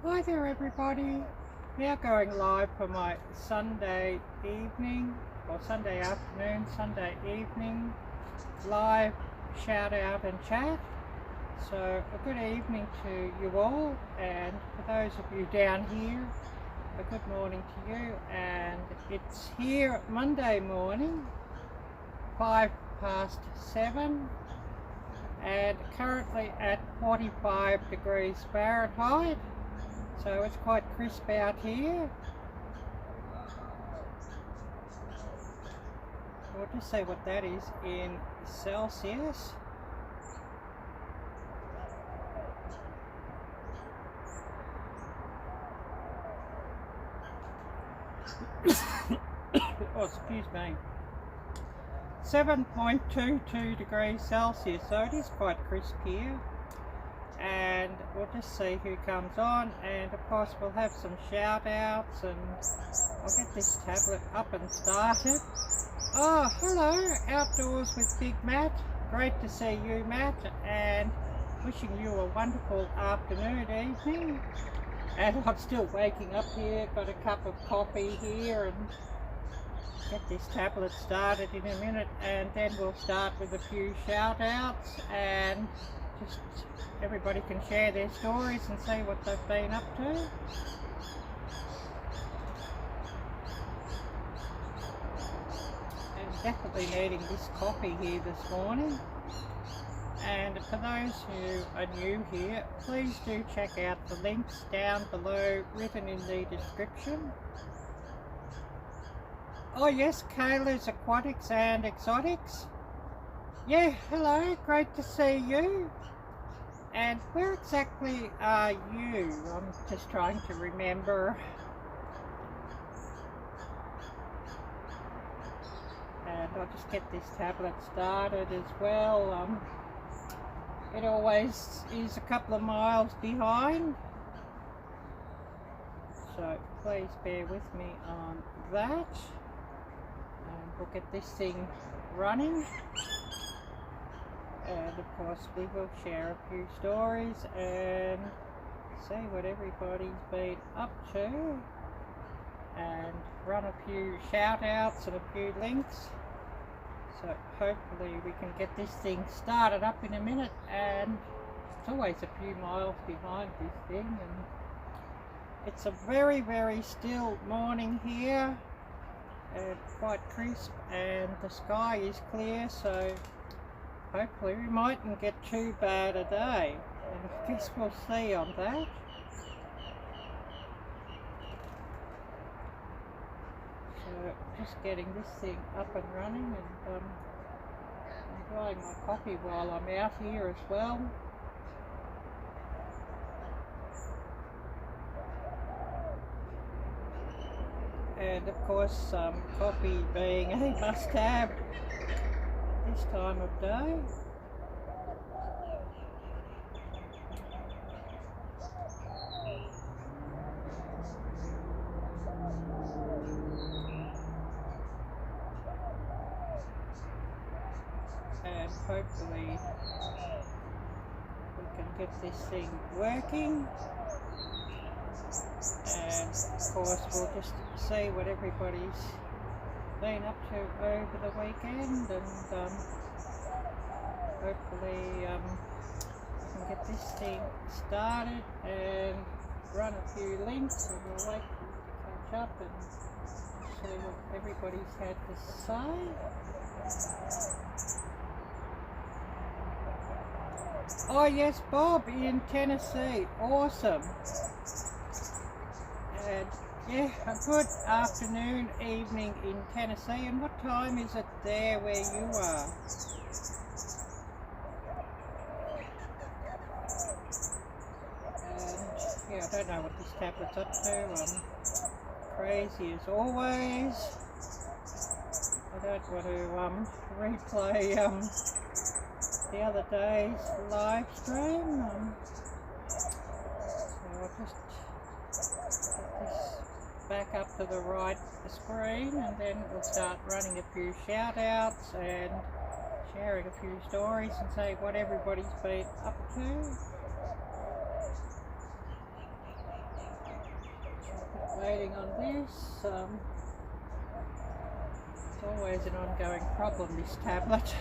Hi there everybody, now going live for my Sunday evening, or Sunday afternoon, Sunday evening, live shout out and chat. So a good evening to you all, and for those of you down here, a good morning to you. And it's here Monday morning, 7:05, and currently at 45 degrees Fahrenheit. So it's quite crisp out here. We'll just see what that is in Celsius. Oh, excuse me. 7.22 degrees Celsius, so it is quite crisp here. And we'll just see who comes on, and of course we'll have some shout outs, and I'll get this tablet up and started. Oh, hello, Outdoors with Big Matt. Great to see you, Matt, and wishing you a wonderful afternoon, evening. And I'm still waking up here, got a cup of coffee here, and get this tablet started in a minute, and then we'll start with a few shout outs, and just everybody can share their stories and see what they've been up to. And definitely needing this coffee here this morning. And for those who are new here, please do check out the links down below, written in the description. Oh yes, Kayla's Aquatics and Exotics. Yeah, hello, great to see you. And where exactly are you? I'm just trying to remember. And I'll just get this tablet started as well. It always is a couple of miles behind, so please bear with me on that. And we'll get this thing running. And of course we will share a few stories and see what everybody's been up to, and run a few shout outs and a few links. So hopefully we can get this thing started up in a minute, and it's always a few miles behind this thing. And it's a very, very still morning here, and quite crisp, and the sky is clear, so hopefully we mightn't get too bad a day, and I guess we'll see on that. So just getting this thing up and running, and enjoying my coffee while I'm out here as well. And of course coffee being a must-have this time of day. And hopefully we can get this thing working. And of course we'll just see what everybody's been up to over the weekend, and hopefully we can get this thing started and run a few links, and we'll wait for you to catch up and see what everybody's had to say. Oh yes, Bob in Tennessee, awesome. And yeah, a good afternoon, evening in Tennessee. And what time is it there where you are? And yeah, I don't know what this tablet's up to. Crazy as always. I don't want to replay the other day's live stream. So I'll just get this back up to the right screen, and then we'll start running a few shout outs and sharing a few stories and see what everybody's been up to. waiting on this. It's always an ongoing problem, this tablet.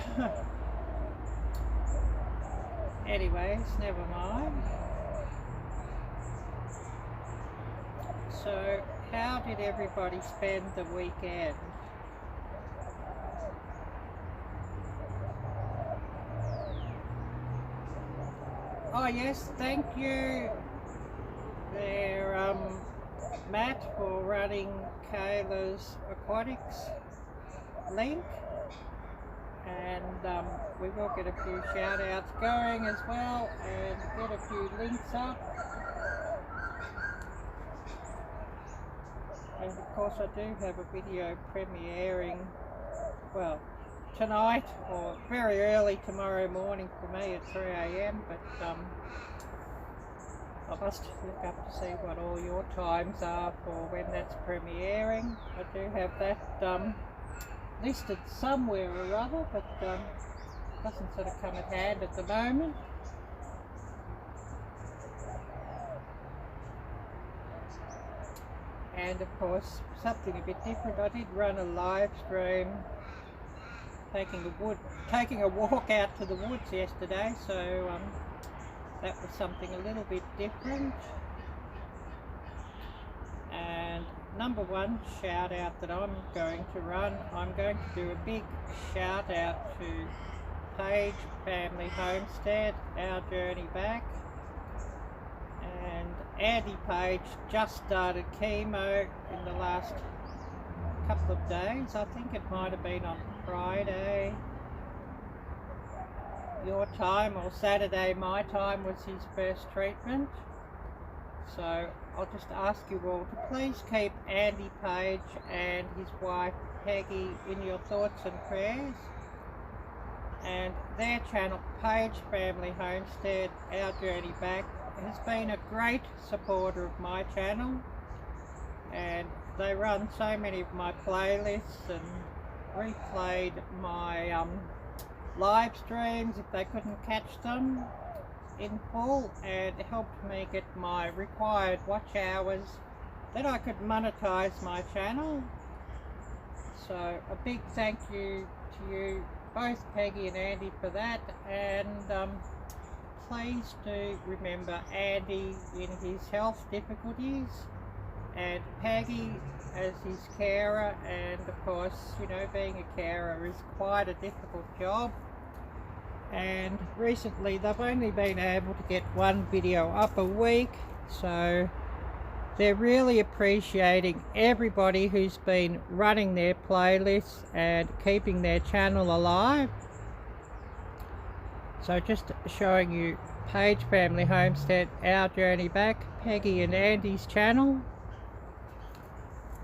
Anyways, never mind. So, how did everybody spend the weekend? Oh yes, thank you there, Matt, for running Kayla's Aquatics link, and we will get a few shout outs going as well and get a few links up. And of course I do have a video premiering, well, tonight or very early tomorrow morning for me at 3 AM, but I must look up to see what all your times are for when that's premiering. I do have that listed somewhere or other, but doesn't sort of come at hand at the moment. And of course, something a bit different, I did run a live stream taking a walk out to the woods yesterday, so that was something a little bit different. And number one shout out that I'm going to run, I'm going to do a big shout out to Paige Family Homestead, Our Journey Back. And Andy Page just started chemo in the last couple of days. I think it might have been on Friday your time, or Saturday my time, was his first treatment. So I'll just ask you all to please keep Andy Page and his wife Peggy in your thoughts and prayers. And their channel, Page Family Homestead, Our Journey Back, has been a great supporter of my channel, and they run so many of my playlists and replayed my live streams if they couldn't catch them in full, and helped me get my required watch hours that I could monetize my channel. So a big thank you to you both, Peggy and Andy, for that. And please do remember Andy in his health difficulties, and Peggy as his carer. And of course, you know, being a carer is quite a difficult job, and recently they've only been able to get one video up a week, so they're really appreciating everybody who's been running their playlists and keeping their channel alive. So just showing you Page Family Homestead, Our Journey Back, Peggy and Andy's channel.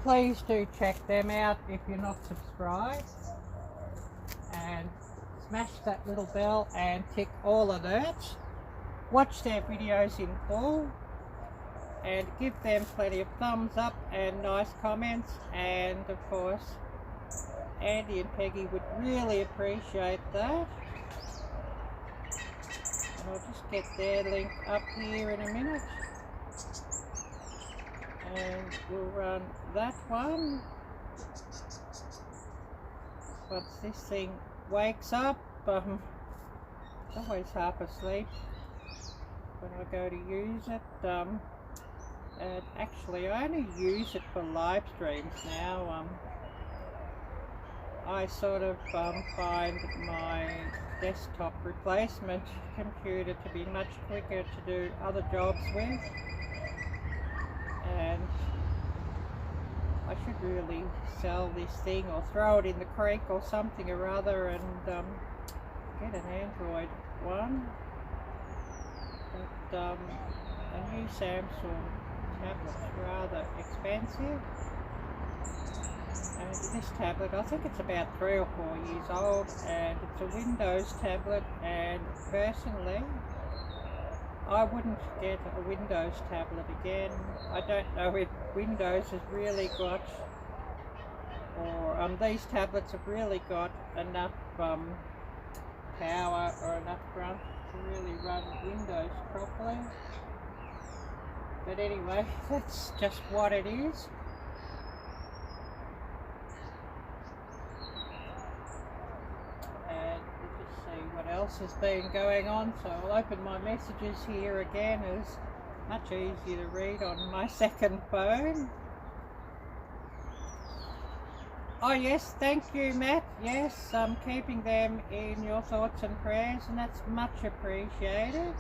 Please do check them out if you're not subscribed, and smash that little bell and tick all alerts. Watch their videos in full and give them plenty of thumbs up and nice comments. And of course, Andy and Peggy would really appreciate that. And I'll just get their link up here in a minute, and we'll run that one once this thing wakes up. It's always half asleep when I go to use it, and actually I only use it for live streams now. I sort of find my desktop replacement computer to be much quicker to do other jobs with, and I should really sell this thing or throw it in the creek or something or other, and get an Android one. But a new Samsung tablet's rather expensive, and this tablet, I think it's about 3 or 4 years old, and it's a Windows tablet, and personally I wouldn't get a Windows tablet again. I don't know if Windows has really got, or these tablets have really got enough power or enough grunt to really run Windows properly. But anyway, that's just what it is. And we'll just see what else has been going on. So I'll open my messages here again. It's much easier to read on my second phone. Oh yes, thank you, Matt. Yes, I'm keeping them in your thoughts and prayers, and that's much appreciated.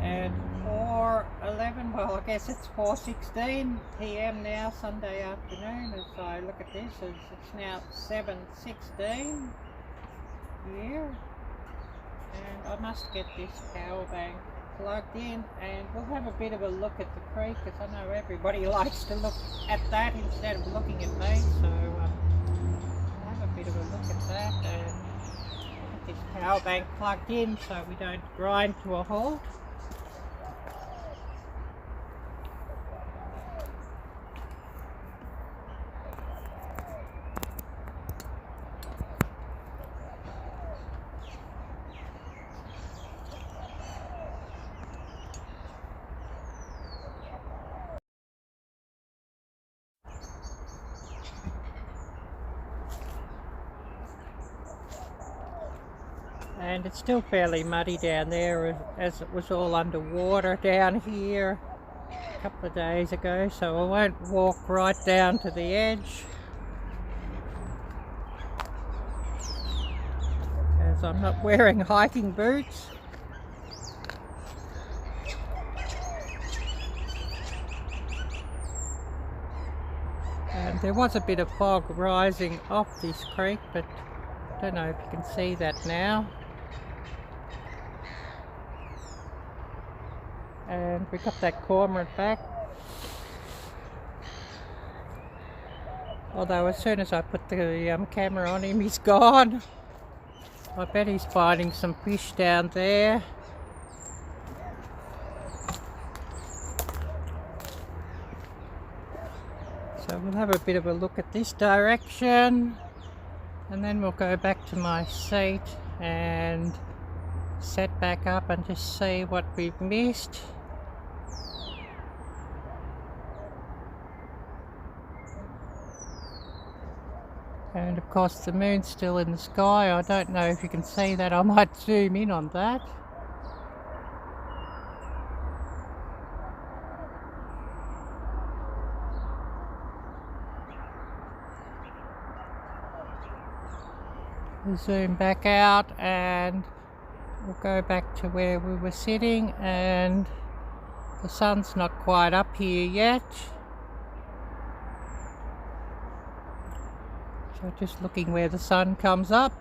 And 4:11, well, I guess it's 4:16 p.m. now, Sunday afternoon. As I look at this, it's now 7:16 here, and I must get this power bank plugged in, and we'll have a bit of a look at the creek, because I know everybody likes to look at that instead of looking at me, so we'll have a bit of a look at that and get this power bank plugged in so we don't grind to a halt. And it's still fairly muddy down there, as it was all underwater down here a couple of days ago, so I won't walk right down to the edge, as I'm not wearing hiking boots. And there was a bit of fog rising off this creek, but I don't know if you can see that now. And we got that cormorant back. Although as soon as I put the camera on him, he's gone. I bet he's finding some fish down there. So we'll have a bit of a look at this direction, and then we'll go back to my seat and set back up and just see what we've missed. And of course the moon's still in the sky. I don't know if you can see that. I might zoom in on that. We'll zoom back out and we'll go back to where we were sitting, and the sun's not quite up here yet. So just looking where the sun comes up.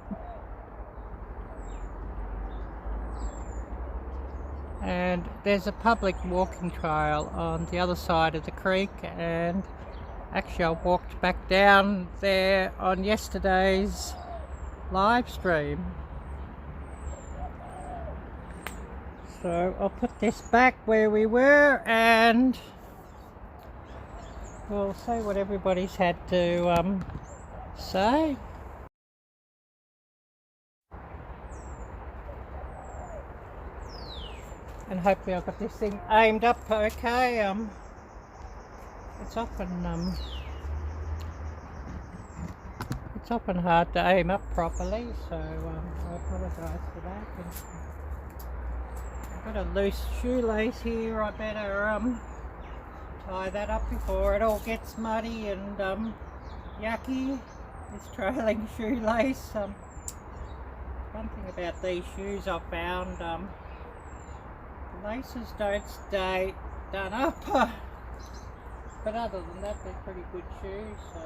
And there's a public walking trail on the other side of the creek, and actually I walked back down there on yesterday's live stream. So I'll put this back where we were, and we'll see what everybody's had to say. And hopefully I've got this thing aimed up okay. It's often hard to aim up properly, so I apologise for that. I've got a loose shoelace here. I better tie that up before it all gets muddy and yucky. This trailing shoelace. One thing about these shoes I've found, the laces don't stay done up. But other than that, they're pretty good shoes, so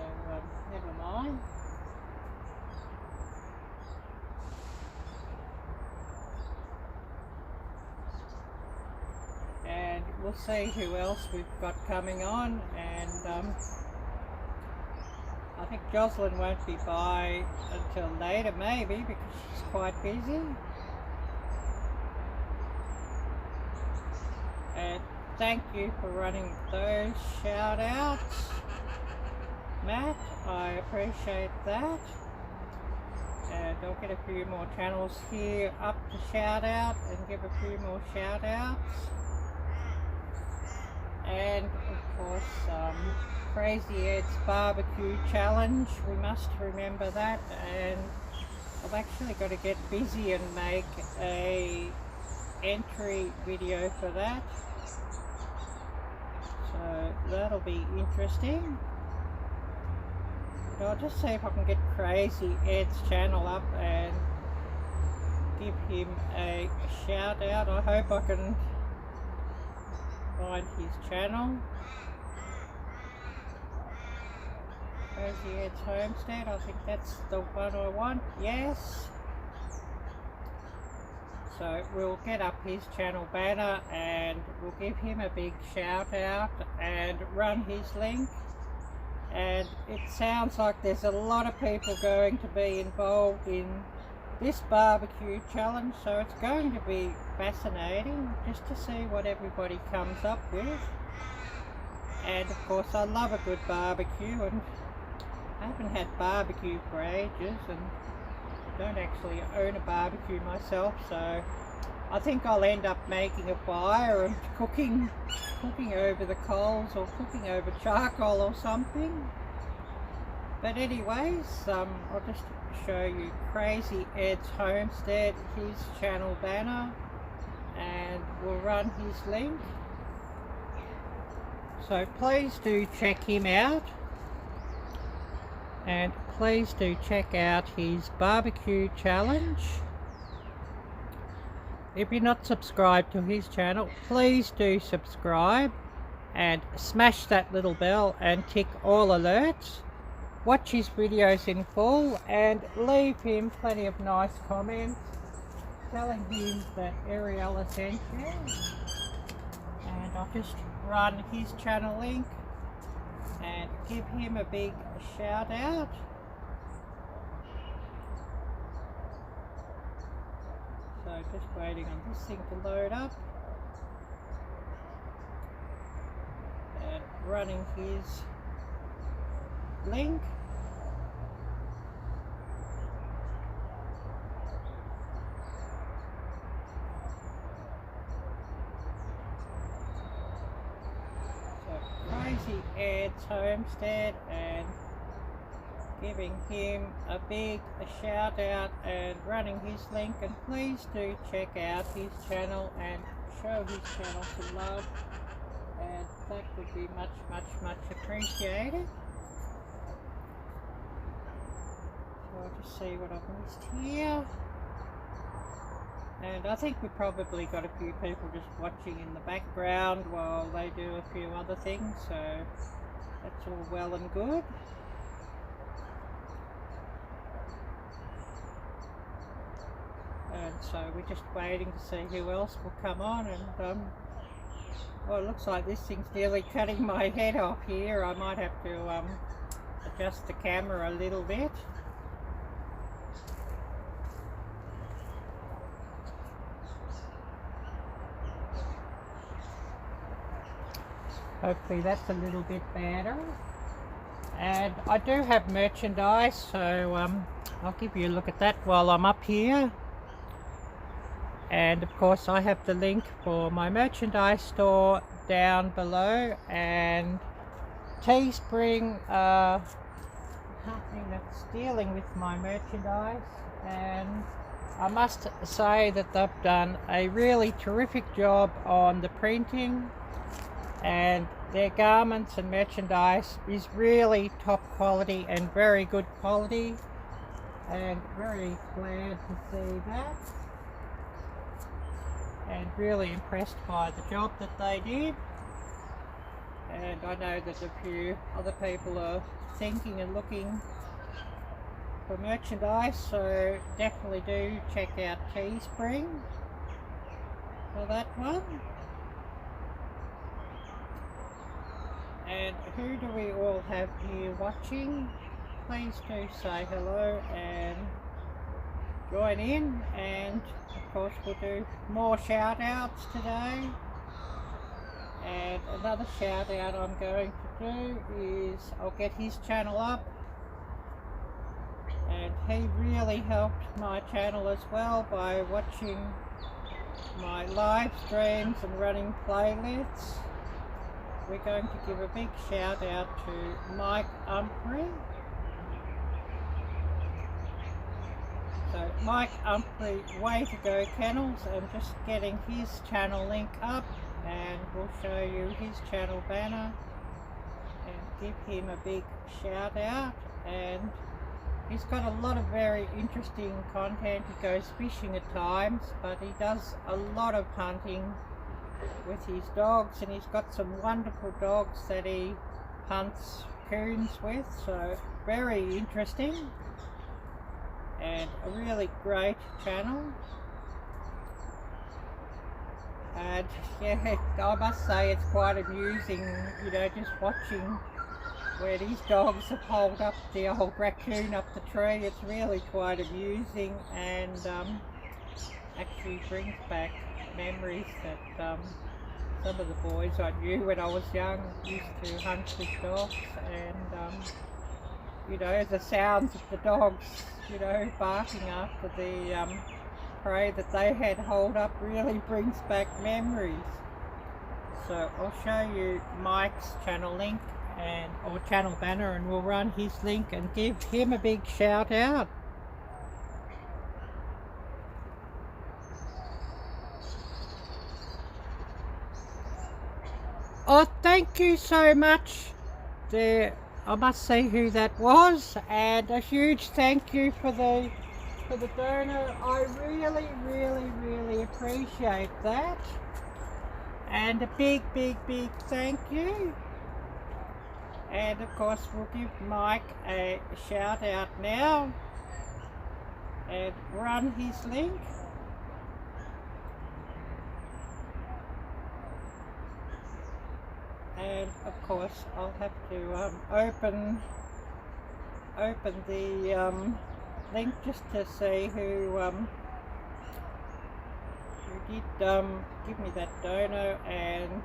never mind. And we'll see who else we've got coming on, and I think Jocelyn won't be by until later maybe, because she's quite busy. And thank you for running those shout outs, Matt. I appreciate that. And I'll get a few more channels here up to shout out and give a few more shout outs. and of course Crazy Ed's barbecue challenge. We must remember that, and I've actually got to get busy and make a entry video for that, so that'll be interesting. But I'll just see if I can get Crazy Ed's channel up and give him a shout out. I hope I can find his channel. Crazy Ed's Homestead, I think that's the one I want. Yes. So we'll get up his channel banner and we'll give him a big shout out and run his link. And it sounds like there's a lot of people going to be involved in this barbecue challenge, so it's going to be fascinating just to see what everybody comes up with. And of course I love a good barbecue, and I haven't had barbecue for ages and don't actually own a barbecue myself, so I think I'll end up making a fire and cooking over the coals or cooking over charcoal or something. But anyways, I'll just show you Crazy Ed's Homestead, his channel banner, and we'll run his link. So please do check him out, and please do check out his barbecue challenge. If you're not subscribed to his channel, please do subscribe and smash that little bell and tick all alerts. Watch his videos in full and leave him plenty of nice comments telling him that Arielle sent you. And I'll just run his channel link and give him a big shout out. So just waiting on this thing to load up and running his link. So Crazy Ed's Homestead, and giving him a big shout out and running his link. And please do check out his channel and show his channel some love, and that would be much appreciated. So I'll just see what I've missed here, and I think we've probably got a few people just watching in the background while they do a few other things, so that's all well and good. And so we're just waiting to see who else will come on, and well, it looks like this thing's nearly cutting my head off here. I might have to adjust the camera a little bit. Hopefully that's a little bit better. And I do have merchandise, so I'll give you a look at that while I'm up here. And of course I have the link for my merchandise store down below, and Teespring, company that's dealing with my merchandise, and I must say that they've done a really terrific job on the printing, and their garments and merchandise is really top quality and very good quality, and very glad to see that, and really impressed by the job that they did. And I know that a few other people are thinking and looking for merchandise, so definitely do check out Teespring for that one. And who do we all have here watching? Please do say hello and join in, and of course we'll do more shout outs today. And another shout out I'm going to do is I'll get his channel up, and he really helped my channel as well by watching my live streams and running playlists. we're going to give a big shout out to Mike Humphrey. So Mike Humphrey, Way to Go Kennels, and just getting his channel link up, and we'll show you his channel banner and give him a big shout out. And he's got a lot of very interesting content. He goes fishing at times, but he does a lot of hunting with his dogs, and he's got some wonderful dogs that he hunts coons with, so very interesting and a really great channel. And yeah, I must say it's quite amusing, you know, just watching where these dogs have pulled up the old raccoon up the tree. It's really quite amusing, and actually brings back memories that some of the boys I knew when I was young used to hunt with dogs, and you know, the sounds of the dogs, you know, barking after the prey that they had hold up really brings back memories. So I'll show you Mike's channel link or channel banner, and we'll run his link and give him a big shout out. Oh, thank you so much there. I must say who that was, and a huge thank you for the donor. I really appreciate that, and a big thank you. And of course we'll give Mike a shout out now and run his link. And of course I'll have to open the link just to see who did give me that dono. And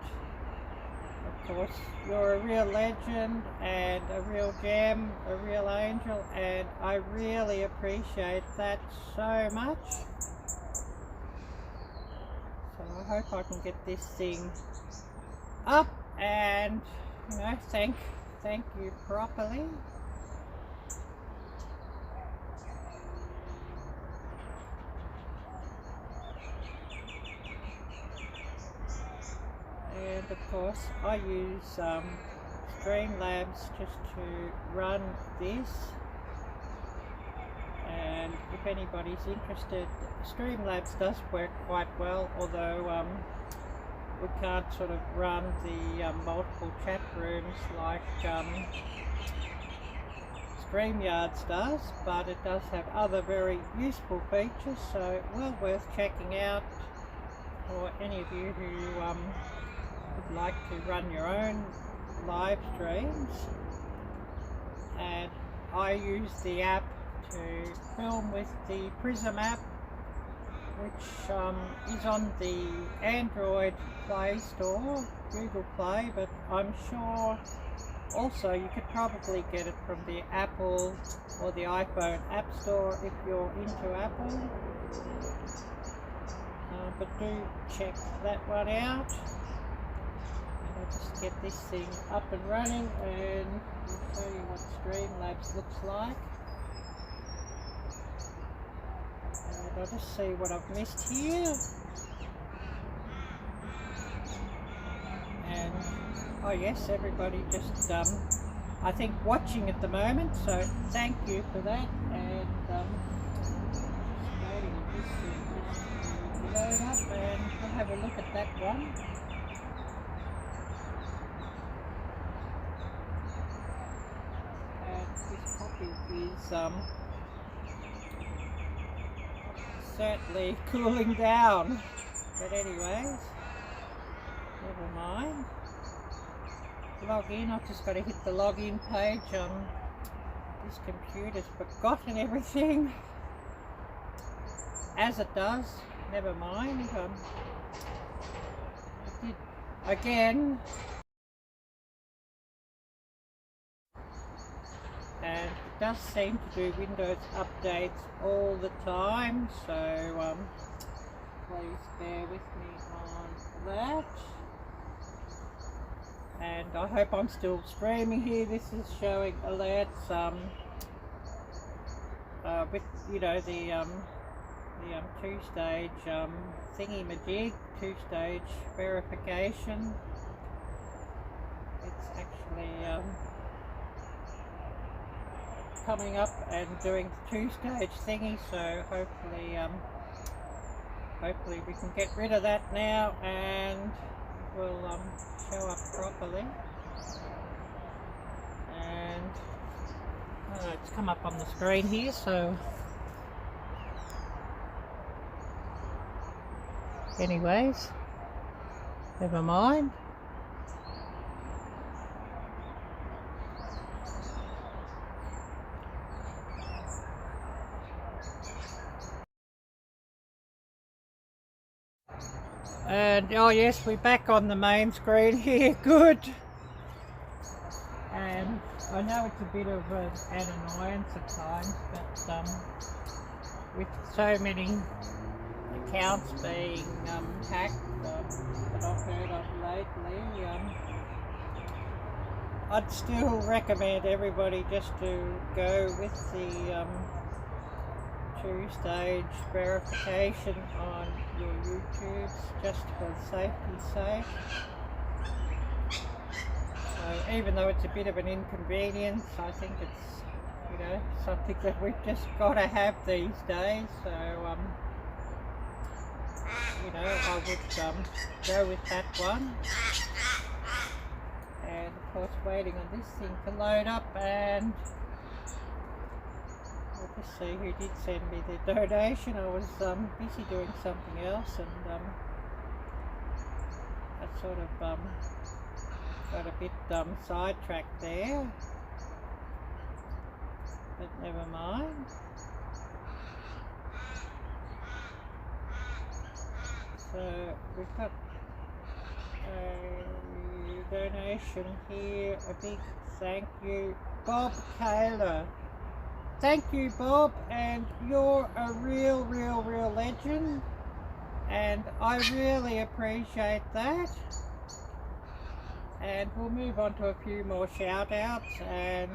of course you're a real legend and a real gem, a real angel, and I really appreciate that so much. So I hope I can get this thing up and, you know, thank you properly. And of course I use Streamlabs just to run this, and if anybody's interested, Streamlabs does work quite well, although we can't sort of run the multiple chat rooms like StreamYards does, but it does have other very useful features, so well worth checking out for any of you who would like to run your own live streams. And I use the app to film with the Prism app, which is on the Android Play Store, Google Play, but I'm sure also you could probably get it from the Apple or the iPhone App Store if you're into Apple. But do check that one out. And I'll just get this thing up and running, and I'll show you what Streamlabs looks like. And I'll just see what I've missed here. And oh yes, everybody just I think watching at the moment, so thank you for that. And just waiting on this to load up, and we'll have a look at that one. And this copy is certainly cooling down, but anyways, never mind. Log in. I've just got to hit the login page on this computer's forgotten everything, as it does. Never mind. I did again, and it does seem to do Windows updates all the time, so please bear with me on that. and I hope I'm still streaming here. This is showing alerts with, you know, the two-stage thingy-majig, two-stage verification. It's actually coming up and doing the two-stage thingy, so hopefully we can get rid of that now and will show up properly. And it's come up on the screen here, so anyways, never mind. And oh yes, we're back on the main screen here. Good. And I know it's a bit of an annoyance at times, but with so many accounts being hacked that I've heard of lately, I'd still recommend everybody just to go with the two-stage verification on your YouTubes, just for safety's sake. So even though it's a bit of an inconvenience, I think it's, you know, something that we've just got to have these days. So you know, I would go with that one. And of course waiting on this thing to load up, and we'll just see who did send me the donation. I was busy doing something else, and I sort of got a bit sidetracked there, but never mind. So we've got a donation here, a big thank you, Bob Taylor. Thank you, Bob, and you're a real legend, and I really appreciate that. And we'll move on to a few more shout outs, and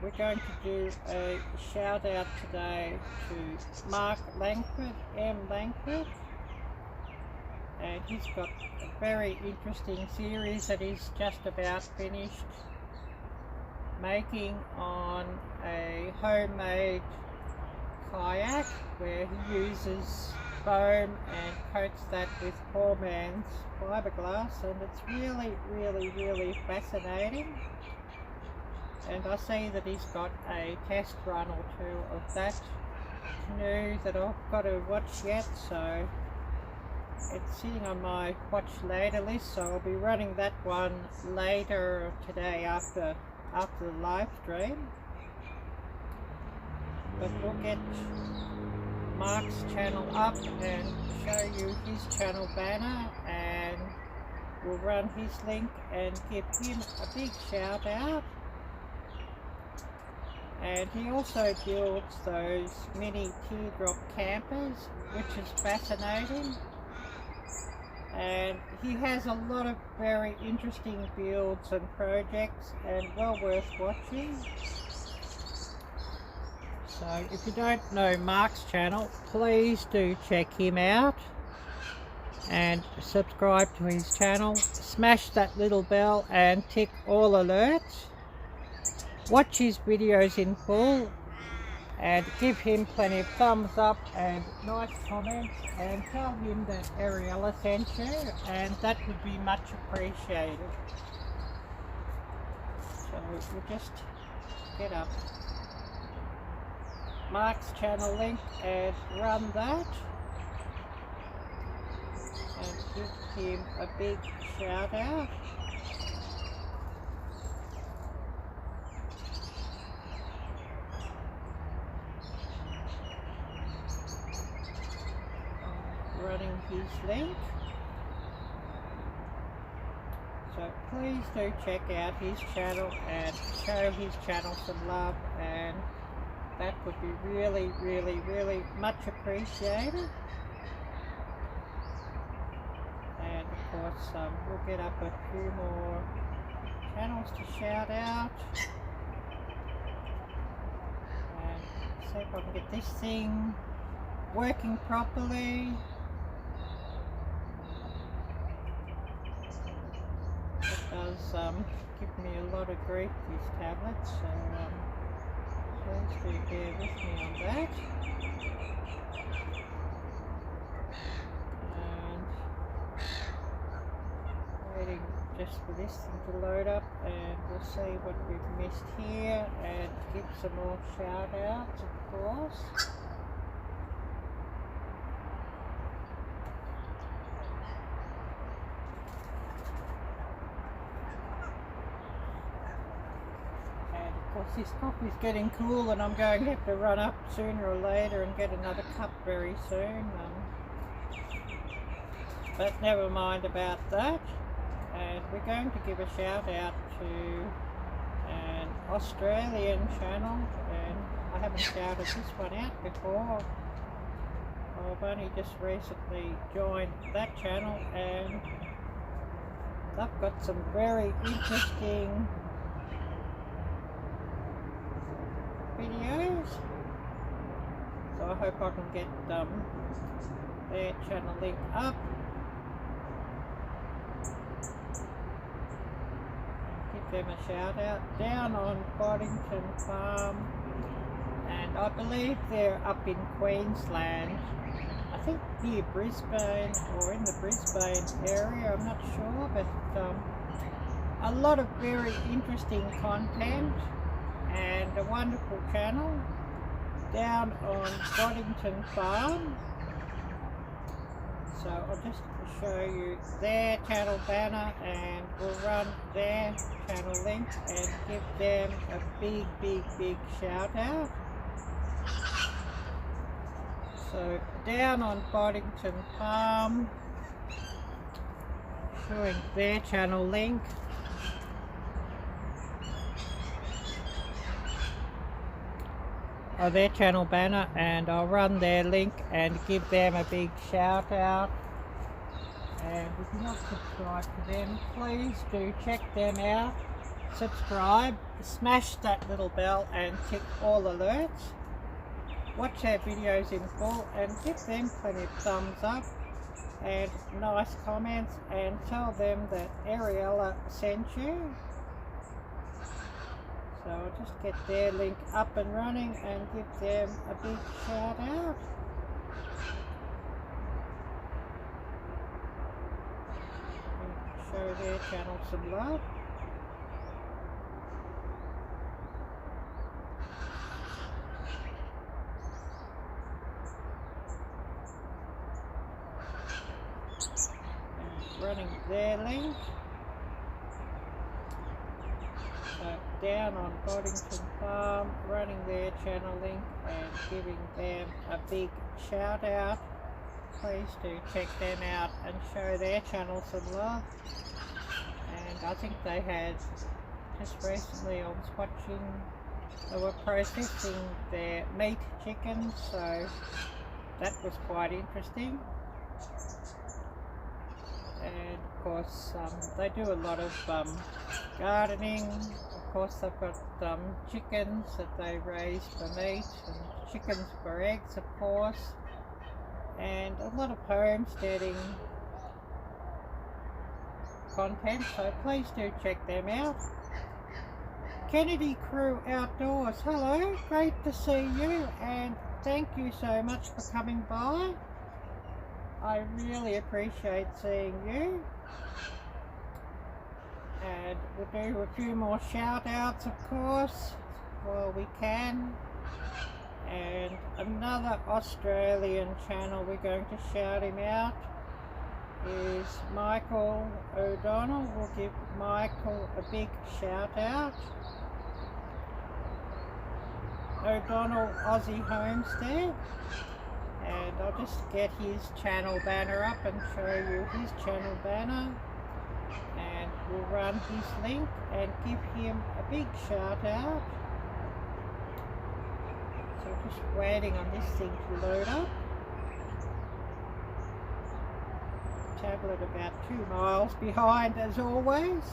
we're going to do a shout out today to Mark Langford, M. Langford, and he's got a very interesting series that he's just about finished making on a homemade kayak, where he uses foam and coats that with poor man's fiberglass, and it's really fascinating. And I see that he's got a test run or two of that canoe that I've got to watch yet, so it's sitting on my watch later list, so I'll be running that one later today after the live stream. But we'll get Mark's channel up and show you his channel banner, and we'll run his link and give him a big shout out. And he also builds those mini teardrop campers, which is fascinating. And he has a lot of very interesting builds and projects, and well worth watching. So if you don't know Mark's channel, please do check him out and subscribe to his channel. Smash that little bell and tick all alerts. Watch his videos in full and give him plenty of thumbs up and nice comments, and tell him that Ariella sent you, and that would be much appreciated. So we'll just get up Mark's channel link and run that, and give him a big shout out. Running his link, so please do check out his channel and show his channel some love, and that would be really much appreciated. And of course we'll get up a few more channels to shout out. And see if I can get this thing working properly. It does give me a lot of grief, these tablets, so please do bear with me on that. And waiting just for this thing to load up, and we'll see what we've missed here and give some more shout outs, of course. This coffee's getting cool and I'm going to have to run up sooner or later and get another cup very soon. But never mind about that. And we're going to give a shout out to an Australian channel, and I haven't shouted this one out before. I've only just recently joined that channel, and they've got some very interesting videos, so I hope I can get their channel link up. Give them a shout out. Down on Boddington Farm, and I believe they're up in Queensland, I think near Brisbane or in the Brisbane area, I'm not sure, but a lot of very interesting content and a wonderful channel down on Boddington Farm. So I'll just show you their channel banner, and we'll run their channel link and give them a big shout out. So down on Boddington Farm, showing their channel link. Their channel banner, and I'll run their link and give them a big shout out. And if you're not subscribed to them, please do check them out. Subscribe, smash that little bell and tick all alerts. Watch their videos in full and give them plenty of thumbs up and nice comments, and tell them that Ariella sent you. So I'll just get their link up and running and give them a big shout out. And show their channel some love. And running their link. Down on Boddington Farm, running their channel link and giving them a big shout out. Please do check them out and show their channel some love. And I think they had, just recently I was watching, they were processing their meat chickens, so that was quite interesting. And of course they do a lot of gardening. Of course they've got chickens that they raise for meat, and chickens for eggs, of course, and a lot of homesteading content, so please do check them out. Kennedy Crew Outdoors, hello, great to see you, and thank you so much for coming by. I really appreciate seeing you. And we'll do a few more shout outs, of course, while we can. And another Australian channel we're going to shout him out is Michael O'Donnell. We'll give Michael a big shout out. O'Donnell Aussie Homestead. And I'll just get his channel banner up and show you his channel banner. And we'll run his link and give him a big shout out. So just waiting on this thing to load up. Tablet about 2 miles behind as always.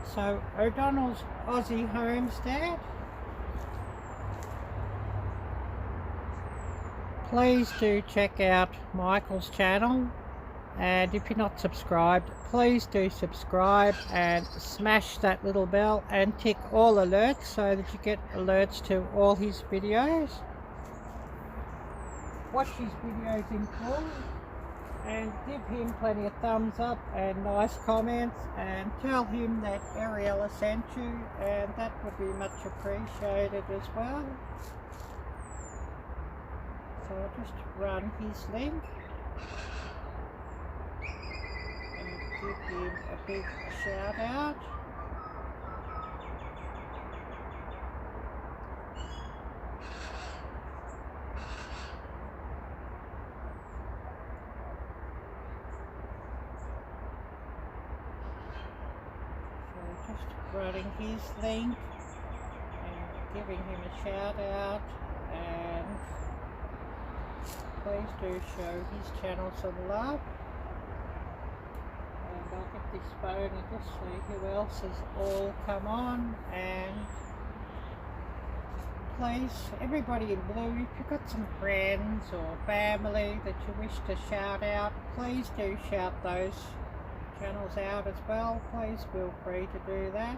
So O'Donnell's Aussie Homestead. Please do check out Michael's channel, and if you're not subscribed, please do subscribe and smash that little bell and tick all alerts so that you get alerts to all his videos. Watch his videos in full and give him plenty of thumbs up and nice comments, and tell him that Ariella sent you, and that would be much appreciated as well. So I'll just run his link and give him a big shout out. So just running his link and giving him a shout out, and please do show his channel some love. And I'll get this phone and just see who else has all come on. And please, everybody in blue, if you've got some friends or family that you wish to shout out, please do shout those channels out as well. Please feel free to do that.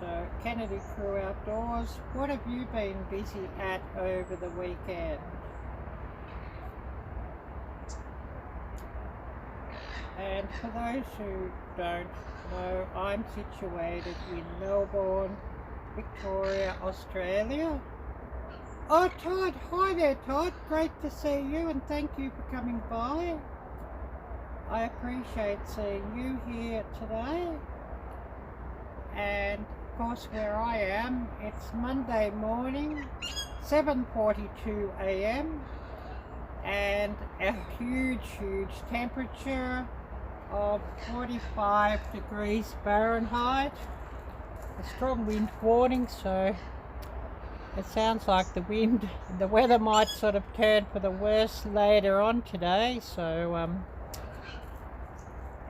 So, Kennedy Crew Outdoors, what have you been busy at over the weekend? And for those who don't know, I'm situated in Melbourne, Victoria, Australia. Oh, Todd, hi there, Todd. Great to see you, and thank you for coming by. I appreciate seeing you here today. And of course, where I am, it's Monday morning, 7:42 a.m. and a huge temperature of 45 degrees Fahrenheit. A strong wind warning, so it sounds like the weather might sort of turn for the worse later on today, so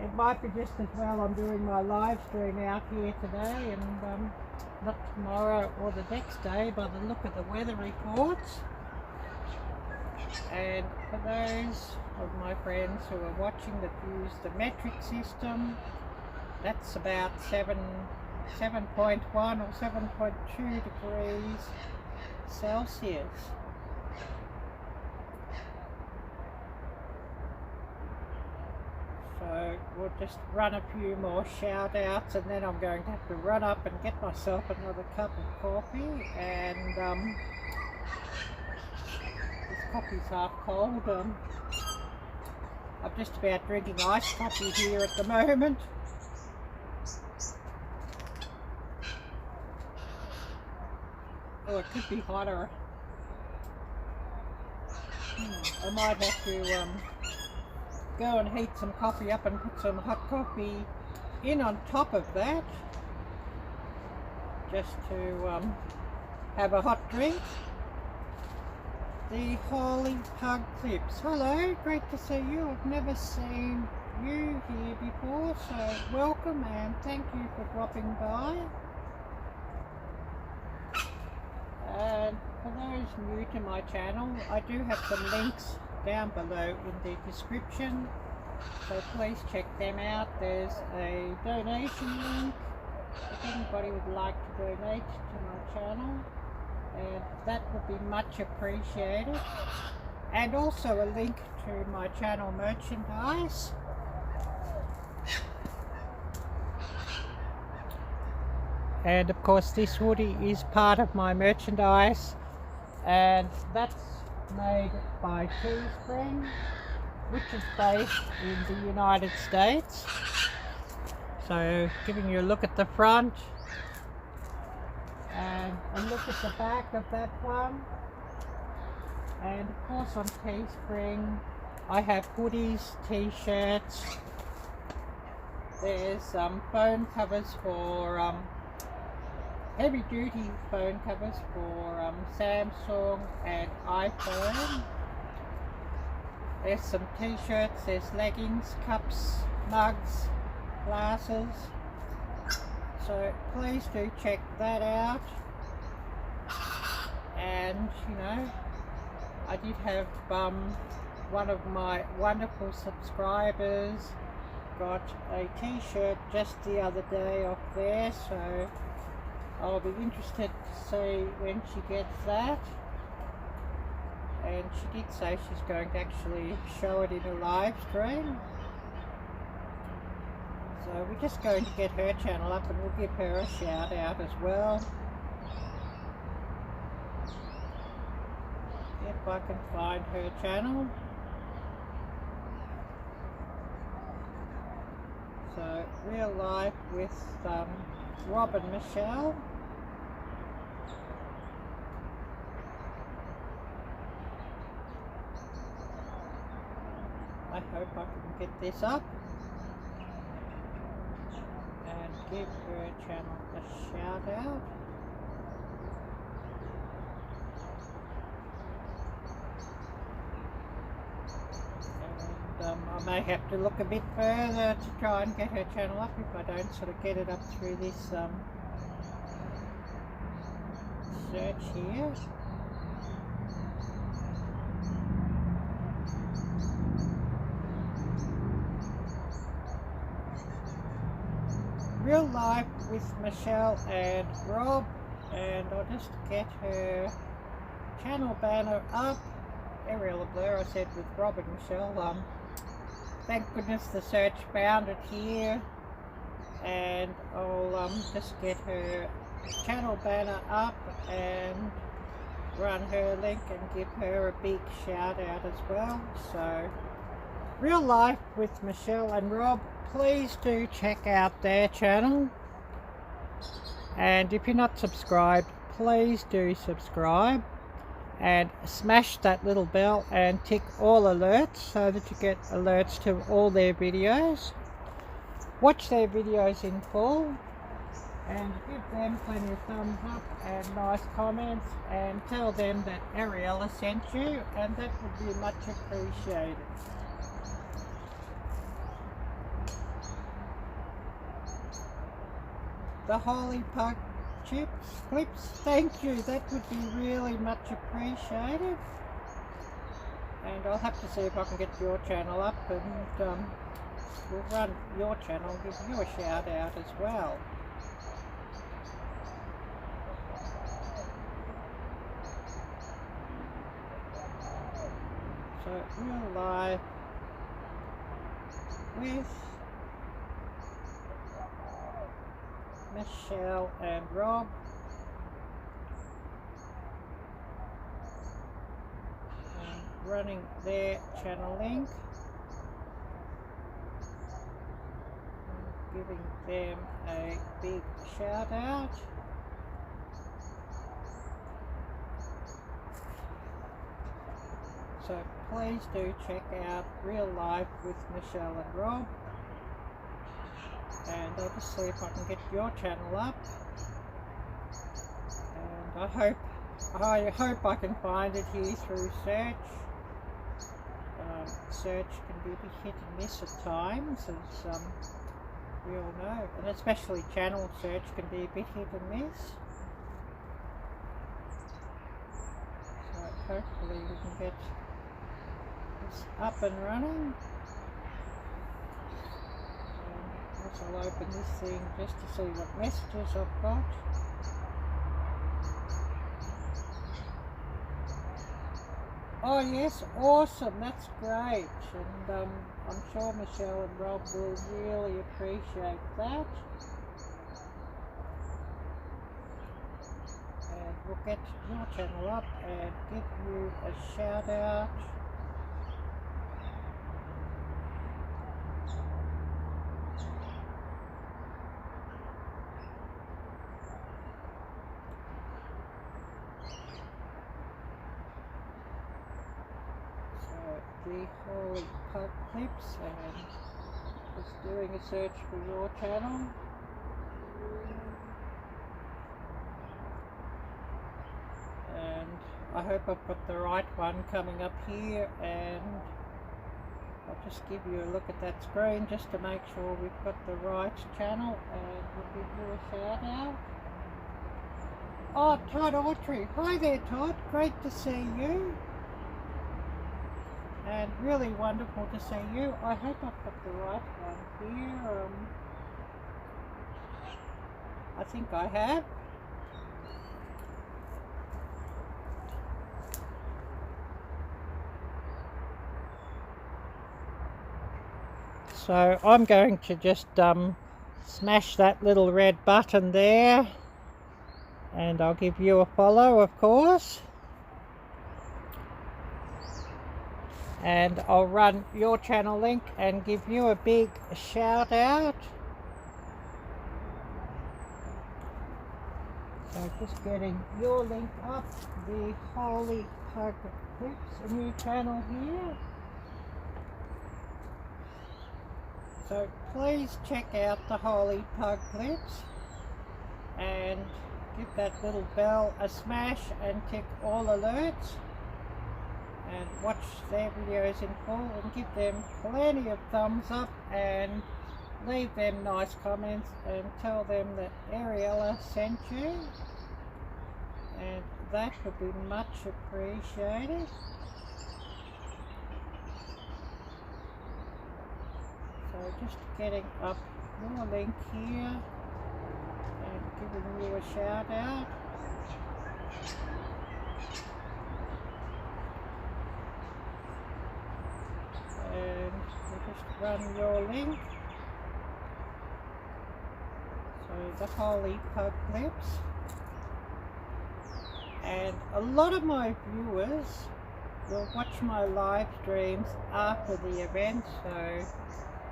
it might be just as well I'm doing my live stream out here today and not tomorrow or the next day by the look of the weather reports. And for those of my friends who are watching that use the metric system, that's about 7.1 or 7.2 degrees Celsius. So we'll just run a few more shout outs, and then I'm going to have to run up and get myself another cup of coffee. And this coffee's half cold. I'm just about drinking iced coffee here at the moment. Oh, it could be hotter. I might have to go and heat some coffee up and put some hot coffee in on top of that, just to have a hot drink. The Holy Pug Clips. Hello, great to see you. I've never seen you here before, so welcome and thank you for dropping by. And for those new to my channel, I do have some links down below in the description, so please check them out. There's a donation link if anybody would like to donate to my channel, and that would be much appreciated. And also a link to my channel merchandise. And of course this hoodie is part of my merchandise, and that's made by Teespring, which is based in the United States. So giving you a look at the front and a look at the back of that one. And of course on Teespring I have hoodies, t-shirts, there's phone covers for heavy duty phone covers for Samsung and iPhone. There's some t-shirts, there's leggings, cups, mugs, classes. So please do check that out. And you know, I did have one of my wonderful subscribers got a t-shirt just the other day off there, so I'll be interested to see when she gets that. And she did say she's going to actually show it in a live stream. So we're just going to get her channel up and we'll give her a shout out as well. If I can find her channel. So, Real Life with Rob and Michelle. I hope I can get this up and give her channel a shout out. And I may have to look a bit further to try and get her channel up if I don't sort of get it up through this search here. Real Life with Michelle and Rob, and I'll just get her channel banner up. Arielle-Viking, I said, with Rob and Michelle. Thank goodness the search found it here, and I'll just get her channel banner up and run her link and give her a big shout out as well. So Real Life with Michelle and Rob, please do check out their channel, and if you're not subscribed, please do subscribe and smash that little bell and tick all alerts so that you get alerts to all their videos. Watch their videos in full and give them plenty of thumbs up and nice comments, and tell them that Ariella sent you, and that would be much appreciated. The Holy Puck Chips clips, thank you, that would be really much appreciated. And I'll have to see if I can get your channel up, and we'll run your channel, give you a shout out as well. So Real Life with Michelle and Rob. And running their channel link. And giving them a big shout out. So please do check out Real Life with Michelle and Rob. And I'll just see if I can get your channel up, and I hope I can find it here through search. Search can be a bit hit and miss at times, as we all know, and especially channel search can be a bit hit and miss. So hopefully we can get this up and running. I'll open this thing just to see what messages I've got. Oh yes, awesome, that's great. And I'm sure Michelle and Rob will really appreciate that. And we'll get your channel up and give you a shout out. The Holy Puck Clips, and just doing a search for your channel. And I hope I've got the right one coming up here, and I'll just give you a look at that screen just to make sure we've got the right channel, and we'll give you a shout out. Oh, Todd Autry. Hi there, Todd. Great to see you. And really wonderful to see you. I hope I've got the right one here. I think I have. So I'm going to just smash that little red button there, and I'll give you a follow, of course, and I'll run your channel link and give you a big shout out. So just getting your link up, the Holy Pug Clips, a new channel here. So please check out the Holy Pug Clips and give that little bell a smash and tick all alerts, and watch their videos in full, and give them plenty of thumbs up, and leave them nice comments and tell them that Ariella sent you, and that would be much appreciated. So just getting up your link here and giving you a shout out. And we'll just run your link. So the Holy Pug Clips. And a lot of my viewers will watch my live streams after the event, so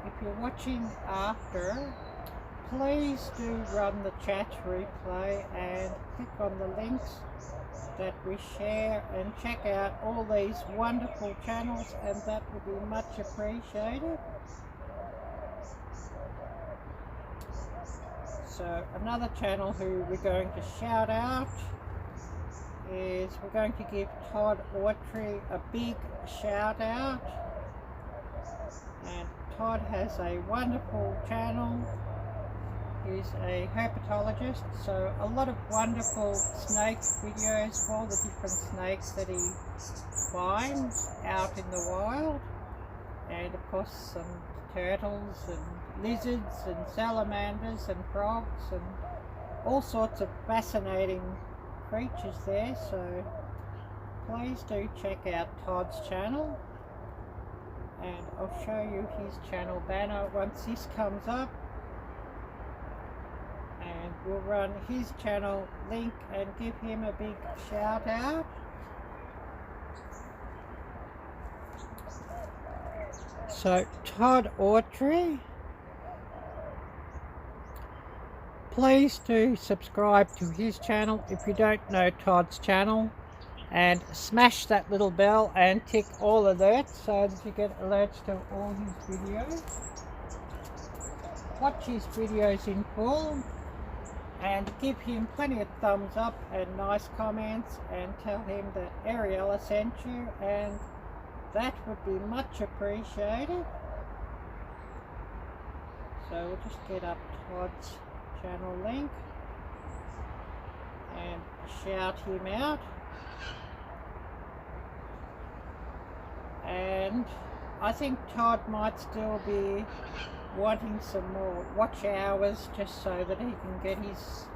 if you're watching after, please do run the chat replay and click on the links that we share and check out all these wonderful channels, and that would be much appreciated. So another channel who we're going to shout out is, we're going to give Todd Autry a big shout out. And Todd has a wonderful channel. He's a herpetologist, so a lot of wonderful snake videos of all the different snakes that he finds out in the wild, and of course some turtles and lizards and salamanders and frogs and all sorts of fascinating creatures there. So please do check out Todd's channel, and I'll show you his channel banner once this comes up, and we'll run his channel link and give him a big shout out. So Todd Autry, please do subscribe to his channel if you don't know Todd's channel, and smash that little bell and tick all alerts so that you get alerts to all his videos. Watch his videos in full and give him plenty of thumbs up and nice comments, and tell him that Ariella sent you, and that would be much appreciated. So we'll just get up Todd's channel link and shout him out. And I think Todd might still be wanting some more watch hours just so that he can get his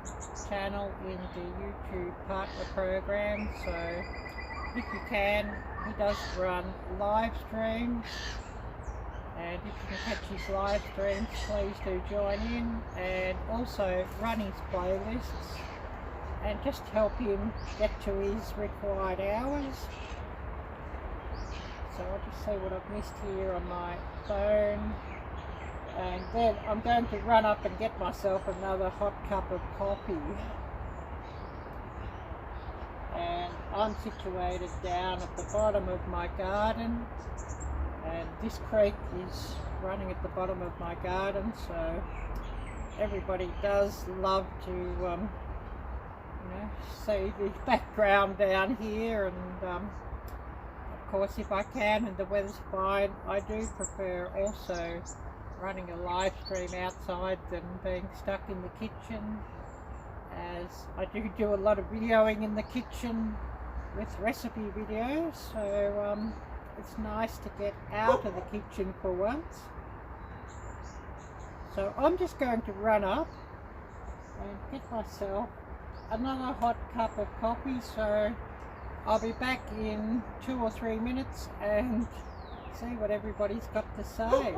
channel in the YouTube partner program. So if you can, he does run live streams, and if you can catch his live streams, please do join in, and also run his playlists and just help him get to his required hours. So I'll just see what I've missed here on my phone, and then I'm going to run up and get myself another hot cup of coffee. And I'm situated down at the bottom of my garden, and this creek is running at the bottom of my garden, so everybody does love to see the background down here. And of course, if I can and the weather's fine, I do prefer also running a live stream outside than being stuck in the kitchen, as I do a lot of videoing in the kitchen with recipe videos, so it's nice to get out of the kitchen for once. So I'm just going to run up and get myself another hot cup of coffee, so I'll be back in 2 or 3 minutes and see what everybody's got to say.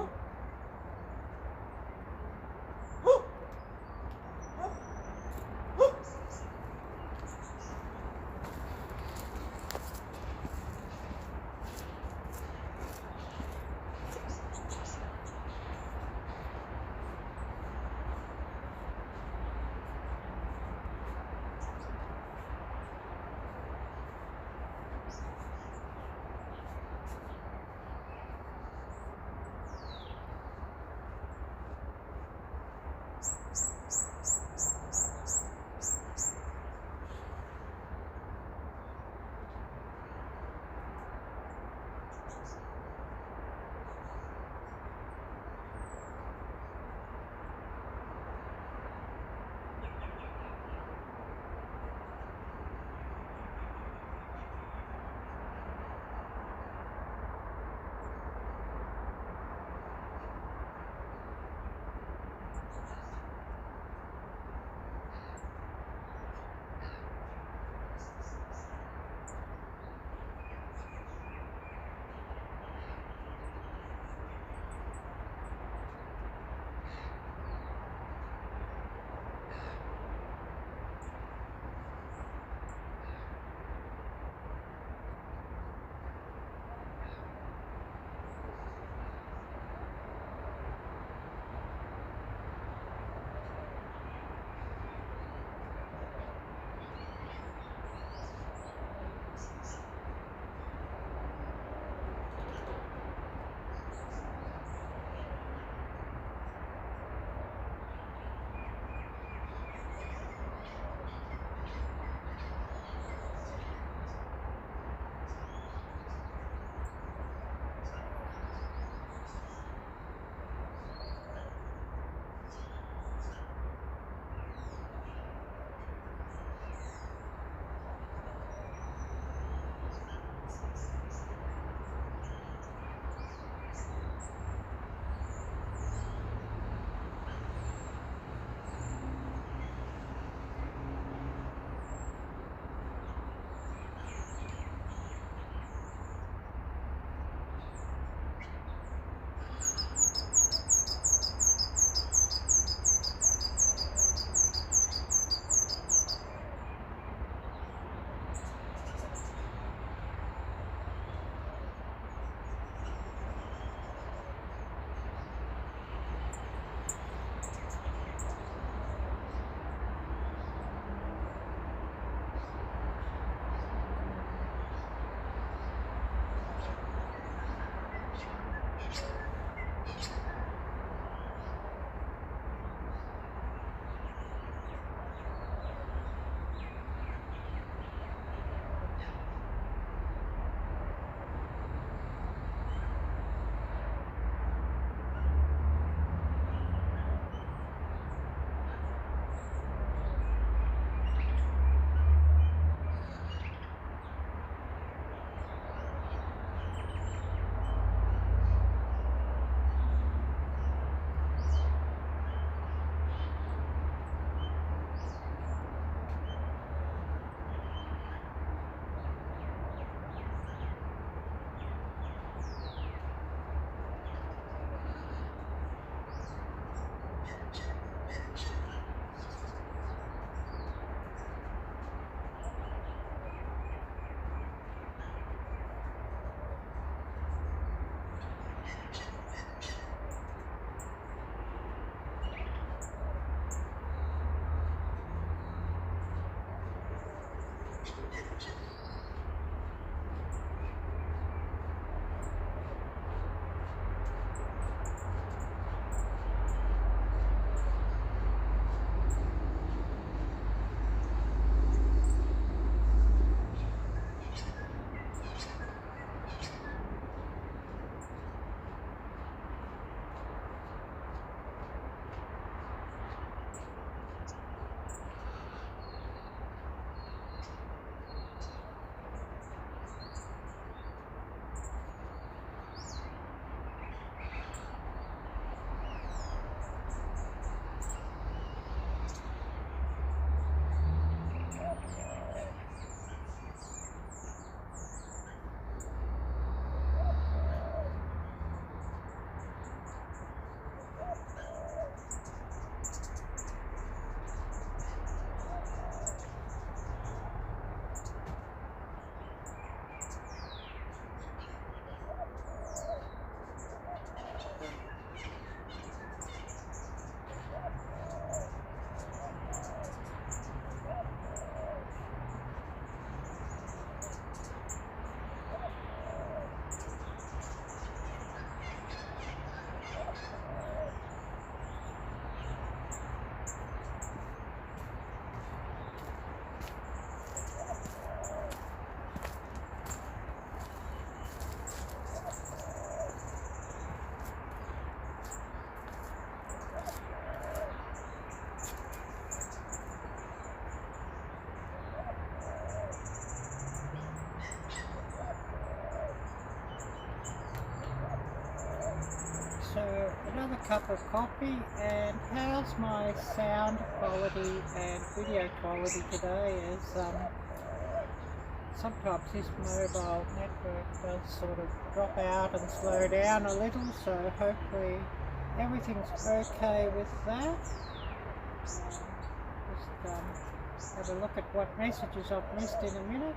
another cup of coffee. And how's my sound quality and video quality today? As sometimes this mobile network does sort of drop out and slow down a little, so hopefully everything's okay with that. Just have a look at what messages I've missed in a minute.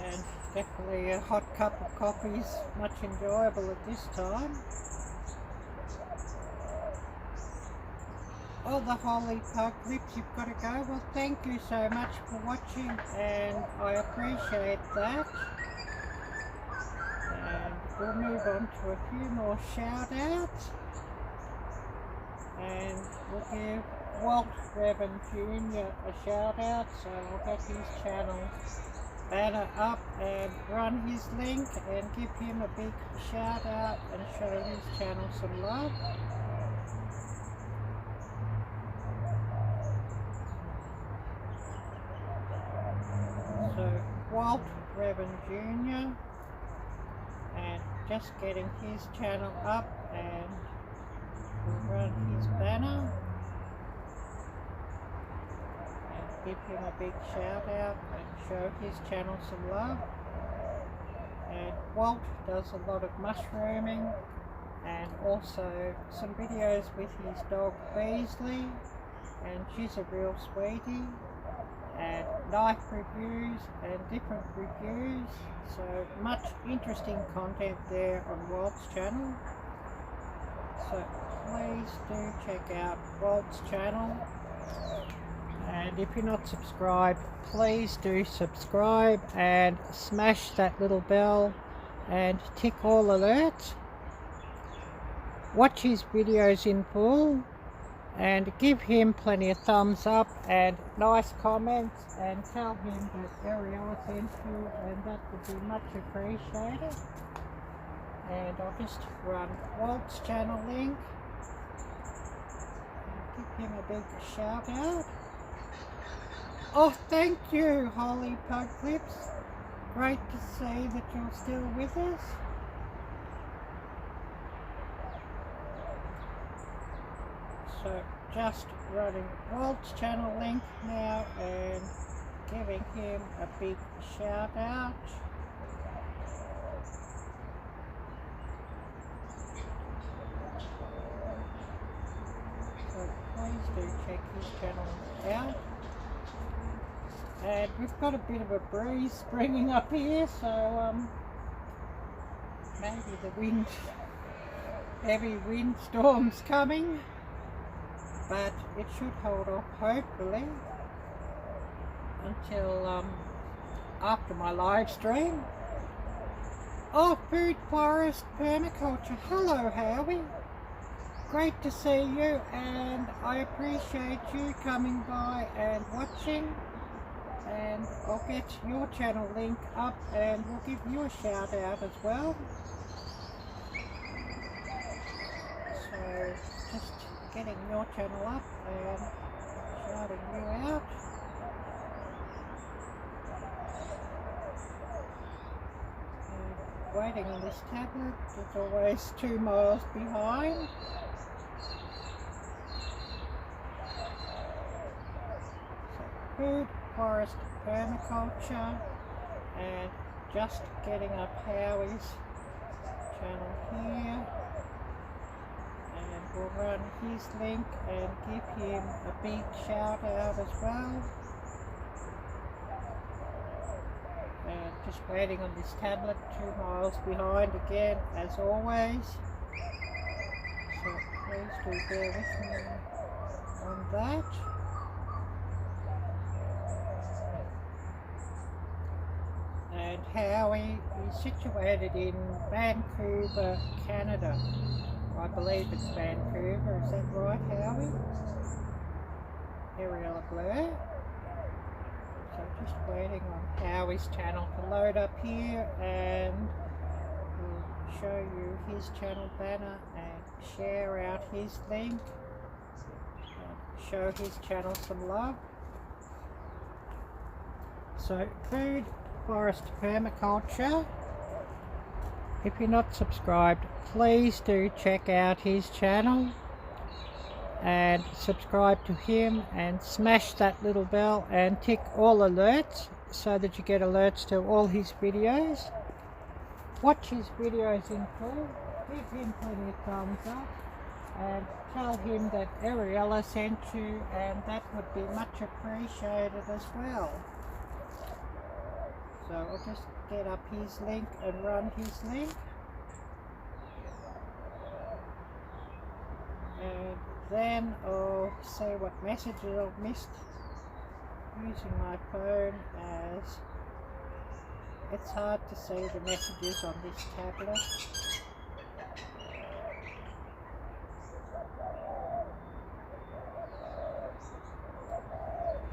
And definitely a hot cup of coffee is much enjoyable at this time. Oh, the Holly Pug Clips, you've got to go. Well, thank you so much for watching, and I appreciate that. And we'll move on to a few more shout-outs. And we'll give Walt Revan Jr. a shout-out, so I'll get his channel banner up and run his link and give him a big shout-out and show his channel some love. So Walt Revan Jr. and just getting his channel up, and we'll run his banner and give him a big shout out and show his channel some love. And Walt does a lot of mushrooming and also some videos with his dog Beasley, and she's a real sweetie, and knife reviews and different reviews, so much interesting content there on Walt's channel. So please do check out Walt's channel, and if you're not subscribed, please do subscribe and smash that little bell and tick all alerts. Watch his videos in full and give him plenty of thumbs up and nice comments, and tell him that Arielle sent you, and that would be much appreciated. And I'll just run Walt's channel link and give him a big shout out. Oh, thank you, Holly Pug Clips. Great to see that you're still with us. So just running Walt's channel link now and giving him a big shout out. So please do check his channel out. And we've got a bit of a breeze springing up here, so maybe the heavy windstorm's coming. But it should hold off hopefully until after my live stream. Oh, Food Forest Permaculture, hello Howie, great to see you, and I appreciate you coming by and watching, and I'll get your channel link up and we'll give you a shout out as well. So just getting your channel up and shouting you out. And waiting on this tablet, it's always 2 miles behind. So Food Forest Permaculture, and just getting up Howie's channel here. We'll run his link and give him a big shout out as well. And just waiting on this tablet, 2 miles behind again as always. So please do bear with me on that. And Howie is situated in Vancouver, Canada. I believe it's Vancouver, is that right, Howie? Arielle-Viking. So just waiting on Howie's channel to load up here, and we'll show you his channel banner and share out his link and show his channel some love. So food forest permaculture. If you're not subscribed, please do check out his channel and subscribe to him and smash that little bell and tick all alerts so that you get alerts to all his videos. Watch his videos in full, give him plenty of thumbs up and tell him that Ariella sent you, and that would be much appreciated as well. So I'll just get up his link and run his link. And then I'll see what messages I've missed using my phone, as it's hard to see the messages on this tablet.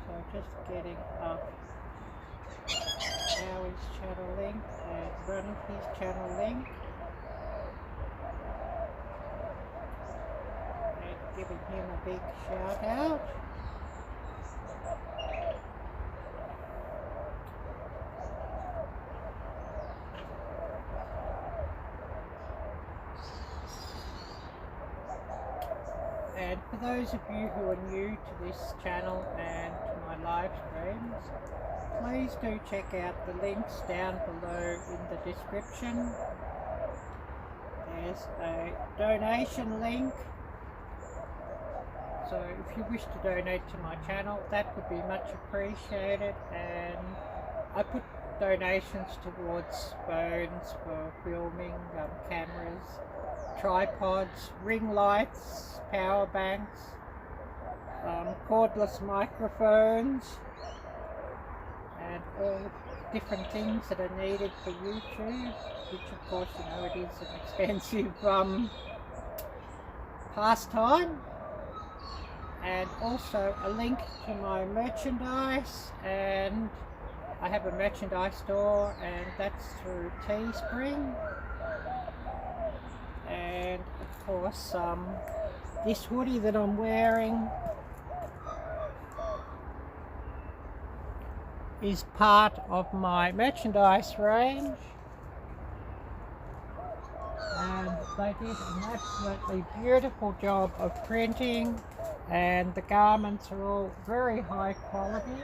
So just getting up Howie's channel link and running his channel link and giving him a big shout out. And for those of you who are new to this channel and to my live streams, please do check out the links down below in the description. There's a donation link, so if you wish to donate to my channel, that would be much appreciated. And I put donations towards phones for filming, cameras, tripods, ring lights, power banks, cordless microphones, and all different things that are needed for YouTube, which of course, you know, it is an expensive pastime. And also a link to my merchandise, and I have a merchandise store, and that's through Teespring. And of course this hoodie that I'm wearing is part of my merchandise range, and they did an absolutely beautiful job of printing, and the garments are all very high quality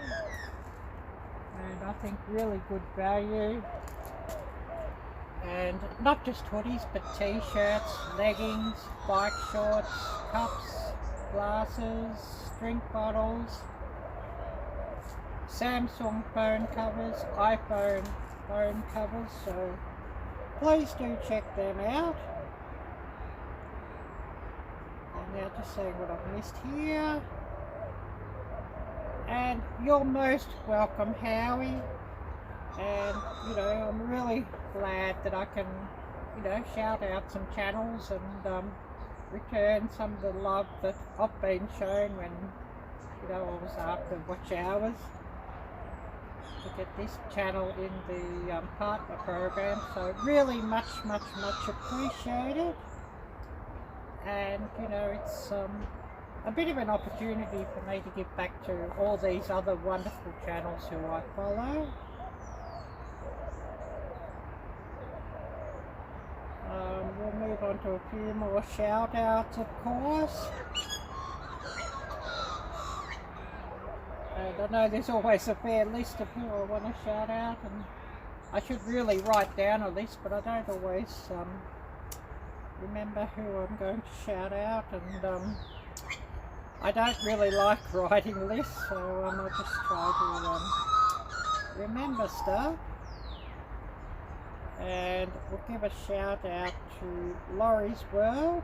and I think really good value. And not just hoodies, but t-shirts, leggings, bike shorts, cups, glasses, drink bottles, Samsung phone covers, iPhone phone covers, so please do check them out. And now just seeing what I've missed here. And you're most welcome, Howie. And, you know, I'm really glad that I can, you know, shout out some channels and return some of the love that I've been shown when, you know, I was after watch hours. To get this channel in the partner program, so really much appreciated. And, you know, it's a bit of an opportunity for me to give back to all these other wonderful channels who I follow. We'll move on to a few more shout outs, of course. And I know there's always a fair list of who I want to shout out, and I should really write down a list, but I don't always remember who I'm going to shout out, and I don't really like writing lists, so I'll just try to remember stuff. And we'll give a shout out to Laurie's World,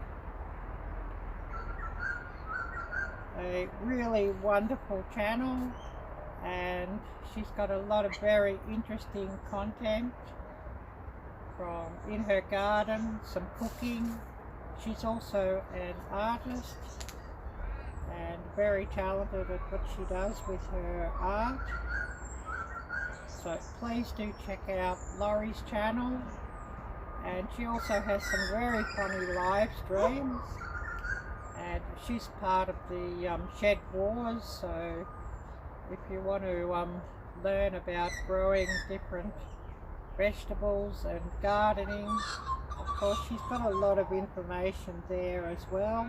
a really wonderful channel, and she's got a lot of very interesting content from in her garden, some cooking. She's also an artist and very talented at what she does with her art. So please do check out Laurie's channel, and she also has some very funny live streams, and she's part of the Shed Wars, so if you want to learn about growing different vegetables and gardening. Of course, she's got a lot of information there as well.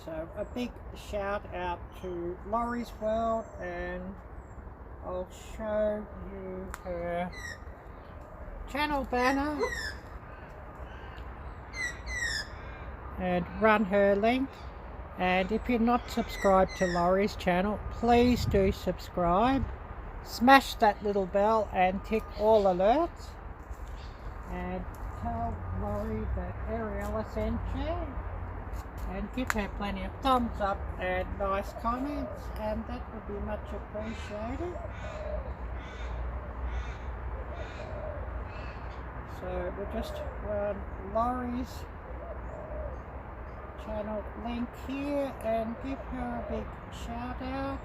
So a big shout out to Laurie's World, and I'll show you her channel banner and run her link. And if you're not subscribed to Laurie's channel, please do subscribe. Smash that little bell and tick all alerts. And tell Laurie that Ariella sent you. And give her plenty of thumbs up and nice comments. And that would be much appreciated. So we'll just run Laurie's channel link here and give her a big shout out.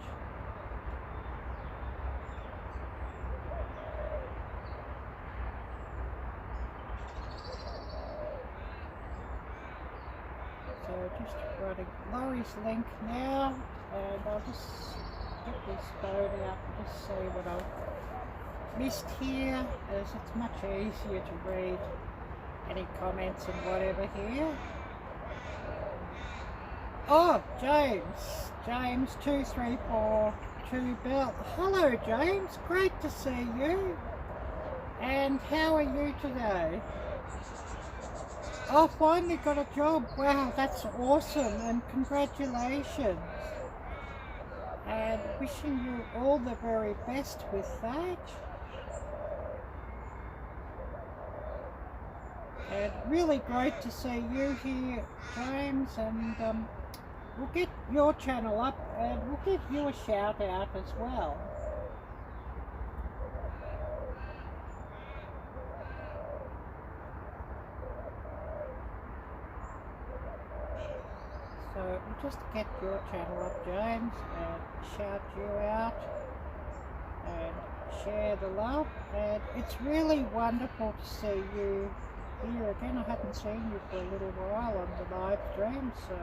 So just running Laurie's link now, and I'll just get this phone out and just see what I've missed here, as it's much easier to read any comments and whatever here. Oh, James 2342 Bell. Hello James, great to see you. And how are you today? Oh, finally got a job. Wow, that's awesome, and congratulations. And wishing you all the very best with that. And really great to see you here, James, and we'll get your channel up and we'll give you a shout out as well. So we'll just get your channel up, James, and shout you out and share the love. And it's really wonderful to see you here again. I haven't seen you for a little while on the live stream, so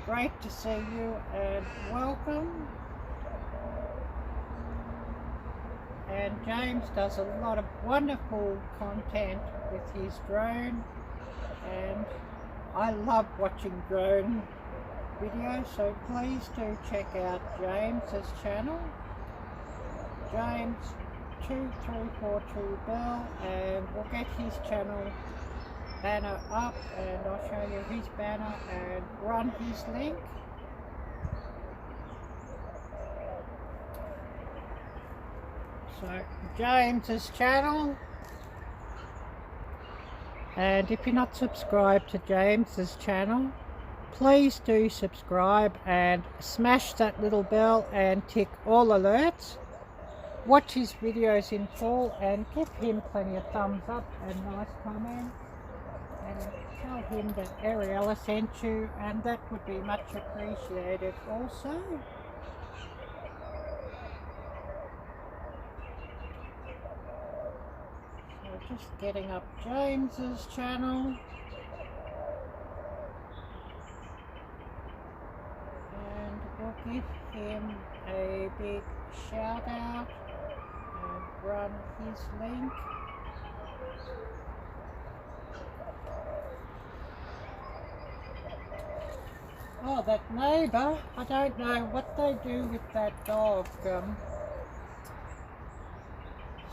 great to see you and welcome. And James does a lot of wonderful content with his drone, and I love watching drone videos, so please do check out James's channel, James 2342 Bell, and we'll get his channel banner up and I'll show you his banner and run his link. So James's channel, and if you're not subscribed to James's channel, please do subscribe and smash that little bell and tick all alerts. Watch his videos in full and give him plenty of thumbs up and nice comments, and tell him that Ariella sent you, and that would be much appreciated also. So just getting up James's channel, and we'll give him a big shout out and run his link. Oh, that neighbour, I don't know what they do with that dog.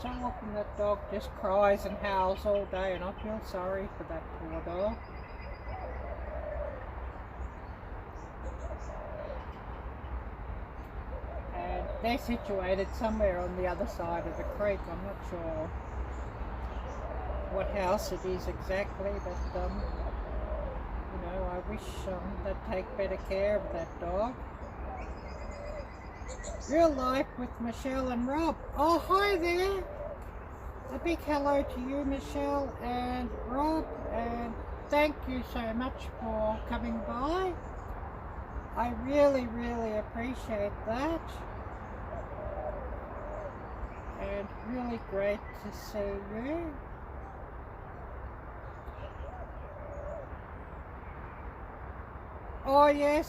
So often that dog just cries and howls all day, and I feel sorry for that poor dog. And they're situated somewhere on the other side of the creek. I'm not sure what house it is exactly, but you know, I wish they'd take better care of that dog. Real Life with Michelle and Rob. Oh, hi there. A big hello to you, Michelle and Rob, and thank you so much for coming by. I really, really appreciate that. And really great to see you. Oh yes,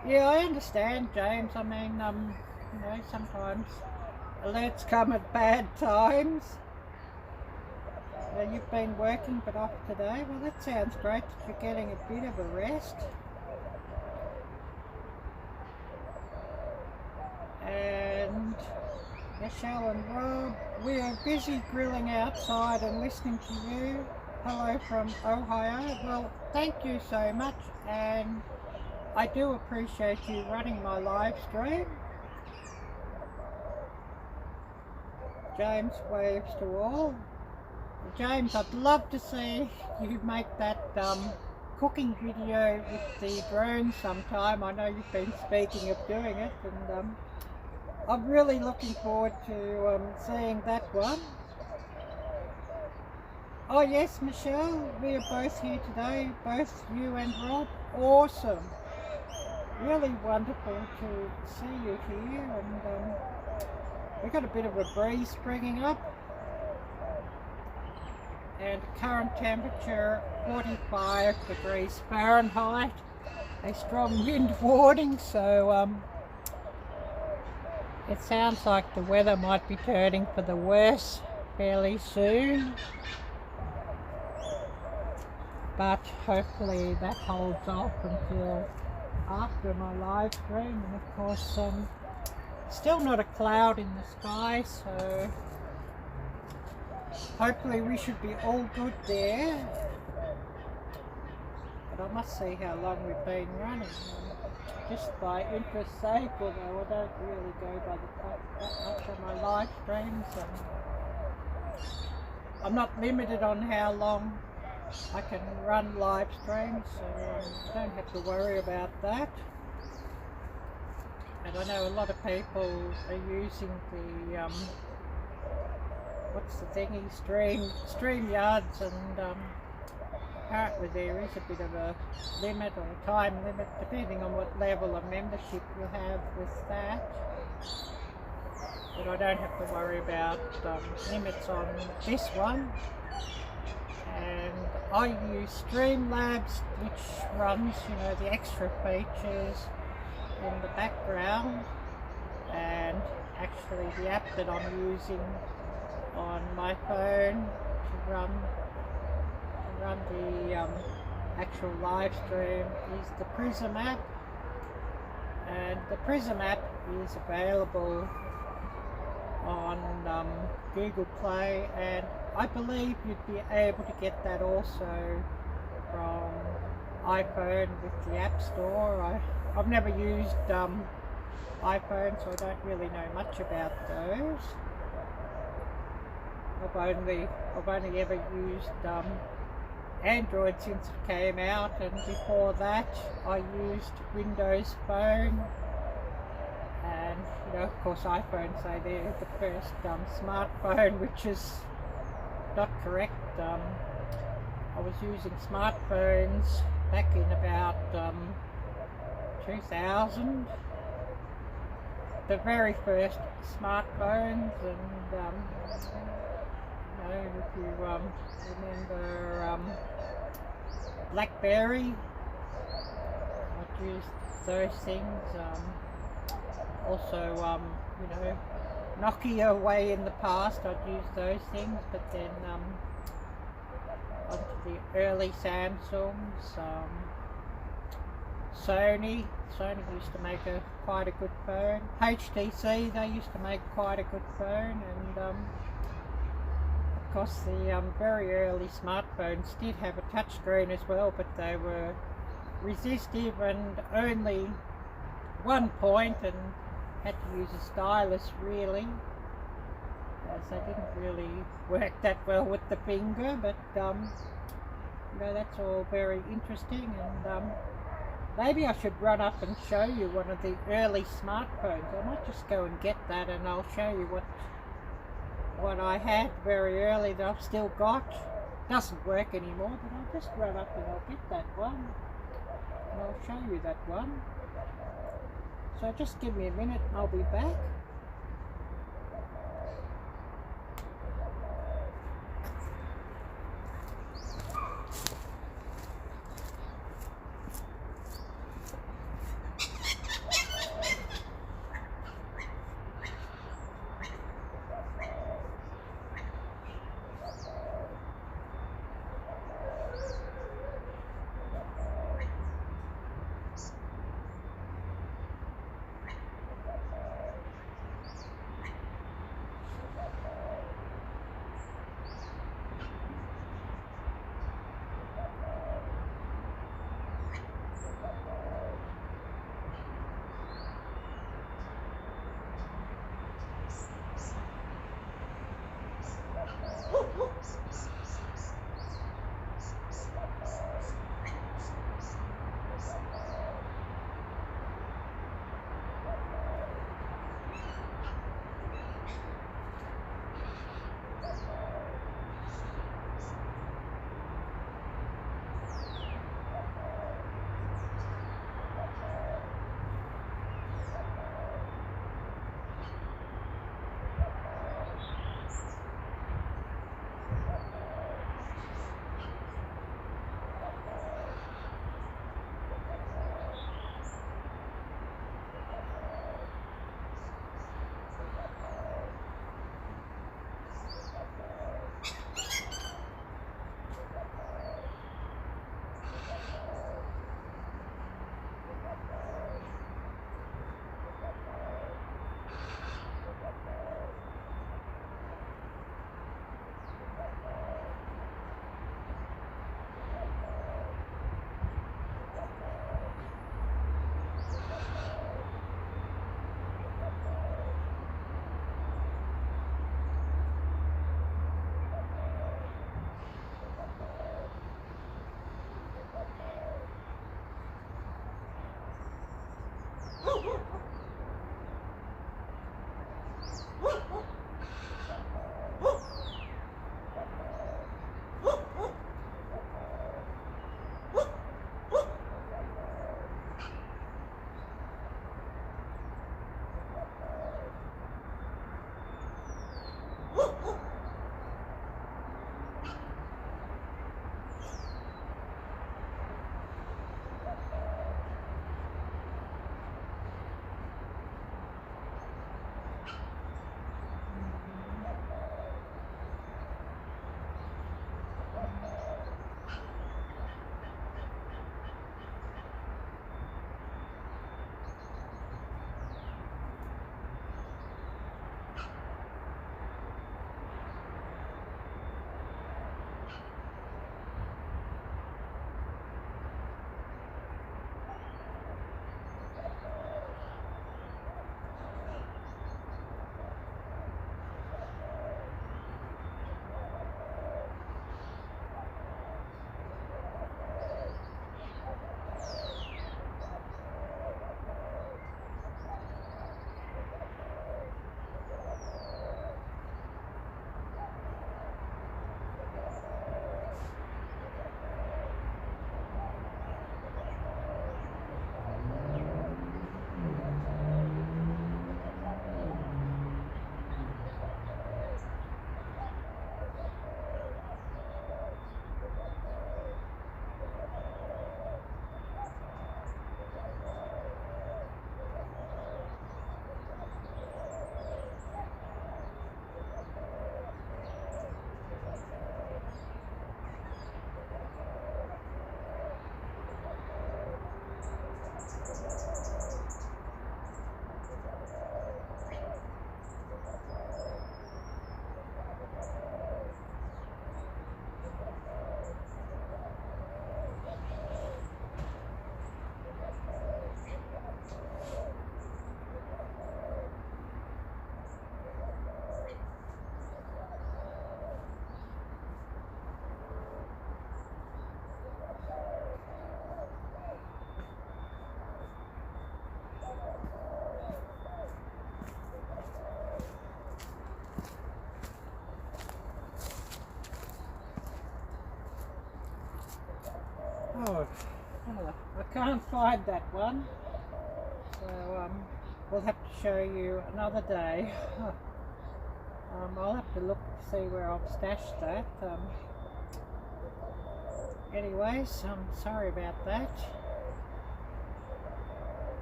Yeah, I understand, James. I mean, you know, sometimes alerts come at bad times. You've been working but off today. Well, that sounds great that you're getting a bit of a rest. And Michelle and Rob, we are busy grilling outside and listening to you. Hello from Ohio. Well, thank you so much, and I do appreciate you running my live stream. James waves to all. James, I'd love to see you make that cooking video with the drone sometime. I know you've been speaking of doing it, and I'm really looking forward to seeing that one. Oh yes, Michelle, we are both here today, both you and Rob. Awesome. Really wonderful to see you here, and we've got a bit of a breeze springing up, and current temperature 45 degrees Fahrenheit, a strong wind warning, so it sounds like the weather might be turning for the worse fairly soon, but hopefully that holds off until after my live stream. And of course still not a cloud in the sky, so hopefully we should be all good there. But I must see how long we've been running, just by interest's sake, although I don't really go by the clock that much on my live streams. I'm not limited on how long I can run live streams, so I don't have to worry about that. And I know a lot of people are using the what's the thingy, StreamYards, and apparently there is a bit of a limit or a time limit depending on what level of membership you have with that. But I don't have to worry about limits on this one. And I use Streamlabs, which runs, you know, the extra features in the background, and actually the app that I'm using on my phone to run the actual live stream is the Prism app, and the Prism app is available on Google Play, and I believe you'd be able to get that also from iPhone with the App Store. I've never used iPhone, so I don't really know much about those. I've only ever used Android since it came out, and before that I used Windows Phone. And you know, of course, iPhone say they're the first smartphone, which is not correct. I was using smartphones back in about 2000, the very first smartphones, and you know, if you remember BlackBerry, I've used those things. Also, you know, Nokia way in the past, I'd use those things, but then onto the early Samsungs. Sony used to make quite a good phone. HTC, they used to make quite a good phone, and of course the very early smartphones did have a touchscreen as well, but they were resistive and only one point, and had to use a stylus really, as they didn't really work that well with the finger. But you know, that's all very interesting, and maybe I should run up and show you one of the early smartphones. I might just go and get that, and I'll show you what I had very early that I've still got. Doesn't work anymore, but I'll just run up and I'll get that one, and I'll show you that one. So just give me a minute and I'll be back. can't find that one. So we'll have to show you another day. I'll have to look to see where I've stashed that. Anyways, I'm sorry about that.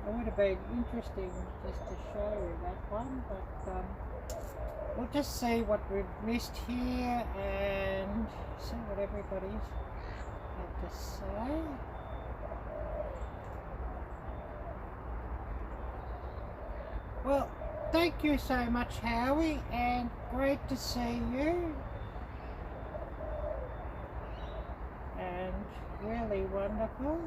It would have been interesting just to show you that one, but we'll just see what we've missed here and see what everybody's had to say. Well, thank you so much, Howie, and great to see you. And really wonderful.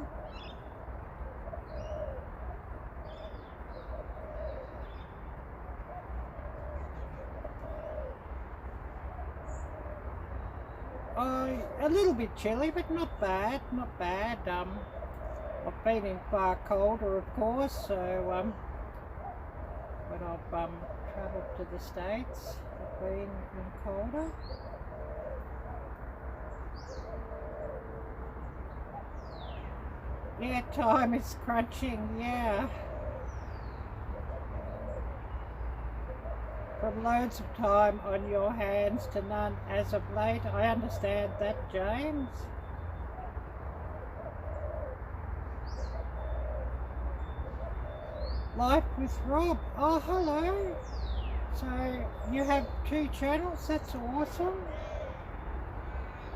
A little bit chilly, but not bad, not bad. I've been in far colder, of course, so when I've travelled to the States, I've been in colder. Yeah, time is crunching, yeah. From loads of time on your hands to none as of late. I understand that, James. Life with Rob. Oh, hello. So you have 2 channels. That's awesome.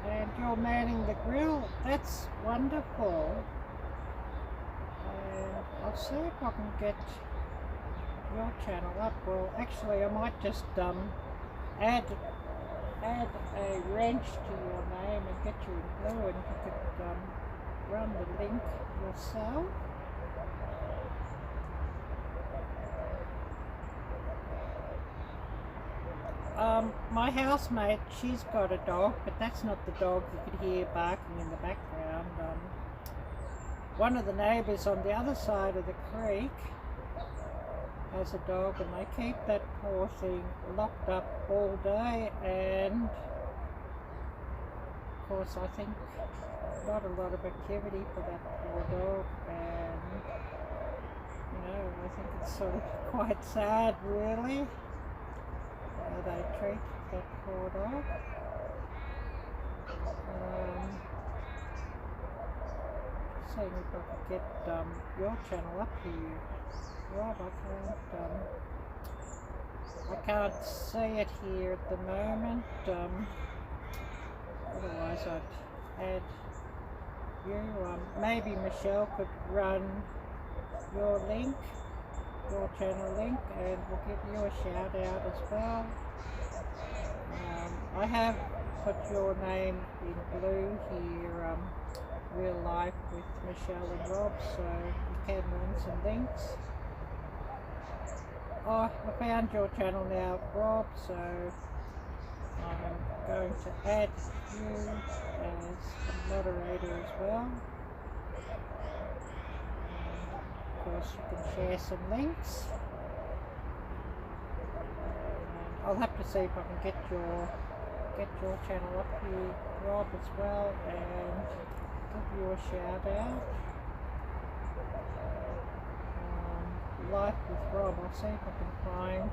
And you're manning the grill. That's wonderful. And I'll see if I can get your channel up. Well, actually I might just add a wrench to your name and get you in blue, and you could run the link yourself. My housemate, she's got a dog, but that's not the dog you could hear barking in the background. One of the neighbours on the other side of the creek has a dog, and they keep that poor thing locked up all day, and of course I think not a lot of activity for that poor dog, and you know, I think it's sort of quite sad really how they treat that poor dog. Seeing if I could get your channel up here, Rob. I can't see it here at the moment. Otherwise I'd add you. Maybe Michelle could run your link, your channel link, and we'll give you a shout out as well. I have put your name in blue here, real life with Michelle and Rob, so you can run some links. Oh, I found your channel now, Rob, so I'm going to add you as a moderator as well. Of course, you can share some links. And I'll have to see if I can get your channel up here, Rob, as well, and give you a shout out. Life with Rob, I'll see if I can find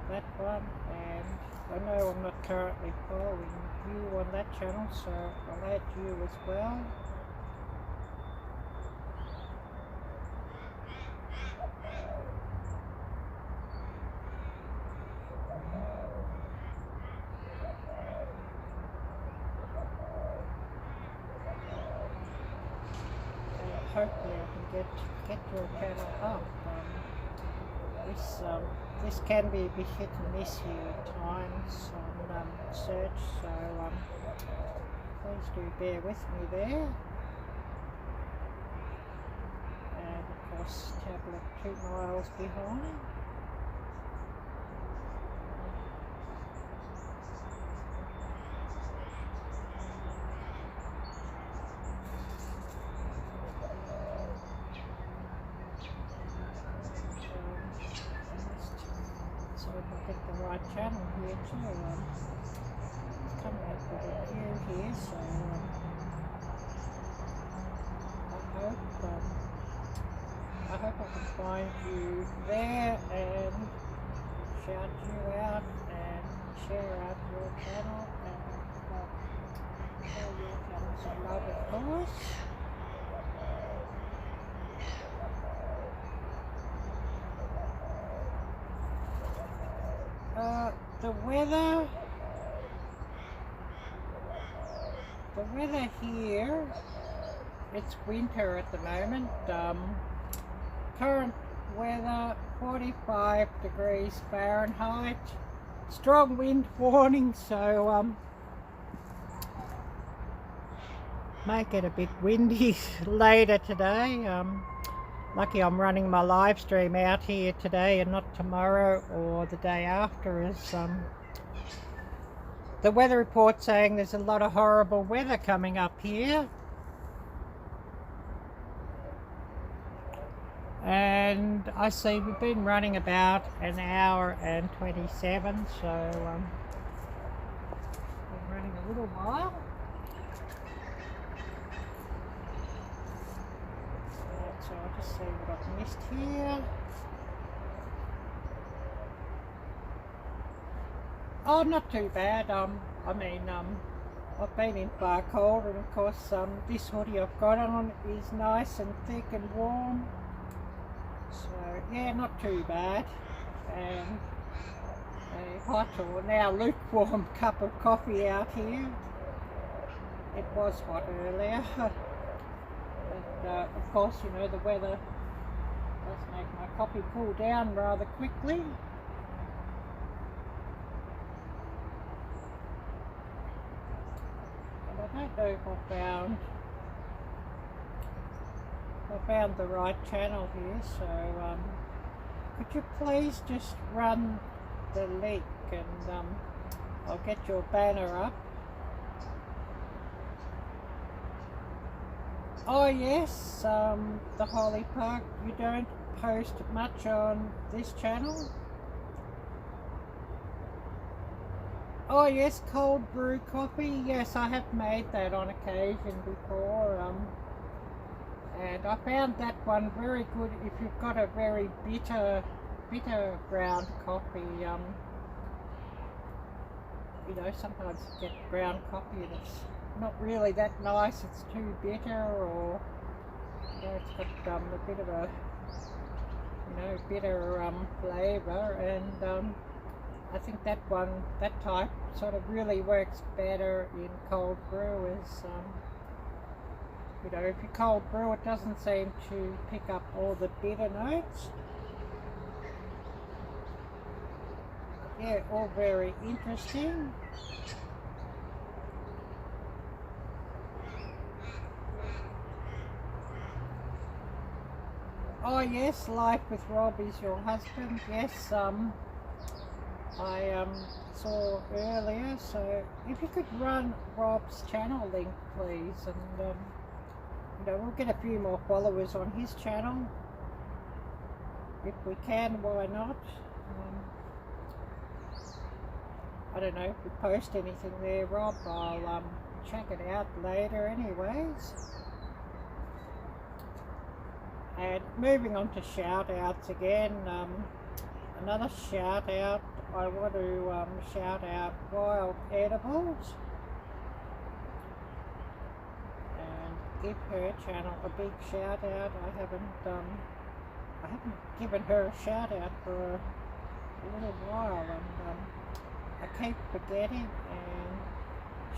that one, and I know I'm not currently following you on that channel, so I'll add you as well. Hopefully I can get your channel up. This can be a bit hit and miss here at times on search, so please do bear with me there. And of course, tablet 2 miles behind. Channel here too. It's coming up with a view here, so I hope find you there and shout you out and share out your channel and show your channel some love, of course. The weather here, it's winter at the moment. Current weather 45 degrees Fahrenheit, strong wind warning, so might get a bit windy later today. Lucky I'm running my live stream out here today and not tomorrow or the day after, as the weather report saying there's a lot of horrible weather coming up here. And I see we've been running about an hour and 27, so been running a little while. So I'll just see what I've missed here. Oh, not too bad. I mean, I've been in far cold, and of course this hoodie I've got on is nice and thick and warm. So yeah, not too bad. And a hot or now lukewarm cup of coffee out here. It was hot earlier. But of course, you know, the weather does make my coffee cool down rather quickly. And I don't know if I found the right channel here, so could you please just run the link and I'll get your banner up. Oh yes, the Holly Park, you don't post much on this channel? Oh yes, cold brew coffee, yes, I have made that on occasion before, and I found that one very good if you've got a very bitter ground coffee. You know, sometimes you get ground coffee and it's not really that nice, it's too bitter, or you know, it's got a bit of a, you know, bitter flavour, and I think that type sort of really works better in cold brew. As you know, if you cold brew, it doesn't seem to pick up all the bitter notes. Yeah, all very interesting. Oh yes, Life with Rob is your husband. Yes, I saw earlier. So if you could run Rob's channel link, please, and you know, we'll get a few more followers on his channel if we can. Why not? I don't know if we post anything there, Rob. I'll check it out later anyways. And moving on to shout outs again, another shout out, I want to shout out Wild Edibles and give her channel a big shout out. I haven't given her a shout out for a little while, and I keep forgetting, and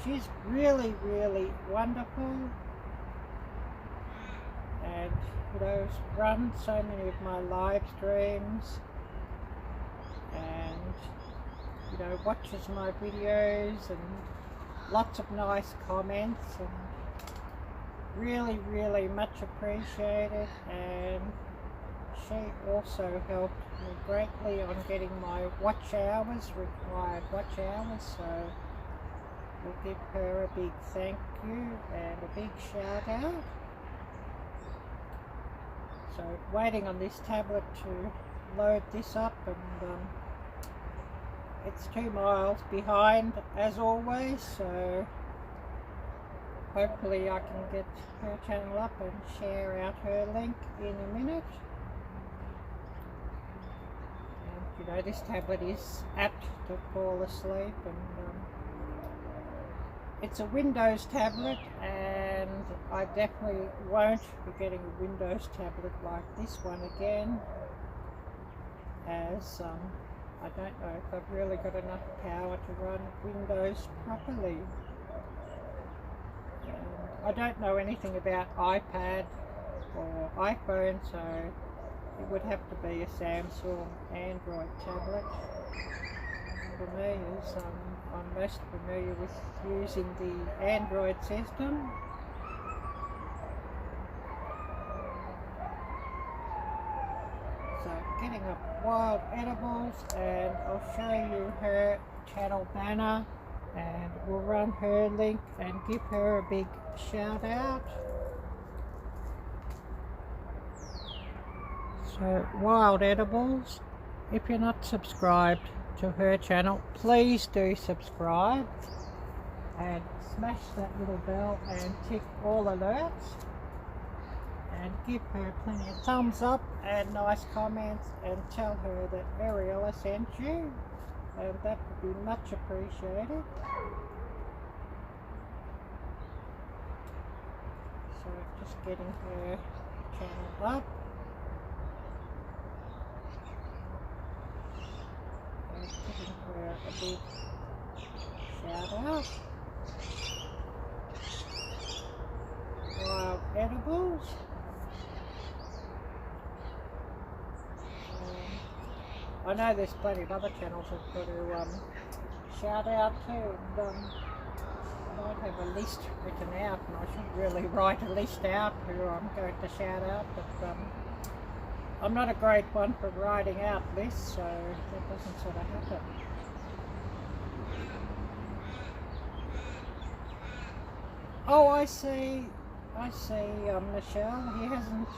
she's really wonderful, and you know, run so many of my live streams, and you know, watches my videos, and lots of nice comments, and really much appreciated. And she also helped me greatly on getting my watch hours, required watch hours, so we'll give her a big thank you and a big shout out. So waiting on this tablet to load this up, and it's 2 miles behind as always, so hopefully I can get her channel up and share out her link in a minute. know, this tablet is apt to fall asleep, and it's a Windows tablet, and I definitely won't be getting a Windows tablet like this one again, as I don't know if I've really got enough power to run Windows properly. I don't know anything about iPad or iPhone, so it would have to be a Samsung Android tablet for me, as I'm most familiar with using the Android system. So getting up Wild Edibles, and I'll show you her channel banner, and we'll run her link and give her a big shout out. So Wild Edibles, if you're not subscribed to her channel, please do subscribe and smash that little bell and tick all alerts, and give her plenty of thumbs up and nice comments, and tell her that Ariella sent you, and that would be much appreciated. So just getting her channel up. And giving her a big shout out. Wild Edibles. I know there's plenty of other channels I've got to shout out to, and I might have a list written out, and I should really write a list out who I'm going to shout out, but I'm not a great one for writing out lists, so that doesn't sort of happen. Oh, I see, Michelle, he hasn't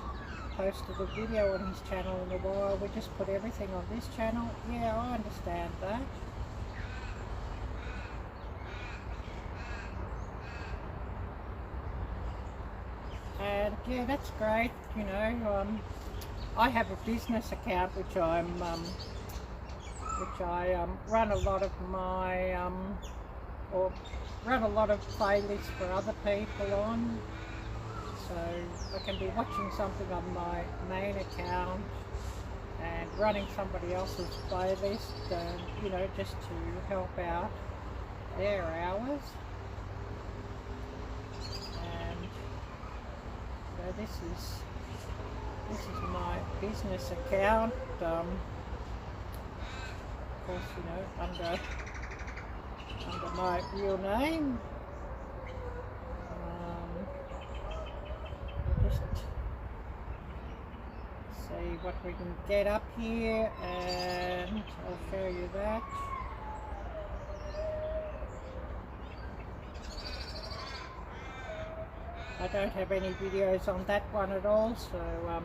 posted a video on his channel in a while. We just put everything on this channel. Yeah, I understand that. And yeah, that's great. You know, I have a business account which I run a lot of my or run a lot of playlists for other people on. So I can be watching something on my main account and running somebody else's playlist, you know, just to help out their hours. And so this is my business account. Of course, you know, under my real name. See what we can get up here, and I'll show you that. I don't have any videos on that one at all, so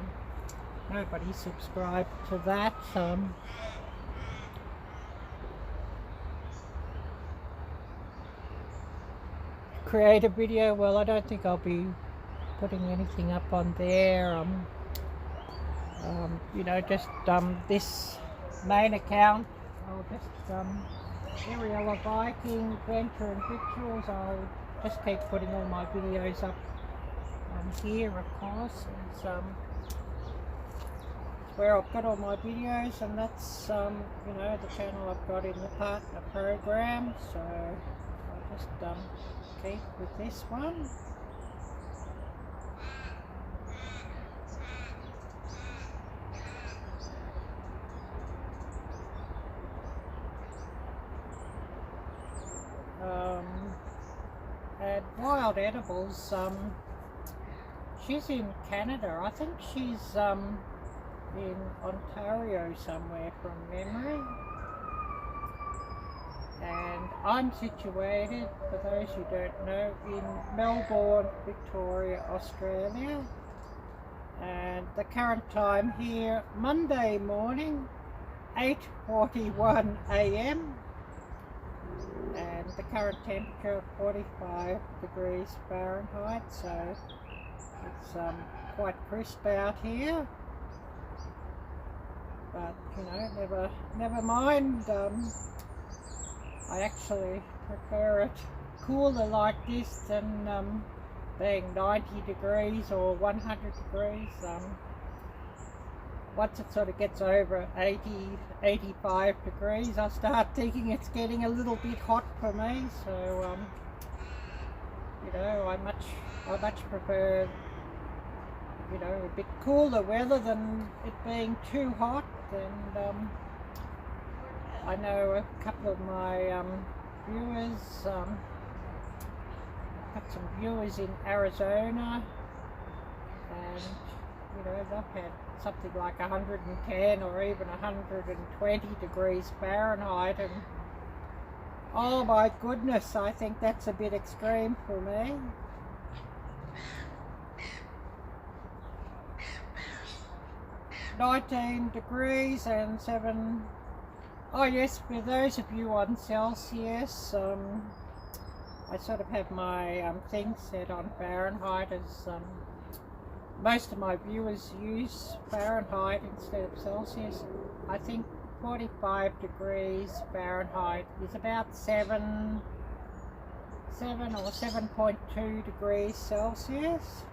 nobody subscribed to that. Create a video, well, I don't think I'll be putting anything up on there. You know, just this main account, I'll just Arielle-Viking, Venture and Rituals, I'll just keep putting all my videos up here, of course. It's where I've got all my videos, and that's you know, the channel I've got in the partner program, so I'll just keep with this one. And Wild Edibles, she's in Canada. I think she's in Ontario somewhere from memory. And I'm situated, for those who don't know, in Melbourne, Victoria, Australia. And the current time here, Monday morning, 8:41 AM. And the current temperature 45 degrees Fahrenheit, so it's quite crisp out here. but you know, never mind. I actually prefer it cooler like this than being 90 degrees or 100 degrees. Once it sort of gets over 80, 85 degrees, I start thinking it's getting a little bit hot for me. So, you know, I much prefer, you know, a bit cooler weather than it being too hot. And I know a couple of my viewers, got some viewers in Arizona, and you know, they've had something like 110 or even 120 degrees Fahrenheit, and oh my goodness, I think that's a bit extreme for me. $19 degrees and 7. Oh yes, for those of you on Celsius, I sort of have my thing set on Fahrenheit, as most of my viewers use Fahrenheit instead of Celsius. I think 45 degrees Fahrenheit is about 7 or 7.2 degrees Celsius.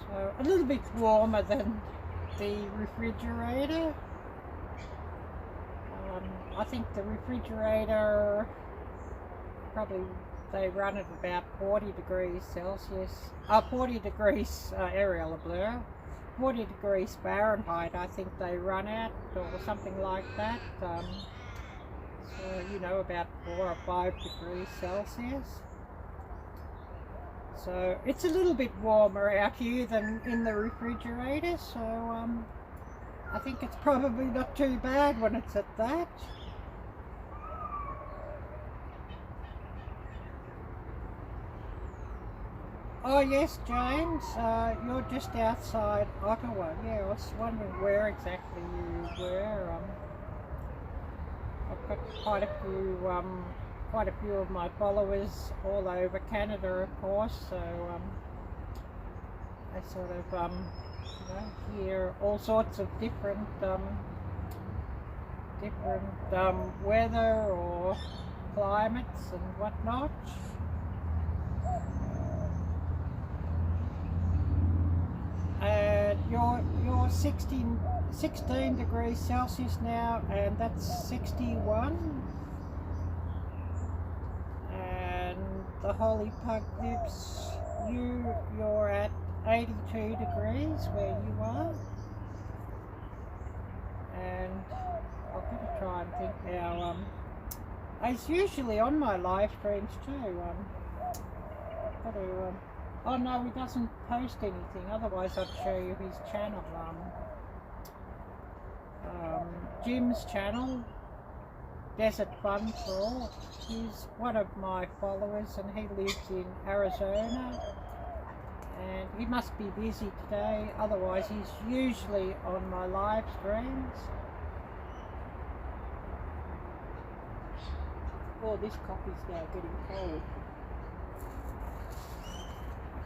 So a little bit warmer than the refrigerator. I think the refrigerator, probably they run at about 40 degrees Celsius, 40 degrees Arielle-Viking, 40 degrees Fahrenheit I think they run at, or something like that. So, you know, about 4 or 5 degrees Celsius. So it's a little bit warmer out here than in the refrigerator, so I think it's probably not too bad when it's at that. Oh yes, James, you're just outside Ottawa. Yeah, I was wondering where exactly you were. I've got quite a few of my followers all over Canada, of course. So I sort of you know, hear all sorts of different weather or climates and whatnot. And you're 16 degrees Celsius now, and that's 61. And the Holy Pug Lips, you're at 82 degrees where you are. And I'm going to try and think now. It's usually on my live streams too. Got to, oh no, he doesn't post anything, otherwise I'd show you his channel. Jim's channel, Desert Fun for All. He's one of my followers and he lives in Arizona, and he must be busy today, otherwise he's usually on my live streams. Oh, this coffee's now getting cold.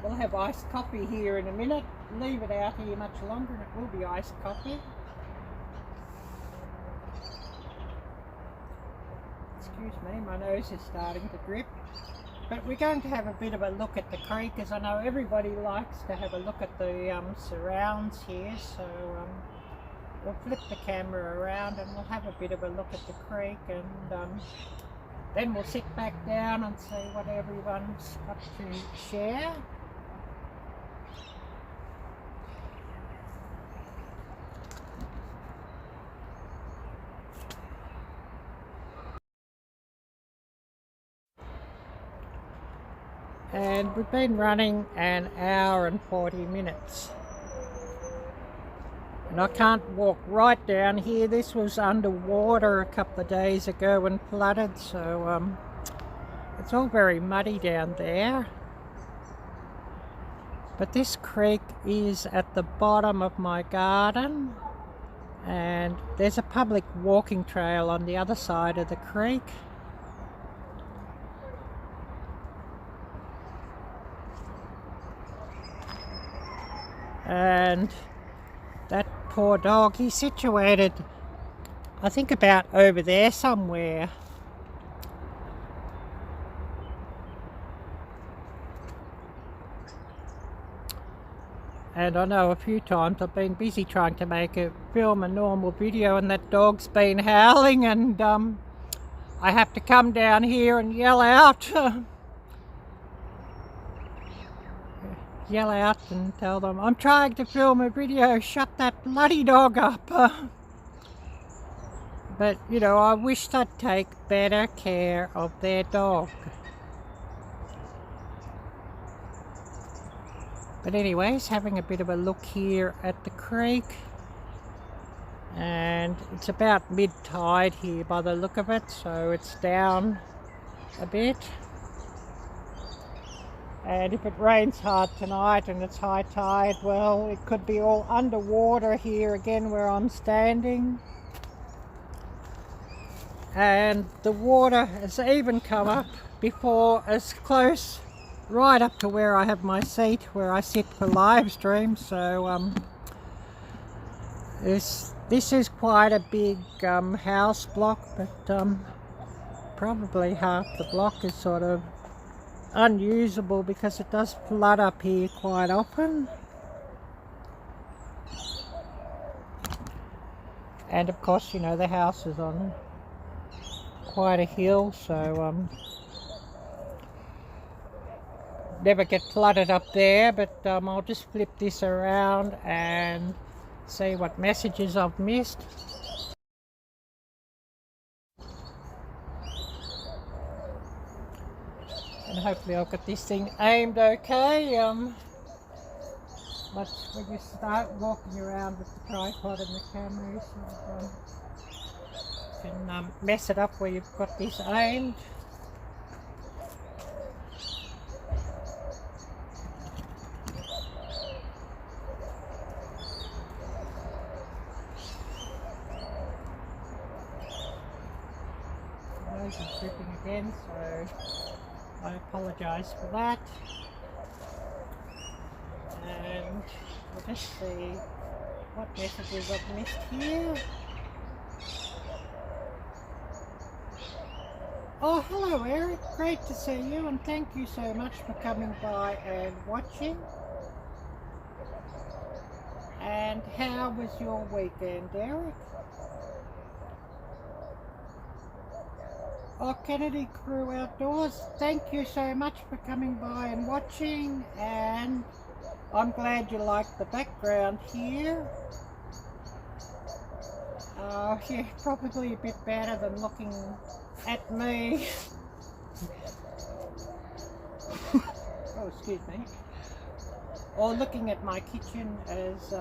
We'll have iced coffee here in a minute. Leave it out here much longer and it will be iced coffee. Excuse me, my nose is starting to drip. But we're going to have a bit of a look at the creek, as I know everybody likes to have a look at the surrounds here. So we'll flip the camera around and we'll have a bit of a look at the creek, and then we'll sit back down and see what everyone's got to share. And we've been running an hour and 40 minutes. And I can't walk right down here. This was underwater a couple of days ago and flooded, so it's all very muddy down there. But this creek is at the bottom of my garden, and there's a public walking trail on the other side of the creek. And that poor dog. He's situated, I think, about over there somewhere. And I know a few times I've been busy trying to film a normal video, and that dog's been howling, and I have to come down here and yell out. Yell out and tell them, I'm trying to film a video, shut that bloody dog up. But, you know, I wish they'd take better care of their dog. But anyways, having a bit of a look here at the creek. And it's about mid-tide here by the look of it, so it's down a bit. And if it rains hard tonight and it's high tide, well, it could be all underwater here again where I'm standing. And the water has even come up before, as close right up to where I have my seat, where I sit for live stream. So this is quite a big house block, but probably half the block is sort of unusable because it does flood up here quite often. And of course, you know, the house is on quite a hill, so never get flooded up there. But I'll just flip this around and see what messages I've missed. And hopefully I'll get this thing aimed okay. But when you start walking around with the tripod and the camera, you sort of can mess it up where you've got this aimed. Nose is dripping again, so I apologise for that. And we'll just see what messages I've missed here. Oh, hello Eric, great to see you, and thank you so much for coming by and watching. And how was your weekend, Eric? Oh, Kennedy Crew Outdoors, thank you so much for coming by and watching, and I'm glad you like the background here. Yeah, probably a bit better than looking at me. Oh, excuse me. Or looking at my kitchen, as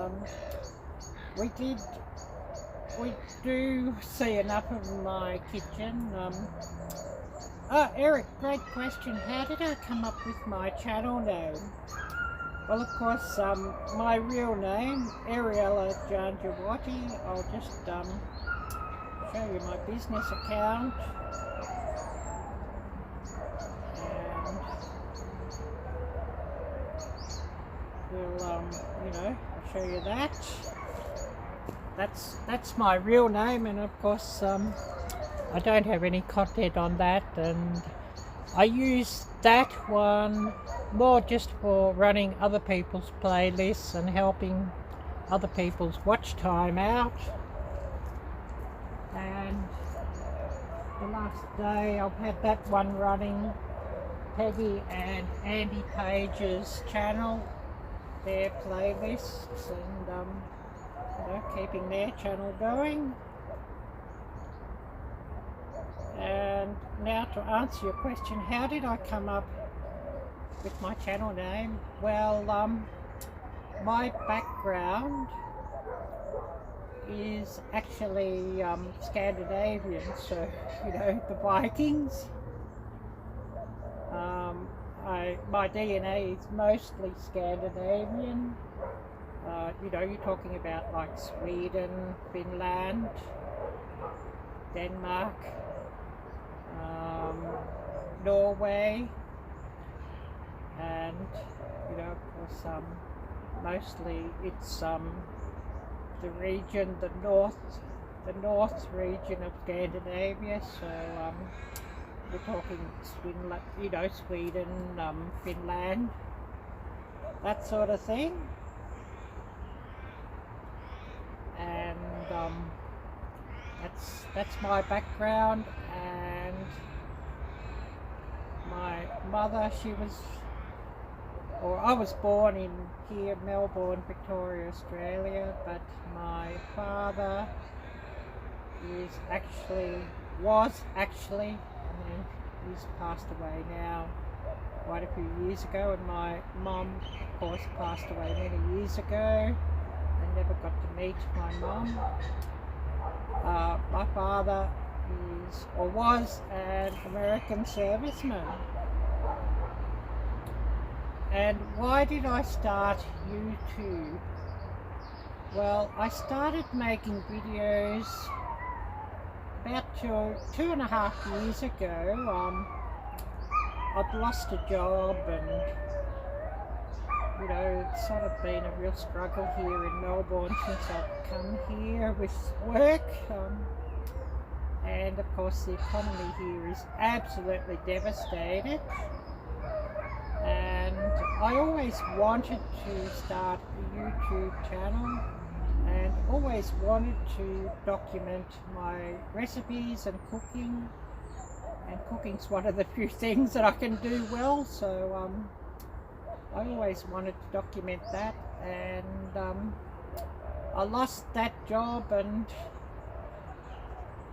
we do see enough of my kitchen. Oh, Eric, great question. How did I come up with my channel name? Well, of course, my real name, Arielle-Viking. I'll just show you my business account. And we'll, you know, I'll show you that. That's my real name, and of course I don't have any content on that, and I use that one more just for running other people's playlists and helping other people's watch time out. And the last day I've had that one running, Peggy and Andy Page's channel, their playlists, and you know, keeping their channel going. And now to answer your question, how did I come up with my channel name? Well, my background is actually Scandinavian, so, you know, the Vikings. My DNA is mostly Scandinavian. You know, you're talking about like Sweden, Finland, Denmark, Norway, and, you know, of course, mostly it's the region, the north region of Scandinavia. So we're talking Sweden, Finland, that sort of thing. And that's my background. And my mother, I was born in here, Melbourne, Victoria, Australia, but my father was actually, and he's passed away now quite a few years ago, and my mum, of course, passed away many years ago. I never got to meet my mum. My father was an American serviceman. And why did I start YouTube? Well, I started making videos about two and a half years ago. I'd lost a job, and it's sort of been a real struggle here in Melbourne since I've come here with work. And of course the economy here is absolutely devastated. And I always wanted to start a YouTube channel, and always wanted to document my recipes and cooking. And cooking's one of the few things that I can do well, so I always wanted to document that. And I lost that job, and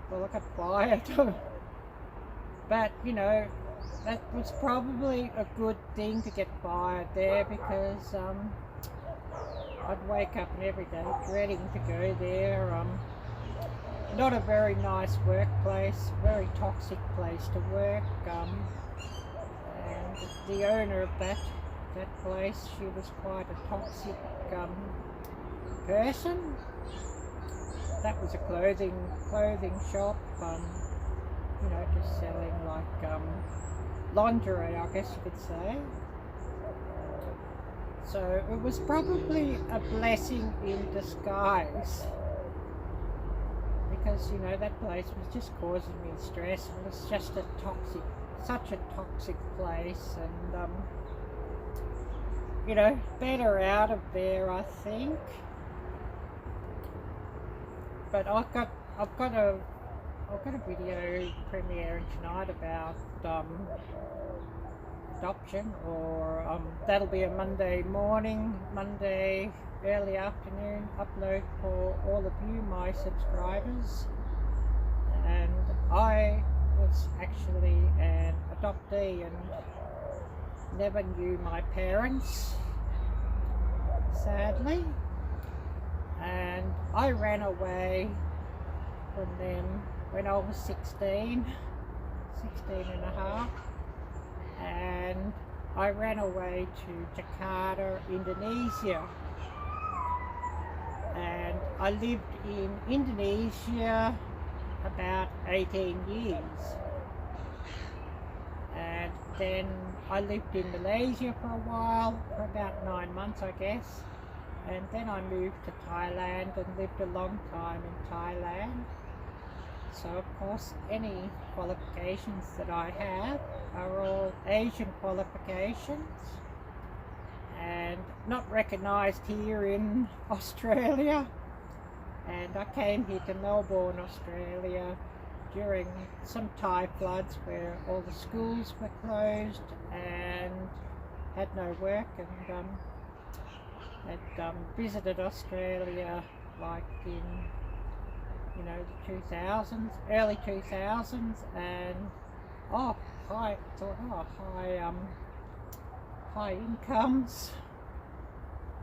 well, I got fired. But that was probably a good thing to get fired there, because I'd wake up every day dreading to go there. Not a very nice workplace, very toxic place to work. And the owner of that place, she was quite a toxic person. That was a clothing shop, just selling like lingerie, I guess you could say. So it was probably a blessing in disguise, because that place was just causing me stress. It was just such a toxic place, and better out of there, I think. But I've got a video premiering tonight about adoption, or that'll be a Monday morning, Monday early afternoon upload for all of you, my subscribers. And I was actually an adoptee and never knew my parents, sadly. And I ran away from them when I was 16 and a half. And I ran away to Jakarta, Indonesia. And I lived in Indonesia about 18 years. And then I lived in Malaysia for a while, for about 9 months, I guess. And then I moved to Thailand and lived a long time in Thailand. So of course any qualifications that I have are all Asian qualifications, and not recognised here in Australia. And I came here to Melbourne, Australia during some Thai floods where all the schools were closed and had no work, and had visited Australia like in the 2000s, early 2000s, and high incomes.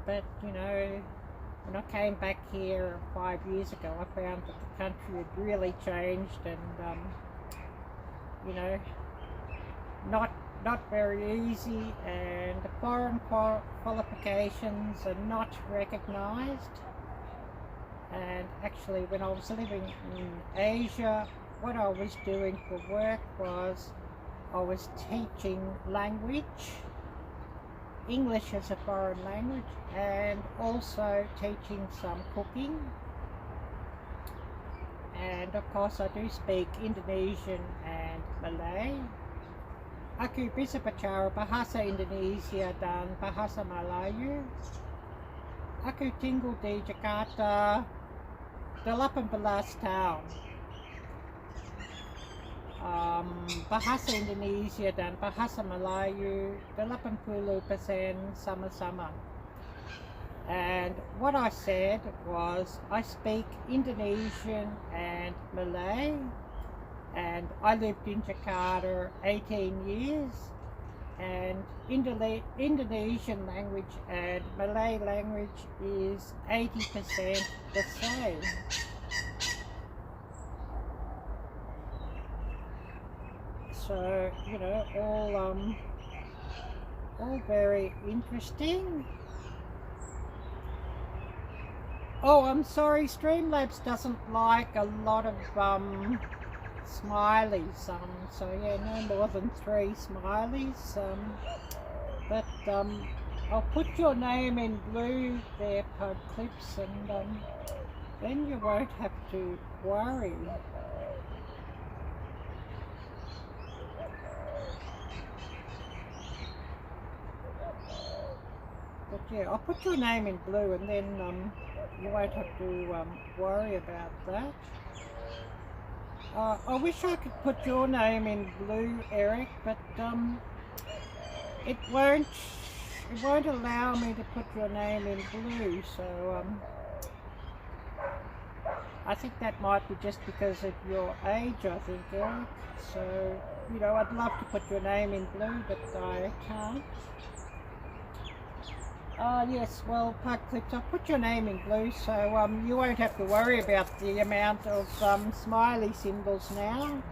But when I came back here 5 years ago, I found that the country had really changed, and not very easy, and the foreign qualifications are not recognised. And actually, when I was living in Asia, what I was doing for work was I was teaching language English as a foreign language, and also teaching some cooking. And of course I do speak Indonesian and Malay. Aku bisa bicara bahasa Indonesia dan bahasa Melayu. Aku tinggal di Jakarta 18 tahun. Bahasa Indonesia dan bahasa Melayu 80% sama-sama. And what I said was I speak Indonesian and Malay, and I lived in Jakarta 18 years, and Indonesian language and Malay language is 80% the same. So, you know, all very interesting. Oh, I'm sorry, Streamlabs doesn't like a lot of smileys, so yeah, no more than 3 smileys, but I'll put your name in blue there, Pod Clips, and then you won't have to worry. But yeah, I'll put your name in blue, and then you won't have to worry about that. I wish I could put your name in blue, Eric, but it won't allow me to put your name in blue. So I think that might be just because of your age, I think, Eric. So, you know, I'd love to put your name in blue, but I can't. Yes, well, Park Clips, I'll put your name in blue, so you won't have to worry about the amount of smiley symbols now.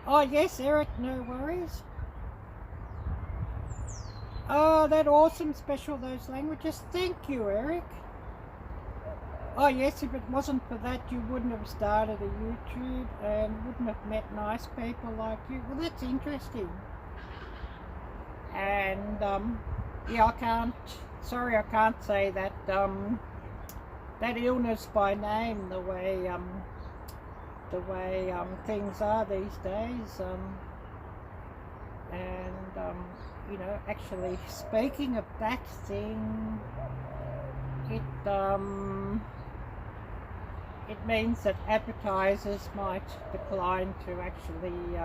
Oh yes, Eric, no worries. Oh, that awesome special, those languages. Thank you, Eric. Oh yes, if it wasn't for that, you wouldn't have started a YouTube and wouldn't have met nice people like you. Well, that's interesting. And yeah, I can't say that that illness by name the way things are these days, and you know, actually speaking of that thing, it means that advertisers might decline to actually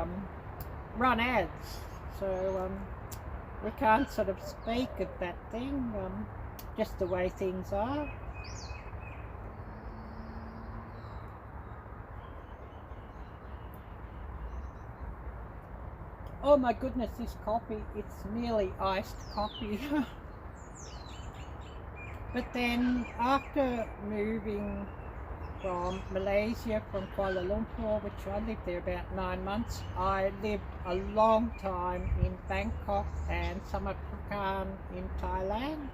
run ads, so we can't sort of speak of that thing, just the way things are. Oh my goodness, this coffee, it's nearly iced coffee. But then after moving from Malaysia, from Kuala Lumpur, which I lived there about 9 months, I lived a long time in Bangkok and Samarkand in Thailand.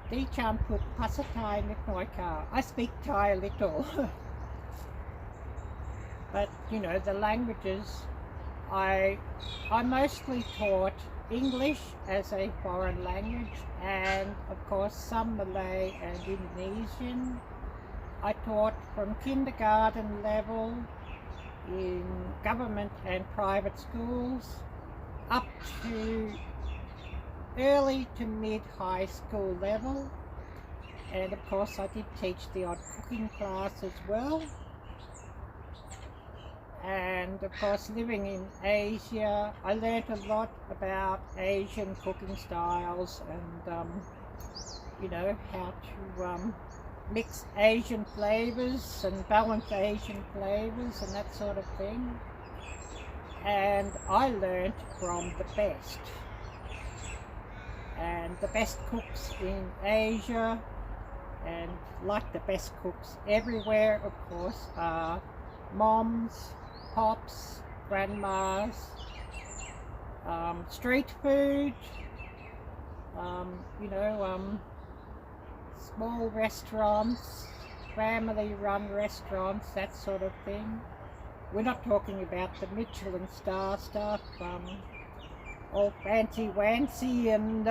Di champut Pasar Thai nit noi ka. I speak Thai a little. But you know, the languages, I mostly taught English as a foreign language, and of course some Malay and Indonesian. I taught from kindergarten level in government and private schools up to early to mid high school level, and of course I did teach the odd cooking class as well. And of course, living in Asia, I learnt a lot about Asian cooking styles and you know, how to mix Asian flavors and balance Asian flavors and that sort of thing. And I learnt from the best. And the best cooks in Asia, and like the best cooks everywhere, of course, are moms, pops, grandmas, street food, you know, small restaurants, family run restaurants, that sort of thing. we're not talking about the Michelin star stuff, all fancy-wancy, and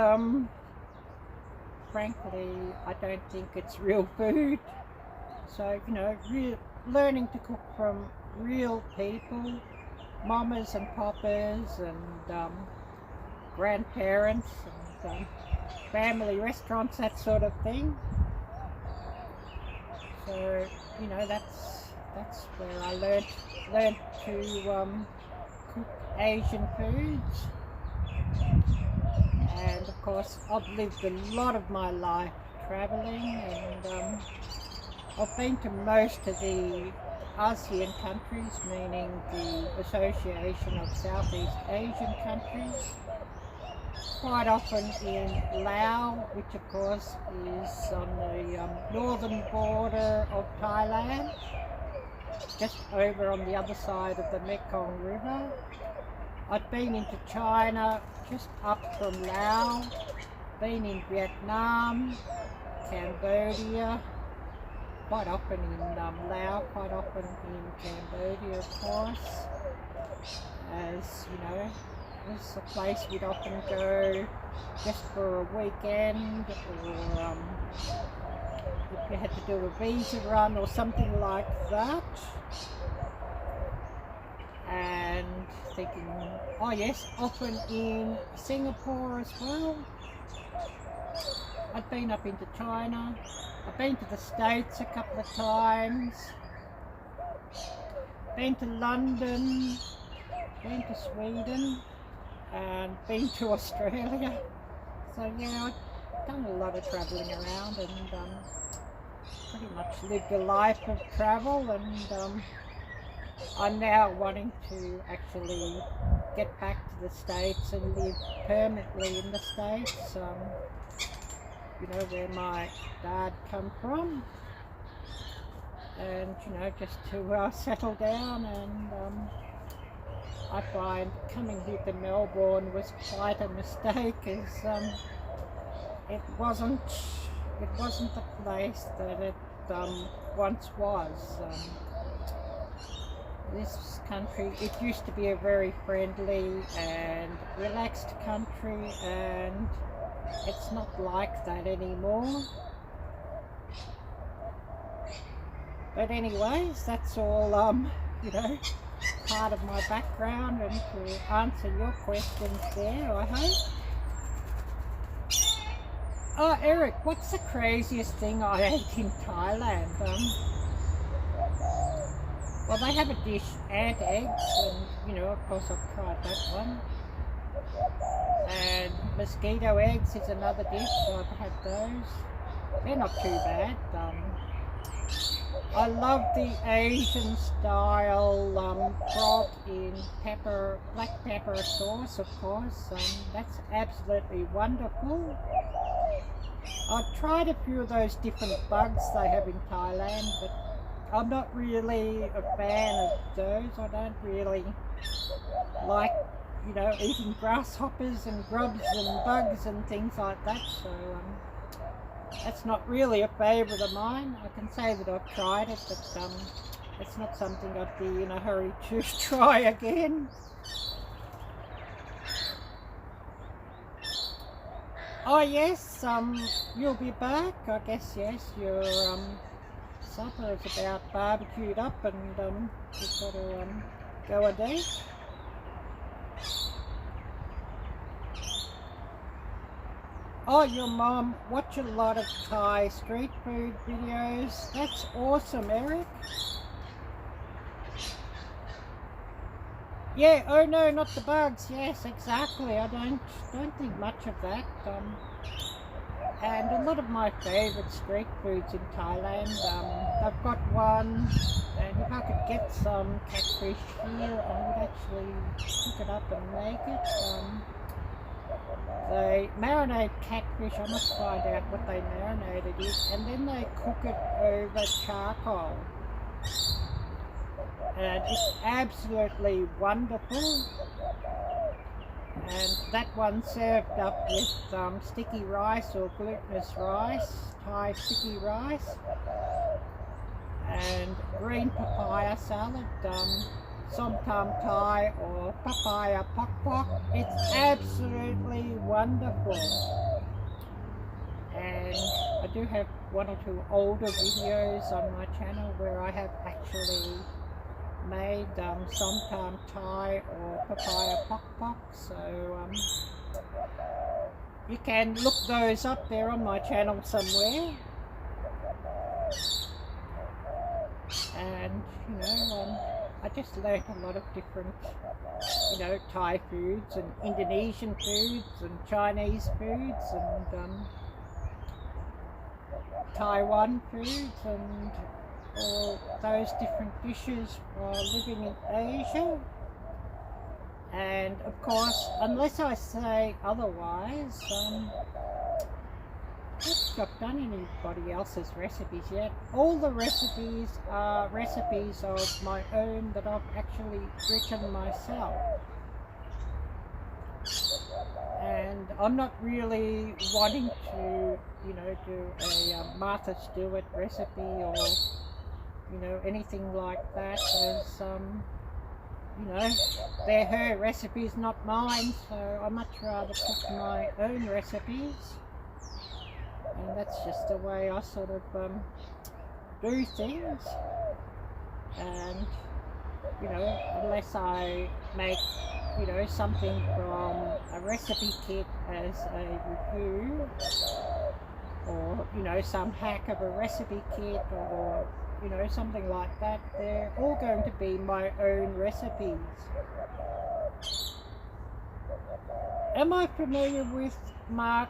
frankly, I don't think it's real food. So, you know, learning to cook from real people, mamas and papas and grandparents and family restaurants, that sort of thing. So, you know, that's where I learned to cook Asian foods. And of course, I've lived a lot of my life traveling, and I've been to most of the ASEAN countries, meaning the Association of Southeast Asian Countries. Quite often in Laos, which of course is on the northern border of Thailand, just over on the other side of the Mekong River. I've been into China, just up from Laos, been in Vietnam, Cambodia, quite often in Laos, quite often in Cambodia, of course, as you know, it's a place we'd often go just for a weekend, or if you had to do a visa run or something like that. And thinking, oh yes, often in Singapore as well. I've been up into China. I've been to the States a couple of times. Been to London. Been to Sweden. And been to Australia. So yeah, I've done a lot of travelling around, and pretty much lived a life of travel, and I'm now wanting to actually get back to the States and live permanently in the States, you know, where my dad come from, and you know, just to settle down. And I find coming here to Melbourne was quite a mistake, as it wasn't the place that it once was. This country, it used to be a very friendly and relaxed country, and it's not like that anymore. But anyways, that's all you know, part of my background, and to answer your questions there, I hope. Oh, Eric, what's the craziest thing I ate in Thailand? Well, they have a dish, ant eggs, and you know, of course I've tried that one. And mosquito eggs is another dish, so I've had those. They're not too bad. I love the Asian style broth in black pepper sauce, of course. That's absolutely wonderful. I've tried a few of those different bugs they have in Thailand, but I'm not really a fan of those. I don't really like, you know, eating grasshoppers and grubs and bugs and things like that, so that's not really a favourite of mine. I can say that I've tried it, but it's not something I'd be in a hurry to try again. Oh yes, you'll be back. I guess yes, your supper is about barbecued up, and you've got to go a date. Oh, your mom watch a lot of Thai street food videos. That's awesome, Eric. Yeah, oh no, not the bugs. Yes, exactly. I don't think much of that. And a lot of my favourite street foods in Thailand, I've got one, and if I could get some catfish here, I would actually cook it up and make it. They marinate catfish. I must find out what they marinate it in, and then they cook it over charcoal. And it's absolutely wonderful. And that one served up with sticky rice or glutinous rice, Thai sticky rice, and green papaya salad. somtam Thai or papaya pok pok. It's absolutely wonderful. And I do have one or two older videos on my channel where I have actually made somtam Thai or papaya pok pok. So you can look those up there on my channel somewhere. And you know, I just learned a lot of different, you know, Thai foods and Indonesian foods and Chinese foods and Taiwan foods and all those different dishes while living in Asia. And of course, unless I say otherwise, I don't think I've done anybody else's recipes yet. All the recipes are recipes of my own that I've actually written myself. And I'm not really wanting to, you know, do a Martha Stewart recipe or, you know, anything like that, as you know, they're her recipes, not mine, so I much rather cook my own recipes. And that's just the way I sort of do things. And you know, unless I make, you know, something from a recipe kit as a review, or you know, some hack of a recipe kit, or you know, something like that, they're all going to be my own recipes. Am I familiar with Mark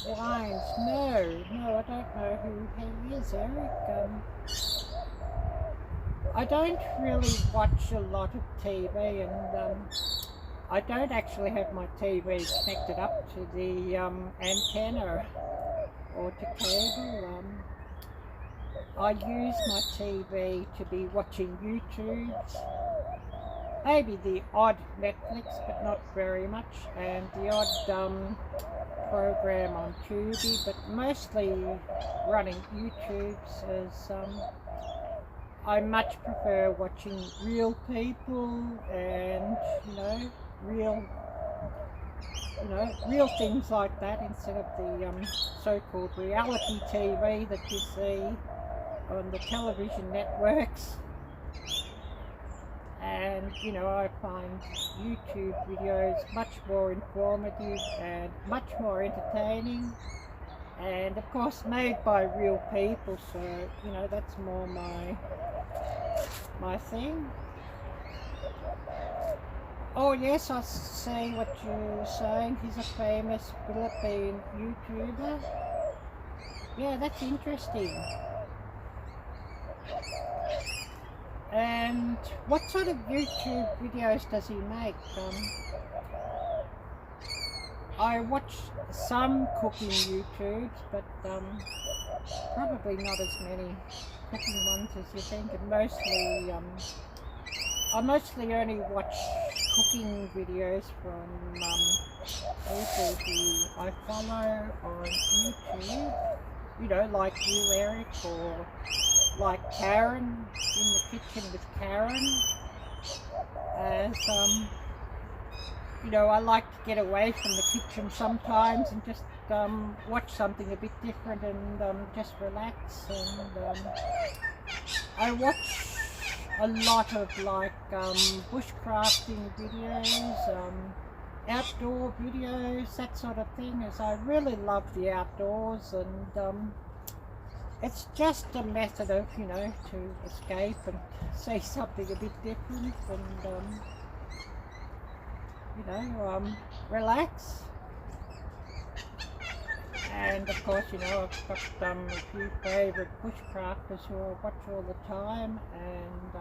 Wines? No, I don't know who he is, Eric. I don't really watch a lot of TV, and I don't actually have my TV connected up to the antenna or to cable. I use my TV to be watching YouTube, maybe the odd Netflix, but not very much, and the odd program on Tubi, but mostly running YouTubes, as I much prefer watching real people and real things like that, instead of the so-called reality TV that you see on the television networks. And you know, I find YouTube videos much more informative and much more entertaining, and of course made by real people, so you know, that's more my thing. Oh yes, I see what you're saying. He's a famous Philippine YouTuber. Yeah, that's interesting. And what sort of YouTube videos does he make? I watch some cooking YouTubes, but probably not as many cooking ones as you think, and mostly I mostly only watch cooking videos from people who I follow on YouTube, you know, like you, Eric, or like Karen, in the kitchen with Karen, as you know, I like to get away from the kitchen sometimes and just watch something a bit different and just relax. And I watch a lot of like bushcrafting videos, outdoor videos, that sort of thing, as I really love the outdoors, and it's just a method of, you know, to escape and see something a bit different, and you know, relax. And of course, you know, I've got a few favourite bushcrafters who I watch all the time, and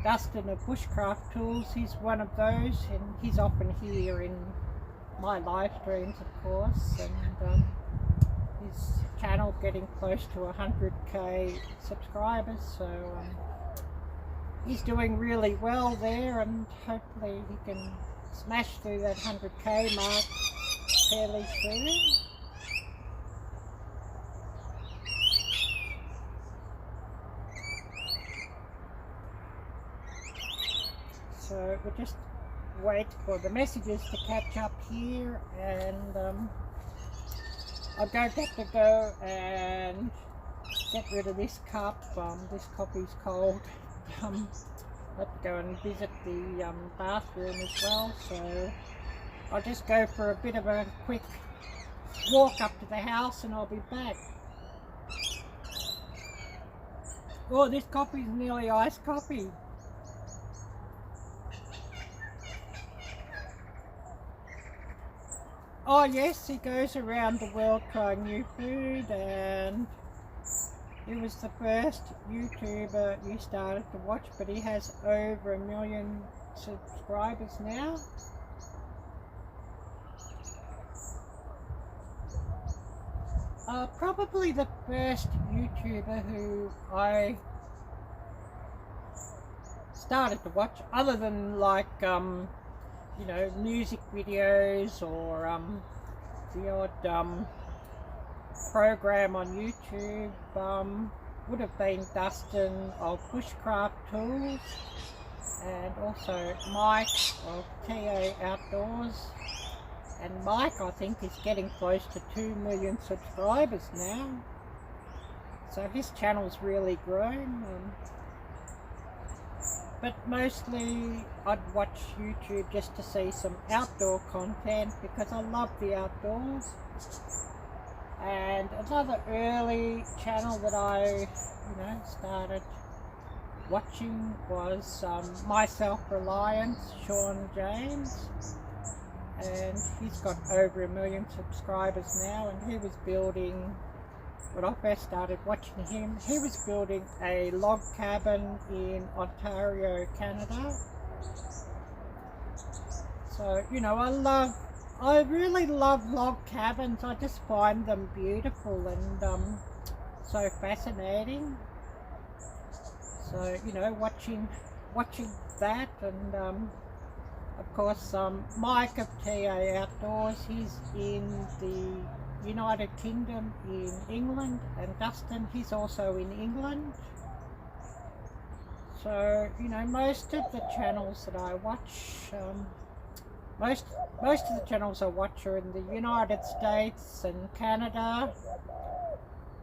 Dustin of Bushcraft Tools, he's one of those, and he's often here in my live streams, of course, and his channel getting close to 100k subscribers, so he's doing really well there, and hopefully he can smash through that 100k mark fairly soon. So we'll just wait for the messages to catch up here, and I'm going to have to go and get rid of this cup. This coffee's cold. I have to go and visit the bathroom as well, so I'll just go for a bit of a quick walk up to the house and I'll be back. Oh, this coffee's nearly iced coffee. Oh yes, he goes around the world trying new food, and he was the first YouTuber you started to watch, but he has over 1 million subscribers now. Probably the first YouTuber who I started to watch, other than like you know, music videos or the odd program on YouTube, would have been Dustin of Bushcraft Tools, and also Mike of TA Outdoors. And Mike, I think, is getting close to 2 million subscribers now, so his channel's really grown. But mostly I'd watch YouTube just to see some outdoor content because I love the outdoors. And another early channel that I, started watching was My Self-Reliance, Sean James. And he's got over 1 million subscribers now, and he was building, when I first started watching him, he was building a log cabin in Ontario, Canada. So, I really love log cabins. I just find them beautiful and so fascinating. So, watching that, and of course, Mike of TA Outdoors, he's in the United Kingdom in England, and Dustin, he's also in England. So, most of the channels that I watch, most of the channels I watch are in the United States and Canada,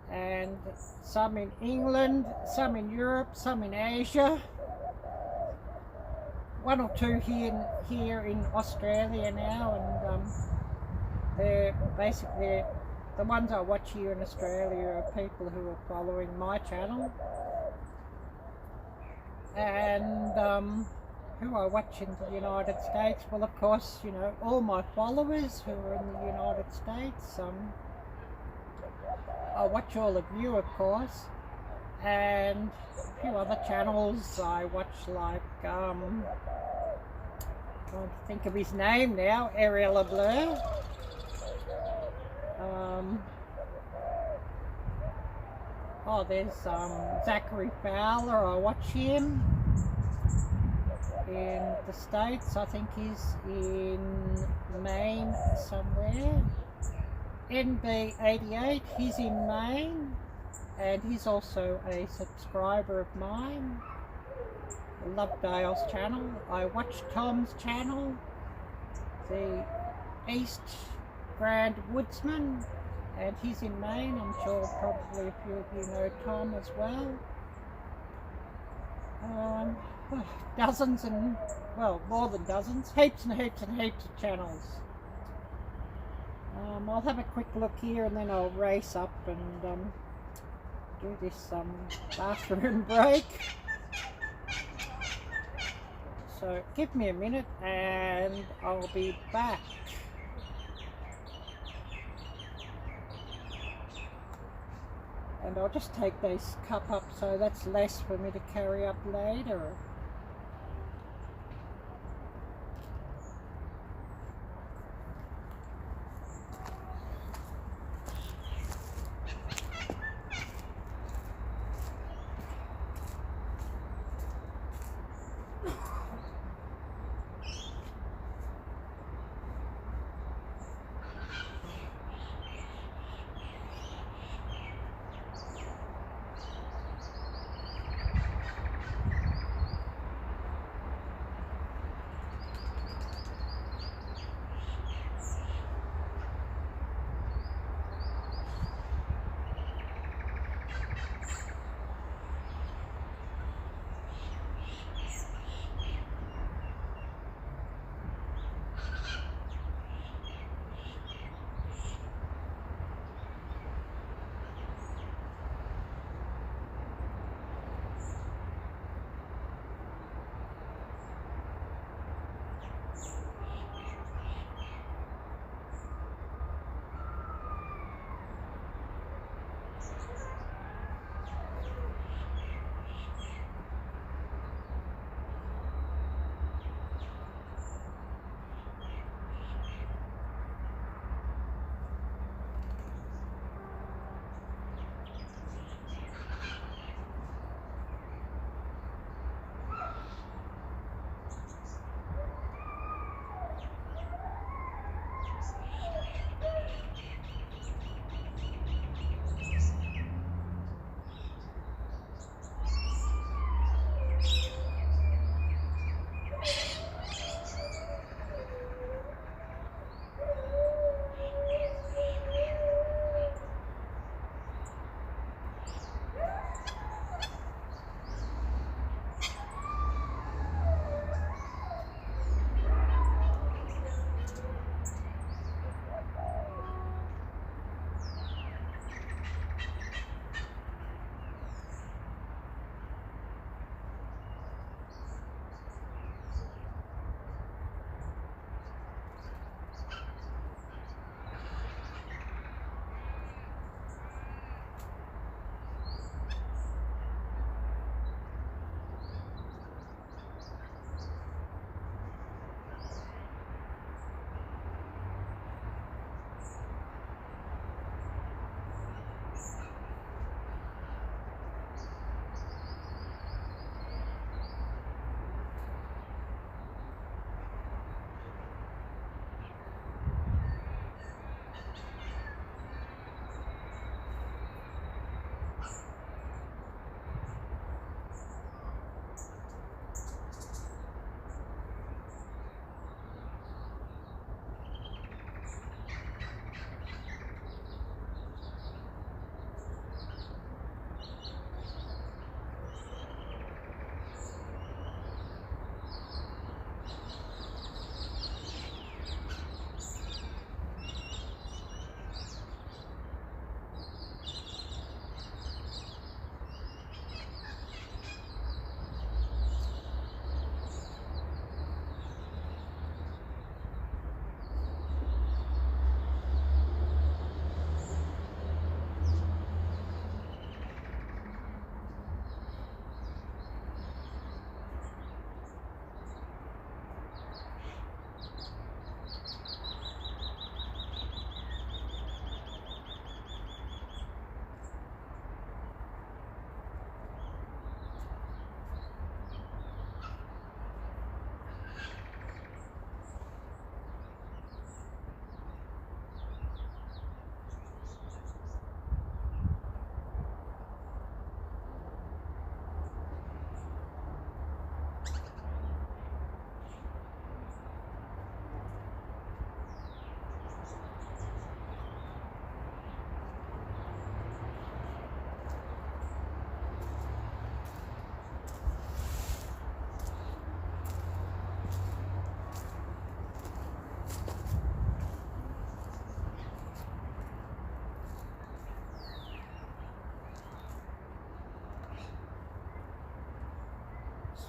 and some in England, some in Europe, some in Asia. 1 or 2 here in Australia now, and they're basically the ones I watch here in Australia are people who are following my channel, and who I watch in the United States. Well, of course, all my followers who are in the United States. I watch all of you, of course, and a few other channels I watch, like trying to think of his name now, Arielle-Viking. There's Zachary Fowler. I watch him in the States. I think he's in Maine somewhere. NB88, he's in Maine, and he's also a subscriber of mine. I love Dale's channel. I watch Tom's channel, the East Grand Woodsman, and he's in Maine. I'm sure probably a few of you know Tom as well. Dozens and, well, more than dozens, heaps and heaps and heaps of channels. I'll have a quick look here and then I'll race up and do this bathroom break. So give me a minute and I'll be back. And I'll just take this cup up so that's less for me to carry up later.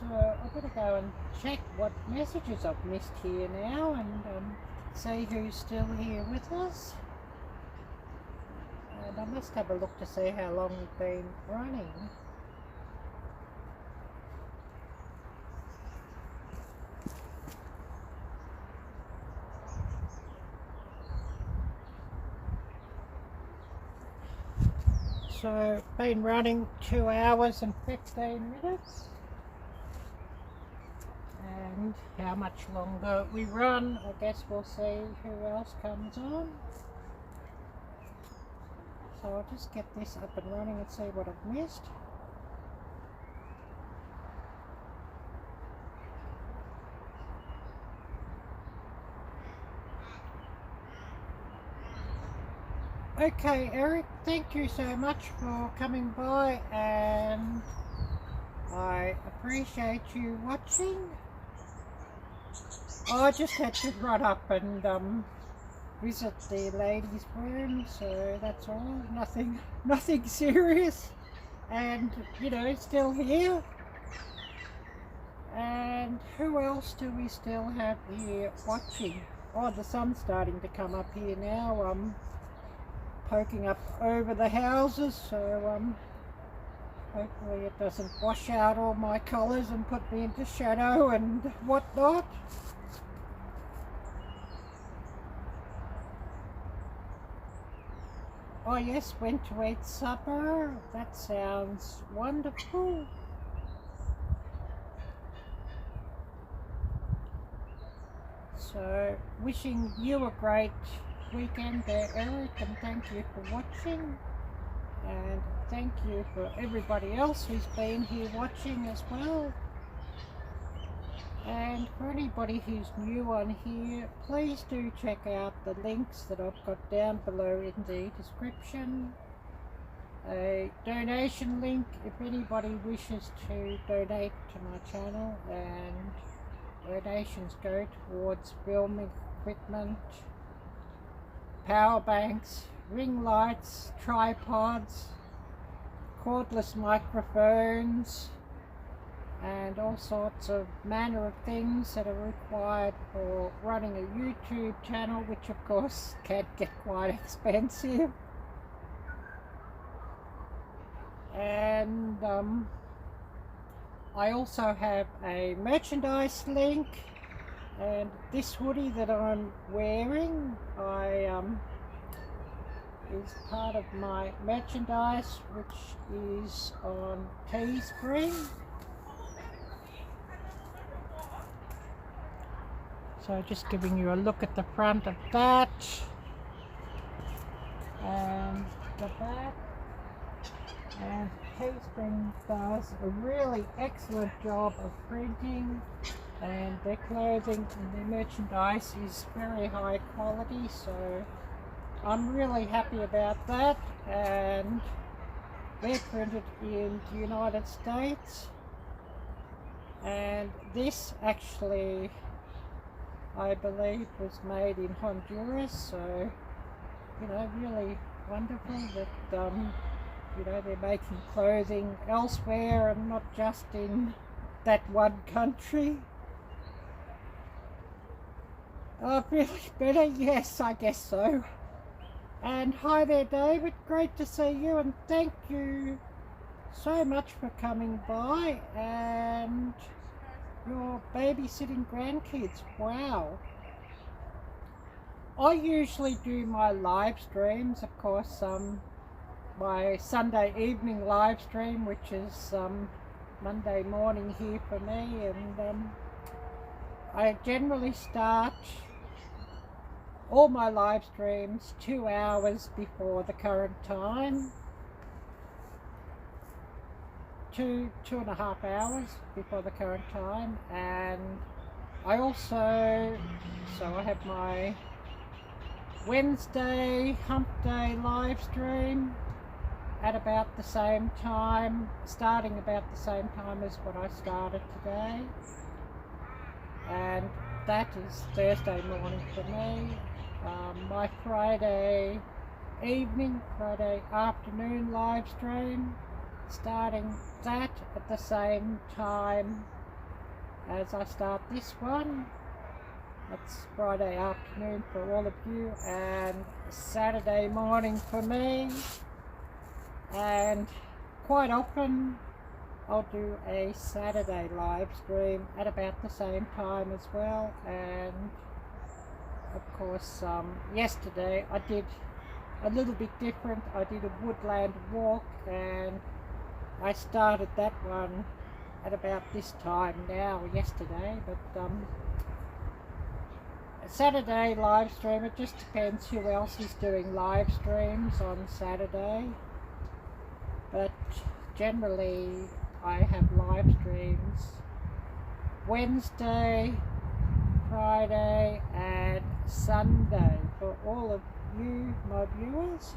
So I better go and check what messages I've missed here now and see who's still here with us. And I must have a look to see how long we've been running. So been running 2 hours and 15 minutes. And how much longer we run, I guess we'll see who else comes on. So I'll just get this up and running and see what I've missed. Okay, Eric, thank you so much for coming by, and I appreciate you watching. I just had to run up and visit the ladies' room, so that's all. Nothing serious, and you know, still here. And who else do we still have here watching? Oh, the sun's starting to come up here now. Poking up over the houses, so hopefully it doesn't wash out all my colours and put me into shadow and whatnot. Oh yes, went to eat supper. That sounds wonderful. So wishing you a great weekend there, Eric, and thank you for watching, and thank you for everybody else who's been here watching as well. And for anybody who's new on here, please do check out the links that I've got down below in the description. A donation link if anybody wishes to donate to my channel, and donations go towards filming equipment, power banks, ring lights, tripods, cordless microphones, and all sorts of manner of things that are required for running a YouTube channel, which of course can get quite expensive. And I also have a merchandise link. And this hoodie that I'm wearing, is part of my merchandise, which is on Teespring. So just giving you a look at the front of that and the back. And Teespring does a really excellent job of printing, and their clothing and their merchandise is very high quality, so I'm really happy about that. And they're printed in the United States, and this actually, I believe, was made in Honduras, so you know, really wonderful that you know, they're making clothing elsewhere and not just in that one country. Really better? Yes, I guess so. And hi there, David. Great to see you, and thank you so much for coming by and your babysitting grandkids. Wow. I usually do my live streams, of course, my Sunday evening live stream, which is Monday morning here for me, and I generally start all my live streams 2 hours before the current time, 2.5 hours before the current time. And I also, so I have my Wednesday hump day live stream at about the same time, starting about the same time as what I started today, and that is Thursday morning for me. My Friday evening, Friday afternoon live stream, starting that at the same time as I start this one. It's Friday afternoon for all of you and Saturday morning for me, and quite often I'll do a Saturday live stream at about the same time as well. And of course yesterday I did a little bit different. I did a woodland walk and I started that one at about this time now yesterday. But Saturday live stream, it just depends who else is doing live streams on Saturday, but generally I have live streams Wednesday, Friday and Sunday for all of you, my viewers.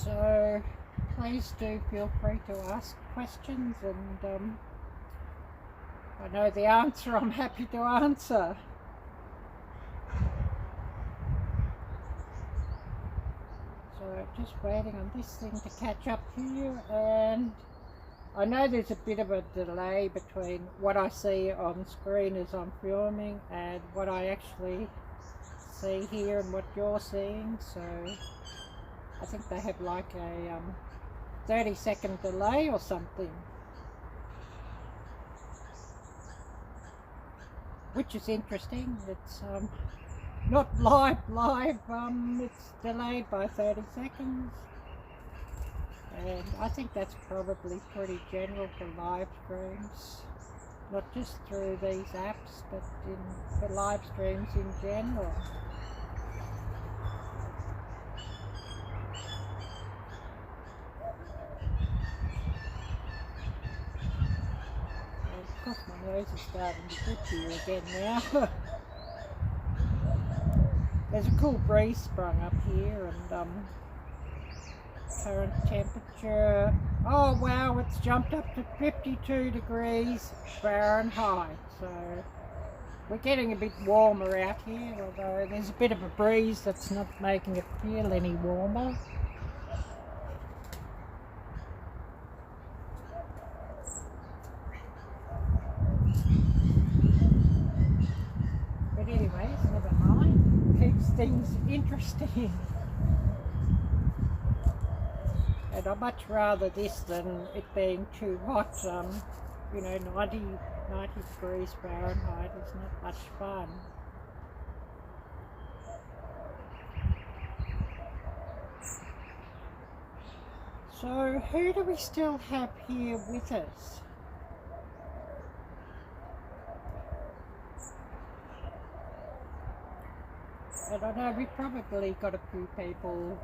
So please do feel free to ask questions, and I know the answer, I'm happy to answer. So just waiting on this thing to catch up to you, and I know there's a bit of a delay between what I see on screen as I'm filming and what I actually see here and what you're seeing. So I think they have like a 30-second delay or something, which is interesting. It's not live, it's delayed by 30 seconds. And I think that's probably pretty general for live streams, not just through these apps, but for live streams in general. And of course my nose is starting to grip here again now. There's a cool breeze sprung up here, and current temperature, oh wow, it's jumped up to 52 degrees Fahrenheit. So we're getting a bit warmer out here, although there's a bit of a breeze that's not making it feel any warmer. But anyways, never mind, keeps things interesting. And I'd much rather this than it being too hot. You know, 90 degrees Fahrenheit is not much fun. So who do we still have here with us? And I know we've probably got a few people,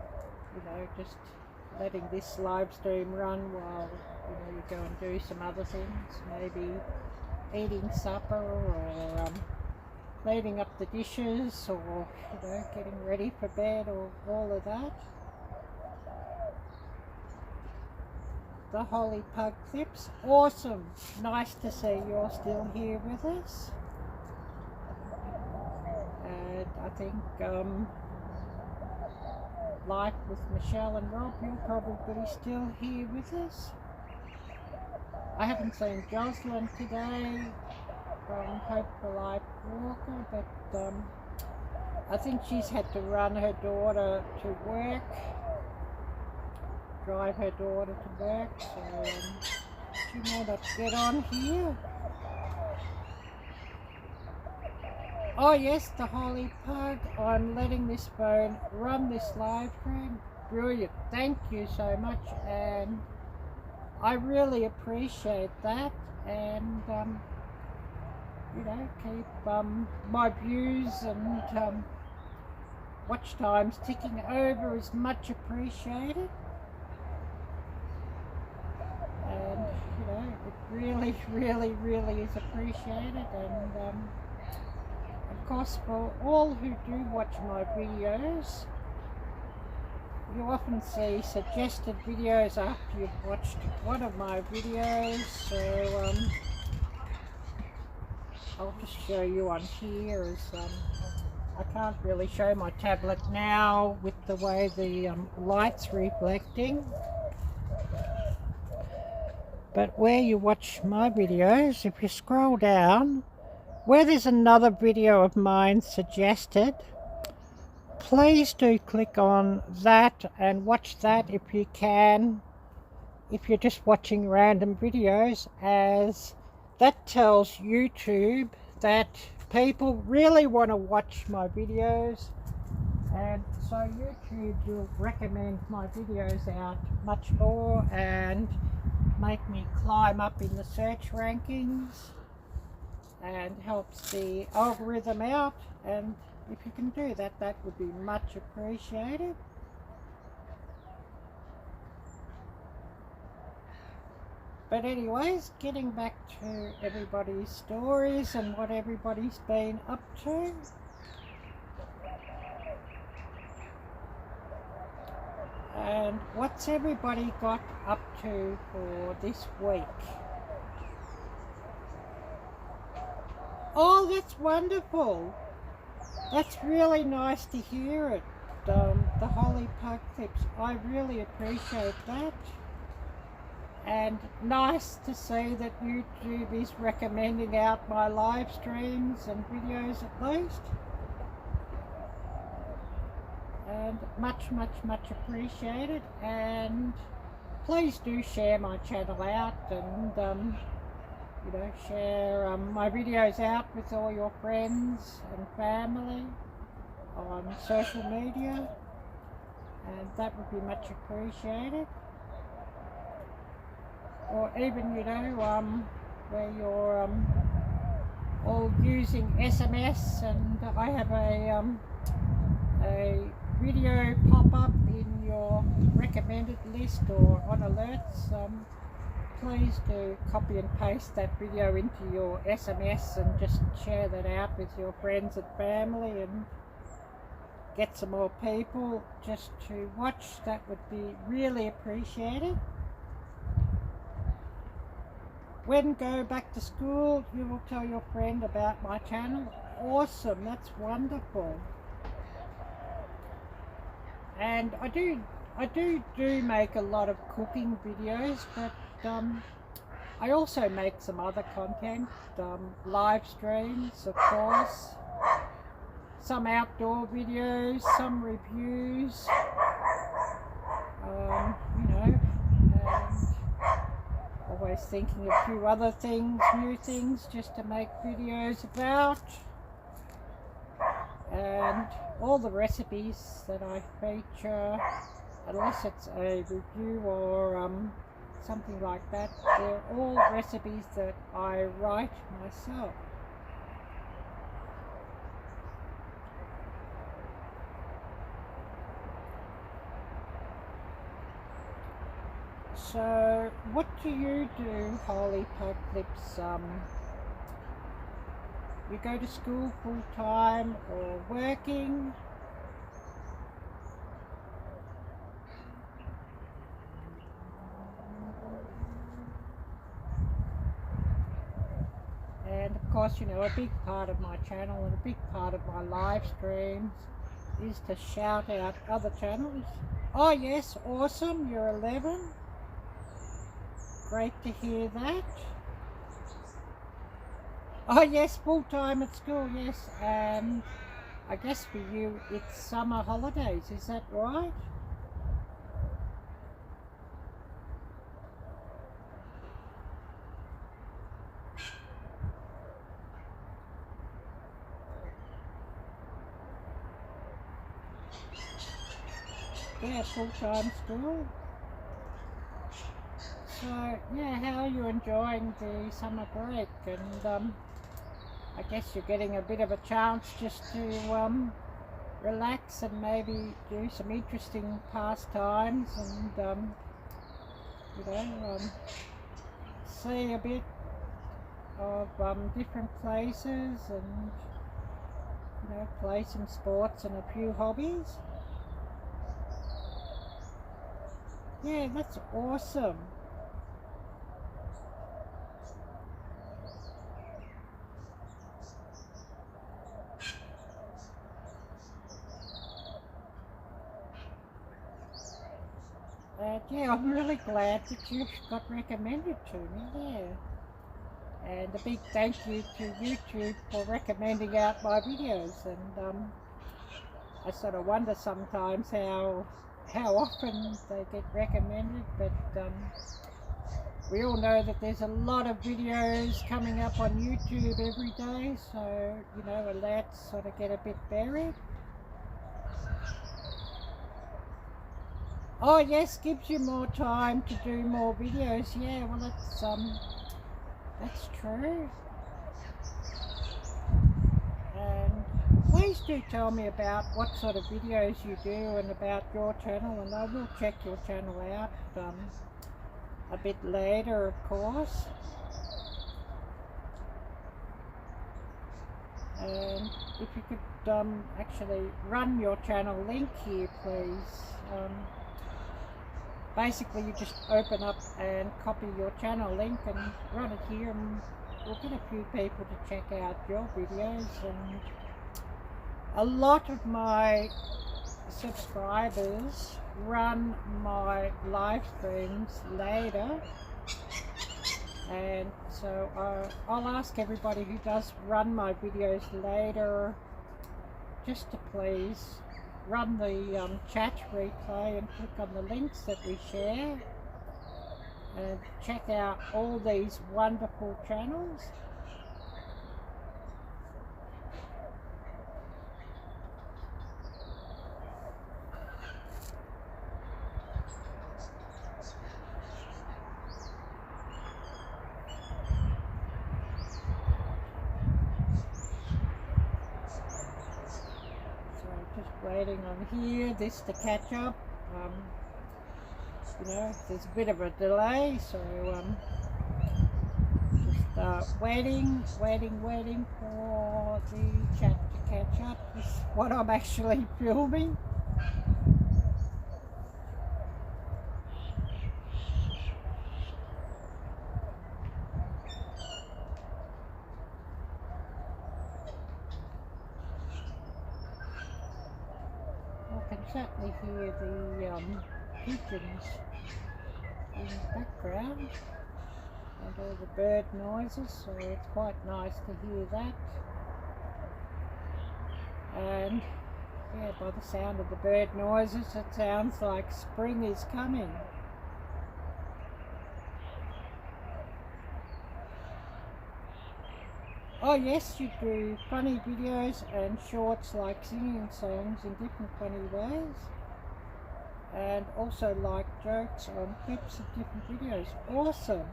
you know, just letting this live stream run while, you know, you go and do some other things, maybe eating supper or cleaning up the dishes, or, you know, getting ready for bed, or all of that. The Holy Pug Clips, awesome, nice to see you're still here with us. And I think Life with Michelle and Rob, you're probably still here with us. I haven't seen Jocelyn today from Hope for Life Walker, but I think she's had to run her daughter to work, drive her daughter to work, so she may not get on here. Oh yes, the Holy Pug, I'm letting this phone run this live stream. Brilliant, thank you so much, and I really appreciate that. And you know, keep my views and watch times ticking over is much appreciated. And you know, it really is appreciated. And of course, for all who do watch my videos, you often see suggested videos after you've watched one of my videos. So I'll just show you on here, as I can't really show my tablet now with the way the light's reflecting. But where you watch my videos, if you scroll down, where there's another video of mine suggested, please do click on that and watch that if you can, if you're just watching random videos, as that tells YouTube that people really want to watch my videos, and so YouTube will recommend my videos out much more and make me climb up in the search rankings and helps the algorithm out. And if you can do that, that would be much appreciated. But anyways, getting back to everybody's stories and what everybody's been up to. And what's everybody got up to for this week? Oh, that's wonderful. That's really nice to hear it. The Holy Pug clips. I really appreciate that. And nice to see that YouTube is recommending out my live streams and videos at least. And much appreciated. And please do share my channel out and you know, share my videos out with all your friends and family on social media, and that would be much appreciated. Or even, you know, where you're all using SMS, and I have a video pop up in your recommended list or on alerts. Please do copy and paste that video into your SMS and just share that out with your friends and family and get some more people just to watch. That would be really appreciated. When go back to school, you will tell your friend about my channel. Awesome, that's wonderful. And I do make a lot of cooking videos, but I also make some other content, live streams, of course, some outdoor videos, some reviews, you know, and always thinking of a few other things, new things, just to make videos about. And all the recipes that I feature, unless it's a review or something like that, they're all recipes that I write myself. So what do you do, Holy Pug Clips? You go to school full time or working? And of course, you know, a big part of my channel and a big part of my live streams is to shout out other channels. Oh yes, awesome, you're 11. Great to hear that. Oh yes, full time at school, yes. And I guess for you it's summer holidays, is that right? Yeah, full-time school. So, yeah, how are you enjoying the summer break? And I guess you're getting a bit of a chance just to relax and maybe do some interesting pastimes and, you know, see a bit of different places and, you know, play some sports and a few hobbies. Yeah, that's awesome. Yeah, I'm really glad that you got recommended to me, yeah. And a big thank you to YouTube for recommending out my videos. And I sort of wonder sometimes how often they get recommended, but we all know that there's a lot of videos coming up on YouTube every day, so you know, alerts sort of get a bit buried. Oh yes, gives you more time to do more videos. Yeah, well that's true. And please do tell me about what sort of videos you do and about your channel, and I will check your channel out a bit later, of course. And if you could actually run your channel link here, please. Basically, you just open up and copy your channel link and run it here, and we'll get a few people to check out your videos. And a lot of my subscribers run my live streams later, and so I'll ask everybody who does run my videos later just to please run the chat replay and click on the links that we share and check out all these wonderful channels. Waiting on here, this to catch up. You know, there's a bit of a delay, so just waiting for the chat to catch up with what I'm actually filming. I can certainly hear the pigeons in the background and all the bird noises, so it's quite nice to hear that. And yeah, by the sound of the bird noises, it sounds like spring is coming. Oh yes, you do funny videos and shorts like singing songs in different funny ways, and also like jokes on clips of different videos. Awesome.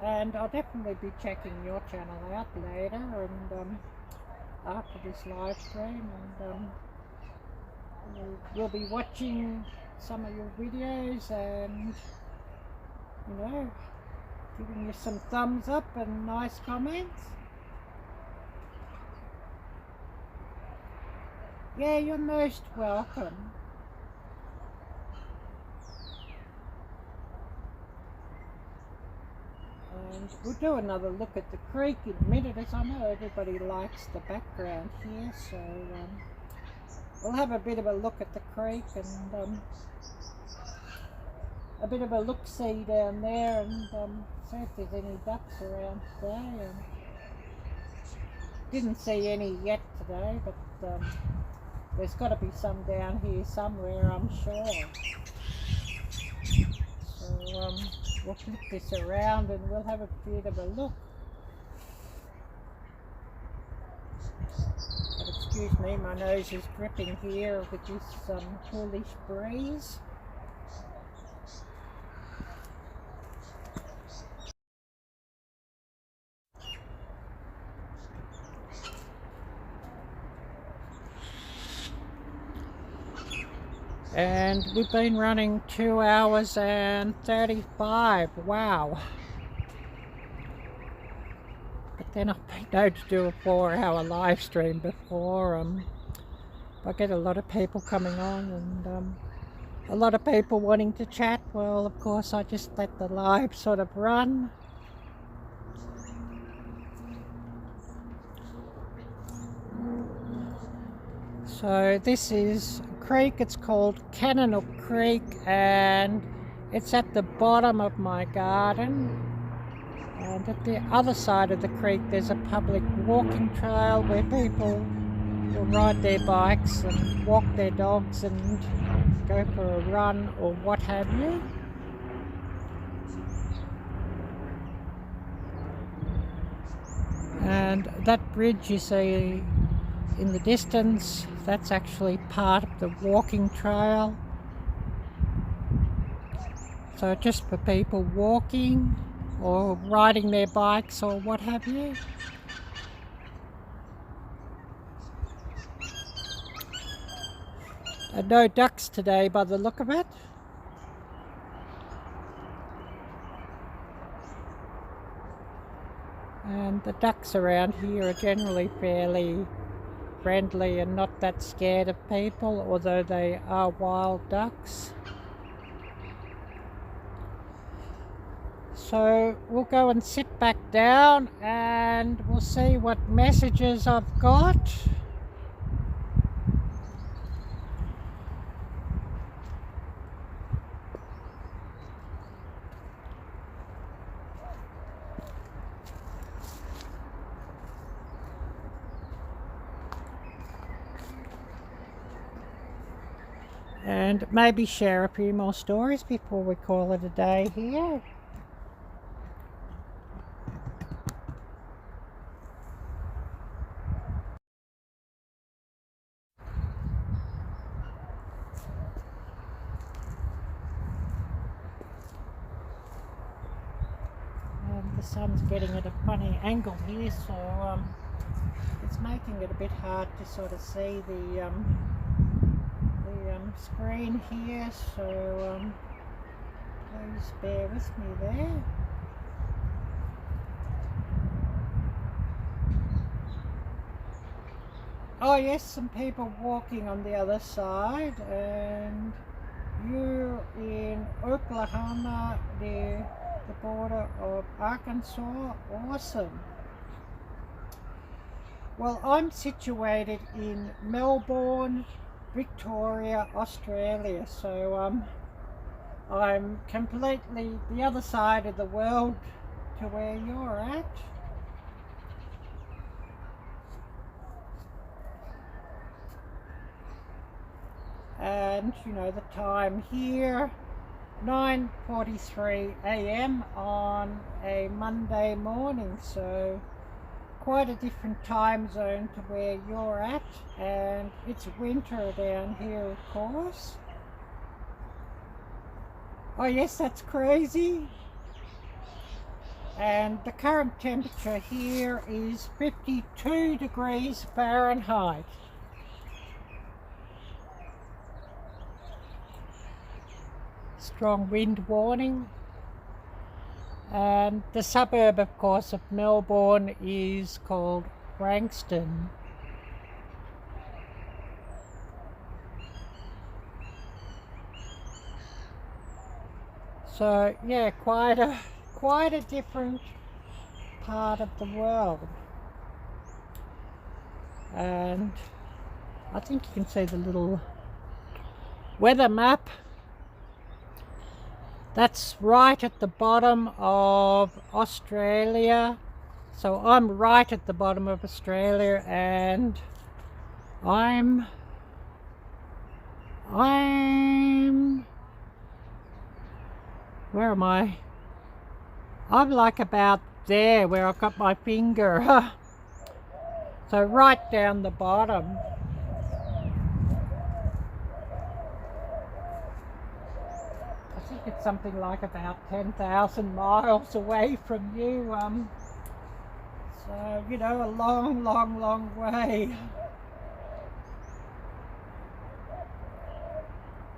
And I'll definitely be checking your channel out later and after this live stream, and we'll be watching some of your videos and, you know, giving you some thumbs up and nice comments. Yeah, you're most welcome. And we'll do another look at the creek in a minute, as I know everybody likes the background here, so we'll have a bit of a look at the creek and a bit of a look-see down there, and see if there's any ducks around today. Didn't see any yet today, but there's got to be some down here somewhere, I'm sure. So we'll flip this around and we'll have a bit of a look. But excuse me, my nose is dripping here with this foolish breeze. And we've been running 2 hours and 35. Wow. But then I've been known to do a 4-hour live stream before. I get a lot of people coming on and a lot of people wanting to chat. Well, of course, I just let the live sort of run. So this is a creek, it's called Cannonook Creek, and it's at the bottom of my garden. And at the other side of the creek there's a public walking trail where people will ride their bikes and walk their dogs and go for a run or what have you. And that bridge you see in the distance, that's actually part of the walking trail. So just for people walking or riding their bikes or what have you. And no ducks today by the look of it. And the ducks around here are generally fairly friendly and not that scared of people, although they are wild ducks. So we'll go and sit back down and we'll see what messages I've got. And maybe share a few more stories before we call it a day here. And the sun's getting at a funny angle here, so it's making it a bit hard to sort of see the screen here, so please bear with me there. Oh yes, some people walking on the other side, and you're in Oklahoma near the border of Arkansas. Awesome. Well, I'm situated in Melbourne, Victoria, Australia, so I'm completely the other side of the world to where you're at. And you know the time here, 9:43 a.m. on a Monday morning, so quite a different time zone to where you're at, and it's winter down here, of course. Oh yes, that's crazy. And the current temperature here is 52 degrees Fahrenheit. Strong wind warning. And the suburb, of course, of Melbourne is called Frankston. So yeah, quite a different part of the world. And I think you can see the little weather map. That's right at the bottom of Australia. So I'm right at the bottom of Australia, and I'm where am I? I'm like about there where I've got my finger. So right down the bottom. I think it's something like about 10,000 miles away from you. So, you know, a long, long, long way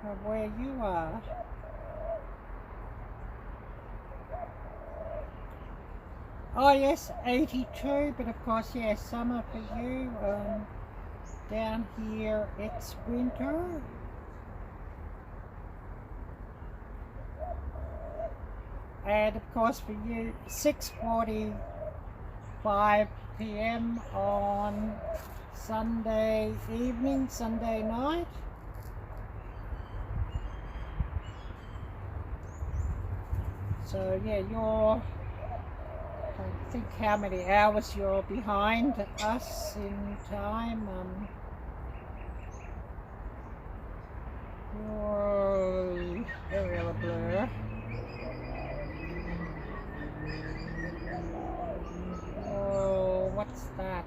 from where you are. Oh yes, 82, but of course, yeah, summer for you. Down here, it's winter. And of course for you, 6:45 p.m. on Sunday evening, Sunday night. So yeah, you're, I think how many hours you're behind us in time. You're Arielle blur. Oh, what's that?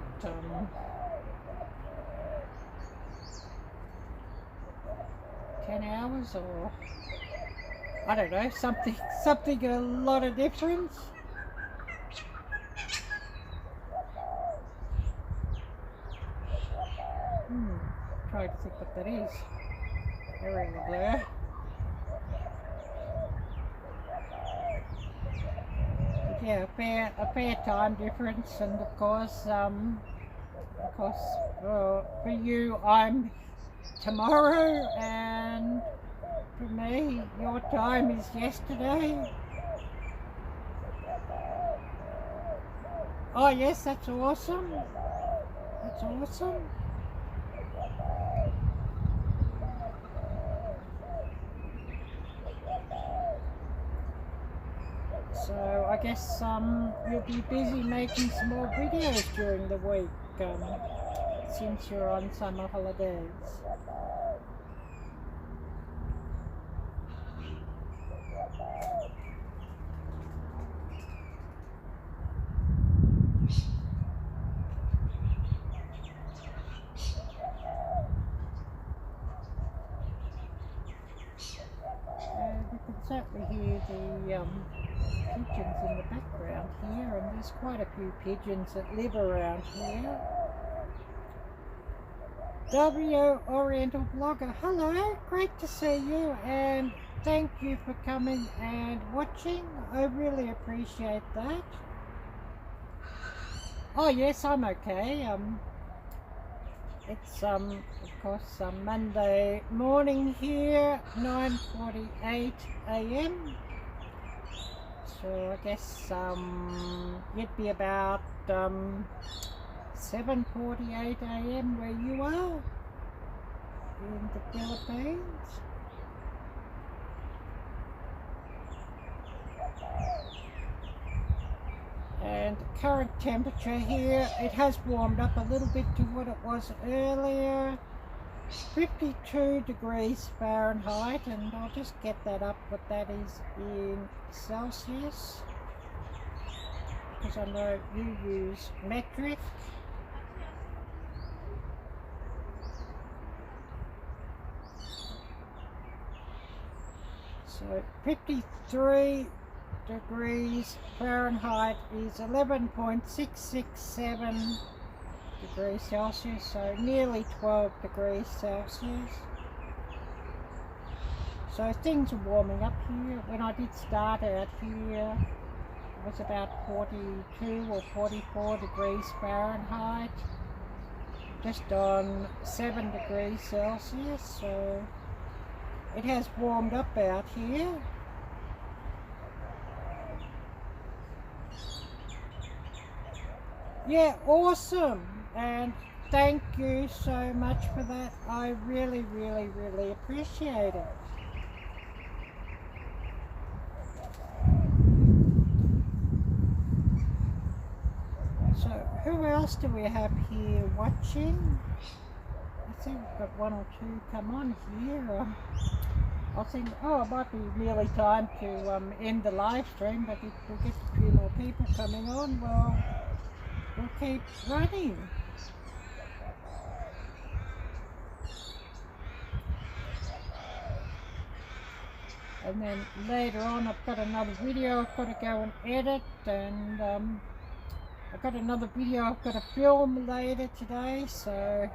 10 hours or I don't know, something a lot of difference. Trying to think what that is. Arielle blur. But yeah, a fair time difference, and of course, for you, I'm tomorrow, and for me, your time is yesterday. Oh yes, that's awesome. That's awesome. So I guess you'll be busy making some more videos during the week since you're on summer holidays. And you can certainly hear the pigeons in the background here, and there's quite a few pigeons that live around here. W Oriental Blogger, hello, great to see you, and thank you for coming and watching. I really appreciate that. Oh yes, I'm okay. It's of course Monday morning here, 9:48 a.m. So I guess you'd be about 7:48 a.m. where you are in the Philippines. And current temperature here, it has warmed up a little bit to what it was earlier. 52 degrees Fahrenheit, and I'll just get that up what that is in Celsius, because I know you use metric. So 53 degrees Fahrenheit is 11.667 degrees Celsius, so nearly 12 degrees Celsius. So things are warming up here. When I did start out here, it was about 42 or 44 degrees Fahrenheit, just on 7 degrees Celsius, so it has warmed up out here. Yeah, awesome, and thank you so much for that. I really, really, really appreciate it. So who else do we have here watching? I think we've got one or two come on here. I think, oh, it might be nearly time to end the live stream, but if we get a few more people coming on, well, we'll keep running. And then later on I've got another video I've got to go and edit, and I've got another video I've got to film later today, so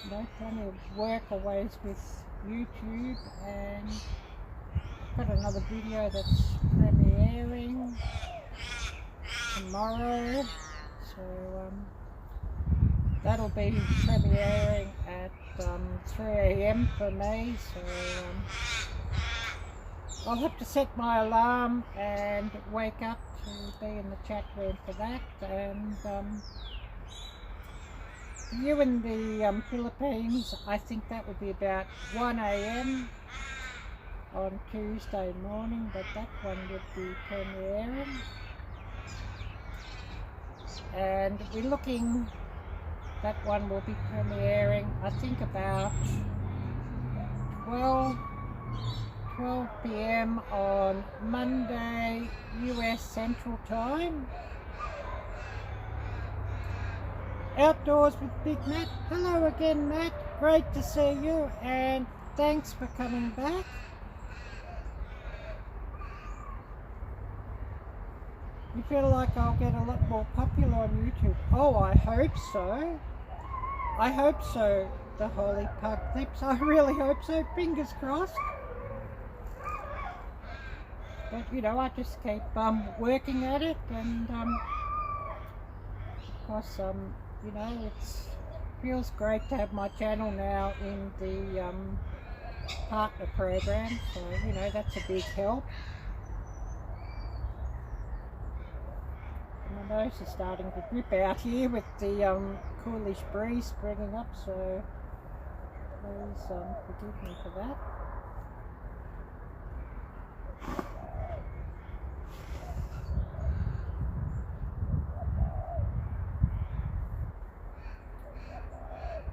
you know, plenty of work always with YouTube, and I've got another video that's premiering tomorrow. So that'll be premiering at 3 a.m. for me, so I'll have to set my alarm and wake up to be in the chat room for that, and you in the Philippines, I think that would be about 1 a.m. on Tuesday morning, but that one would be premiering. And we're looking, that one will be premiering, I think about 12 p.m. on Monday, US Central Time. Outdoors with Big Matt. Hello again, Matt. Great to see you, and thanks for coming back. You feel like I'll get a lot more popular on YouTube? Oh, I hope so. I hope so, the Holy Pug Clips. I really hope so. Fingers crossed. But, you know, I just keep working at it, and of course, you know, it feels great to have my channel now in the partner program, so, you know, that's a big help. And my nose is starting to drip out here with the coolish breeze springing up, so please forgive me for that.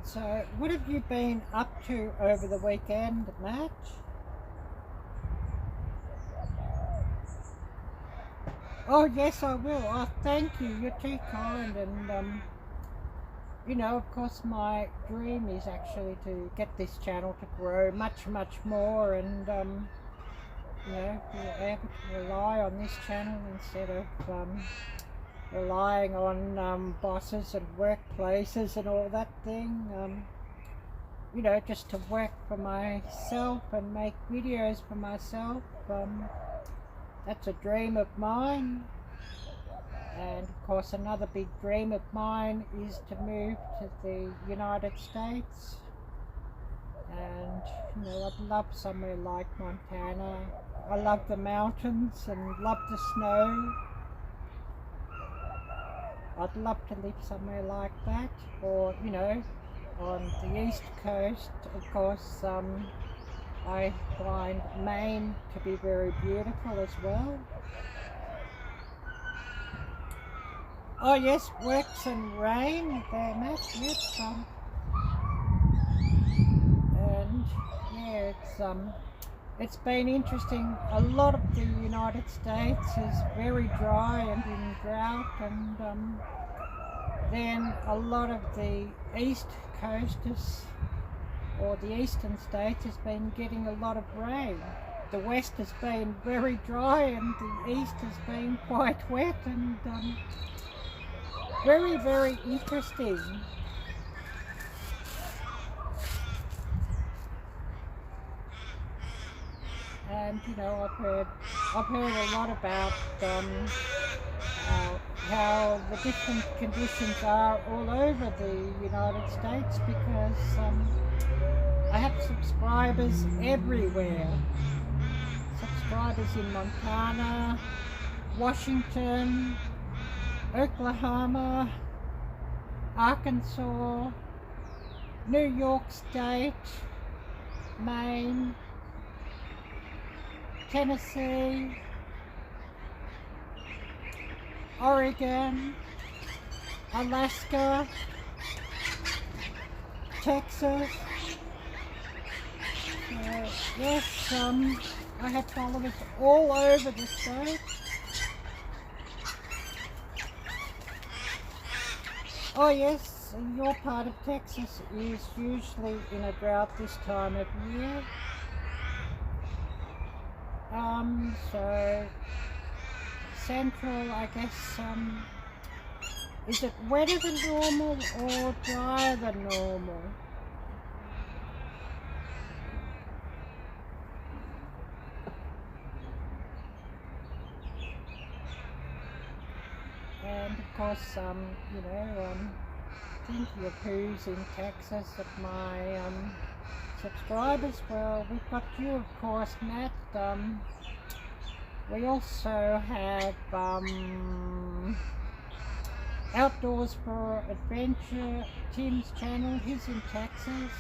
So, what have you been up to over the weekend, Matt? Oh, yes, I will. Oh, thank you. You're too kind. And, you know, of course, my dream is actually to get this channel to grow much, much more. And, you know, be able to rely on this channel instead of relying on bosses and workplaces and all that thing. You know, just to work for myself and make videos for myself. That's a dream of mine. And of course, another big dream of mine is to move to the United States. And, you know, I'd love somewhere like Montana. I love the mountains and love the snow. I'd love to live somewhere like that, or, you know, on the East Coast. Of course, I find Maine to be very beautiful as well. Oh yes, Works and Rain there, Matt. Yes, and yeah, it's been interesting. A lot of the United States is very dry and in drought, and then a lot of the East Coast or the eastern states has been getting a lot of rain. The West has been very dry, and the East has been quite wet, and very, very interesting. And, you know, I've heard a lot about how the different conditions are all over the United States, because I have subscribers everywhere. Subscribers in Montana, Washington, Oklahoma, Arkansas, New York State, Maine, Tennessee, Oregon, Alaska, Texas. Yes, I have followers all over the state. Oh yes, your part of Texas is usually in a drought this time of year. So Central, I guess, is it wetter than normal or drier than normal? And of course, you know, thinking of who's in Texas of my subscribers. Well, we've got you, of course, Matt. We also have Outdoors for Adventure, Tim's channel. He's in Texas.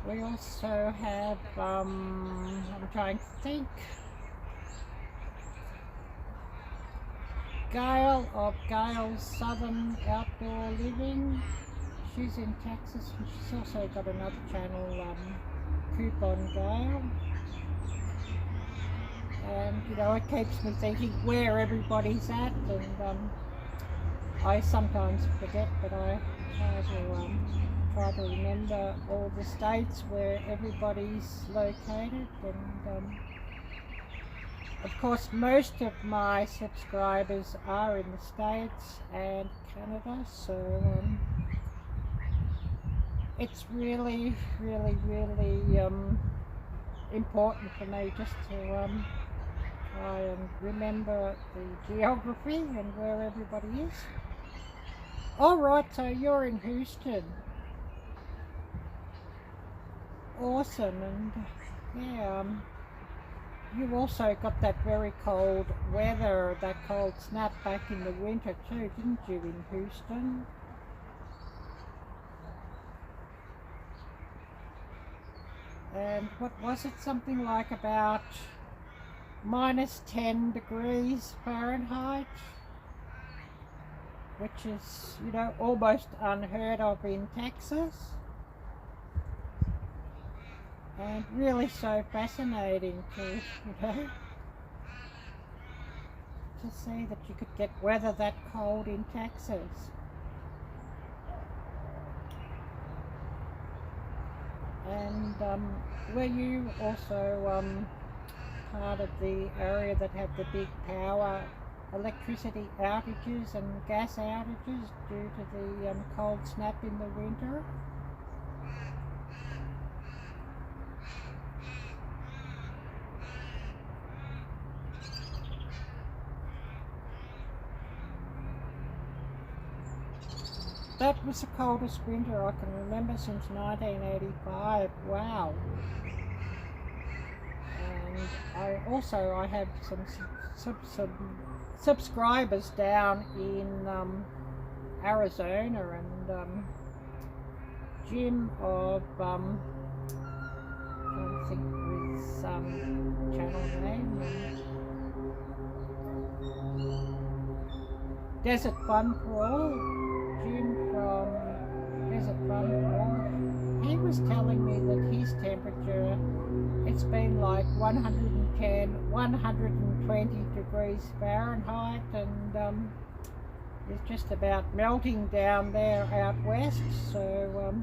We also have, I'm trying to think, Gail of Gail's Southern Outdoor Living. She's in Texas, and she's also got another channel, Coupon Gail. And you know, it keeps me thinking where everybody's at, and I sometimes forget, but I try to remember all the states where everybody's located. And of course, most of my subscribers are in the States and Canada, so it's really important for me just to try and remember the geography and where everybody is. Alright, so you're in Houston. Awesome. And yeah, you also got that very cold weather, that cold snap back in the winter too, didn't you, in Houston? And what was it, something like about minus 10 degrees Fahrenheit, which is, you know, almost unheard of in Texas, and really so fascinating to, you know, to see that you could get weather that cold in Texas. And were you also part of the area that had the big power, electricity outages and gas outages due to the cold snap in the winter? That was the coldest winter I can remember since 1985. Wow. And I have some subscribers down in Arizona, and Jim of I don't think his channel name, Desert Fun for All. Jim from Desert Fun for All. He was telling me that his temperature, it's been like 110, 120 degrees Fahrenheit, and it's just about melting down there out west, so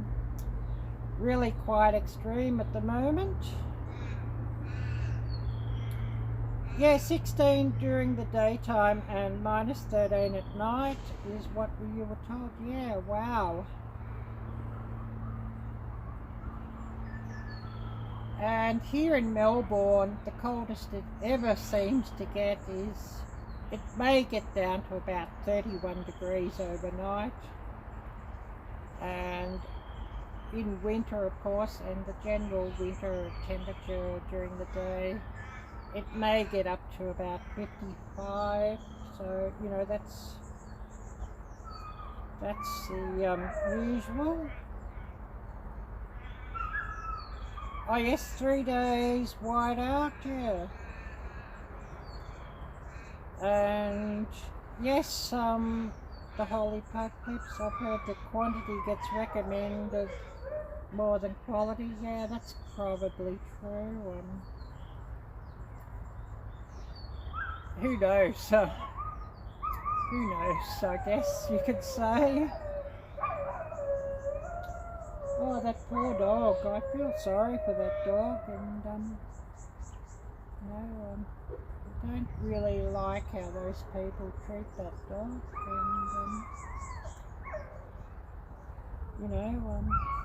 really quite extreme at the moment. Yeah, 16 during the daytime and minus 13 at night is what you were told. Yeah, wow. And here in Melbourne, the coldest it ever seems to get is, it may get down to about 31 degrees overnight. And in winter, of course, and the general winter temperature during the day, it may get up to about 55. So, you know, that's the usual. Oh yes, 3 days white out, yeah. And yes, the holy apocalypse, I've heard that quantity gets recommended more than quality. Yeah, that's probably true. Who knows? Who knows, I guess you could say. Oh, that poor dog. I feel sorry for that dog, and no, I don't really like how those people treat that dog, and you know,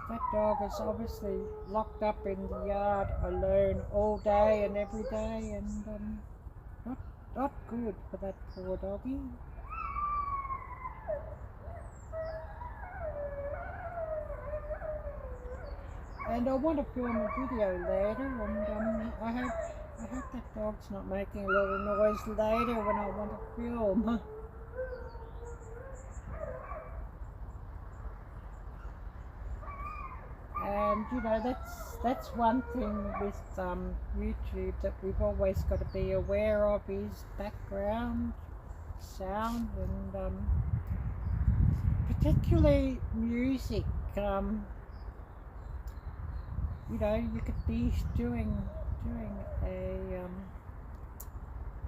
that dog is obviously locked up in the yard alone all day and every day, and not good for that poor doggy. And I want to film a video later, and I hope that dog's not making a lot of noise later when I want to film. And you know, that's one thing with YouTube that we've always got to be aware of is background sound, and particularly music. You know, you could be doing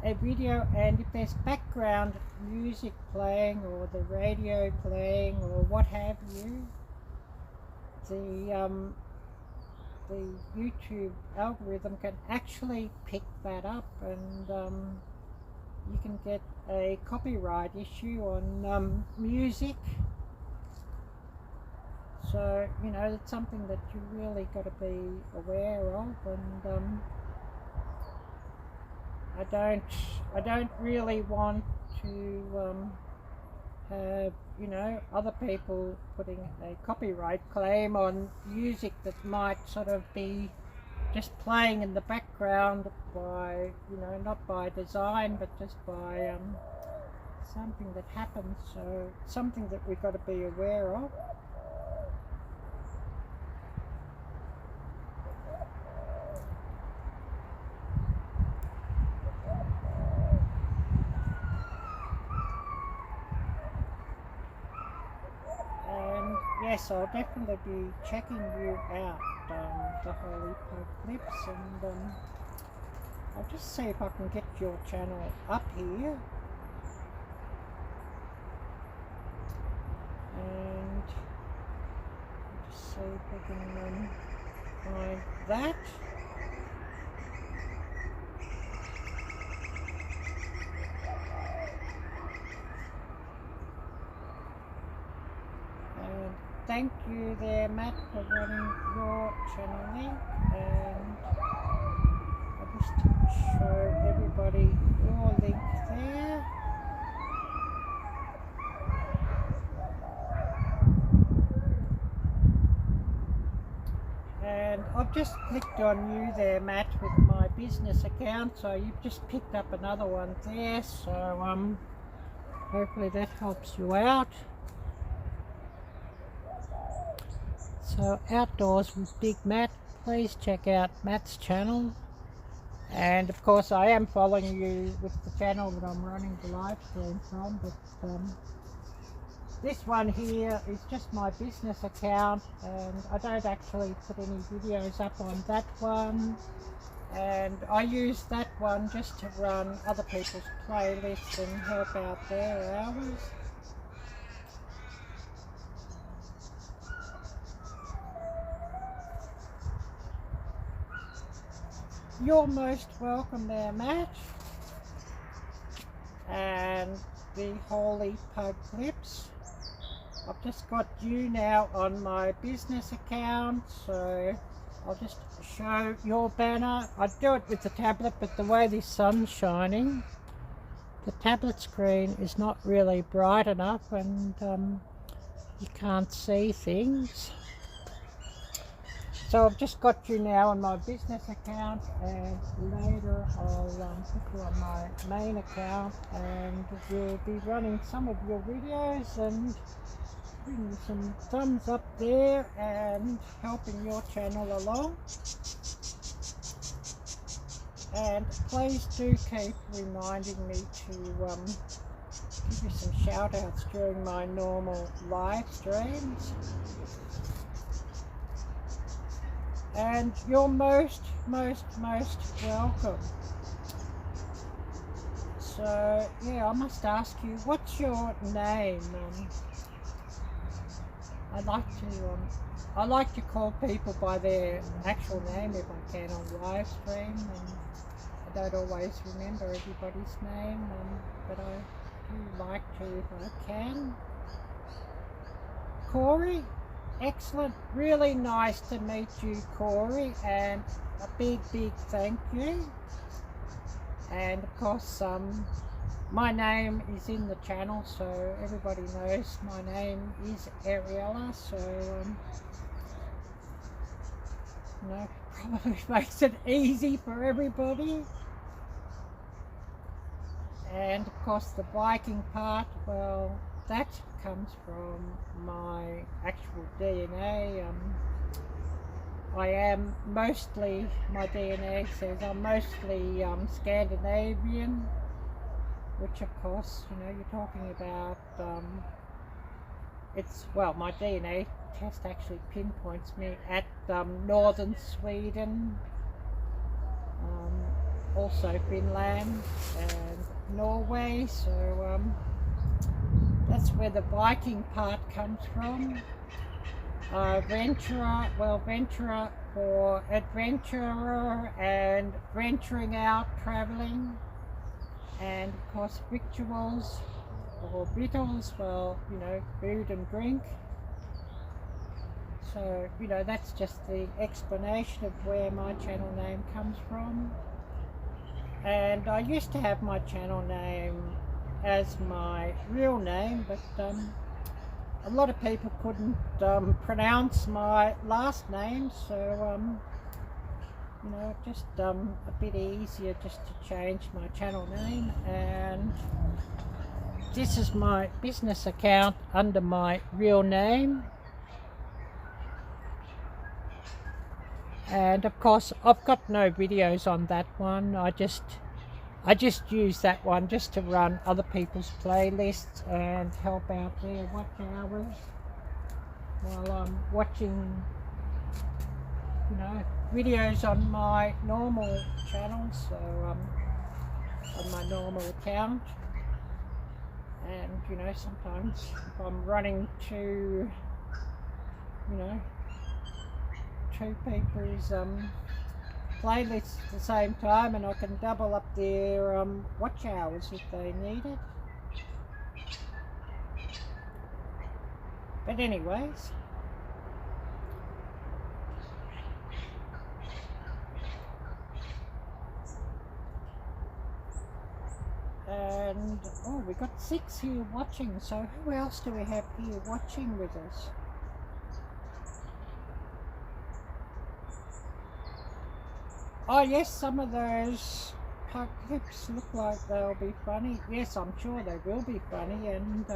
a video, and if there's background music playing or the radio playing or what have you, the YouTube algorithm can actually pick that up, and you can get a copyright issue on music. So you know, it's something that you really got to be aware of, and I don't really want to have, you know, other people putting a copyright claim on music that might sort of be just playing in the background by, you know, not by design, but just by something that happens. So something that we've got to be aware of. Yes, I'll definitely be checking you out, the Holy Clips, and I'll just see if I can get your channel up here, and just see if I can find that. Thank you there, Matt, for running your channel link, and I'll just show everybody your link there. And I've just clicked on you there, Matt, with my business account, so you've just picked up another one there, so hopefully that helps you out. So Outdoors with Big Matt, please check out Matt's channel, and of course I am following you with the channel that I'm running the live stream from, but this one here is just my business account, and I don't actually put any videos up on that one, and I use that one just to run other people's playlists and help out their hours. You're most welcome there, Matt. And the Holy Pug Clips. I've just got you now on my business account, so I'll just show your banner. I'd do it with the tablet, but the way the sun's shining, the tablet screen is not really bright enough, and you can't see things. So I've just got you now on my business account, and later I'll put you on my main account, and we'll be running some of your videos and giving you some thumbs up there and helping your channel along. And please do keep reminding me to give you some shout outs during my normal live streams. And you're most welcome. So yeah, I must ask you, what's your name? I like to call people by their actual name if I can on live stream, and I don't always remember everybody's name, but I do like to if I can. Corey? Excellent, really nice to meet you, Corey, and a big thank you. And of course my name is in the channel, so everybody knows my name is Ariella, so you know, probably makes it easy for everybody. And of course the Viking part, well, that comes from my actual DNA. I am mostly, my DNA says I'm mostly Scandinavian, which of course, you know, you're talking about, it's, well, my DNA test actually pinpoints me at northern Sweden, also Finland and Norway, so that's where the Viking part comes from. Venturer, well, venturer for adventurer and venturing out, traveling, and of course victuals or victuals, well, you know, food and drink. So, you know, that's just the explanation of where my channel name comes from. And I used to have my channel name as my real name, but a lot of people couldn't pronounce my last name, so you know, just a bit easier just to change my channel name. And this is my business account under my real name, and of course I've got no videos on that one. I just use that one just to run other people's playlists and help out their watch hours while I'm watching, you know, videos on my normal channel, so on my normal account. And you know, sometimes if I'm running two, you know, two people's playlists at the same time, and I can double up their watch hours if they need it. But anyways, and oh, we got 6 here watching, so who else do we have here watching with us? Oh yes, some of those clips look like they'll be funny. Yes, I'm sure they will be funny, and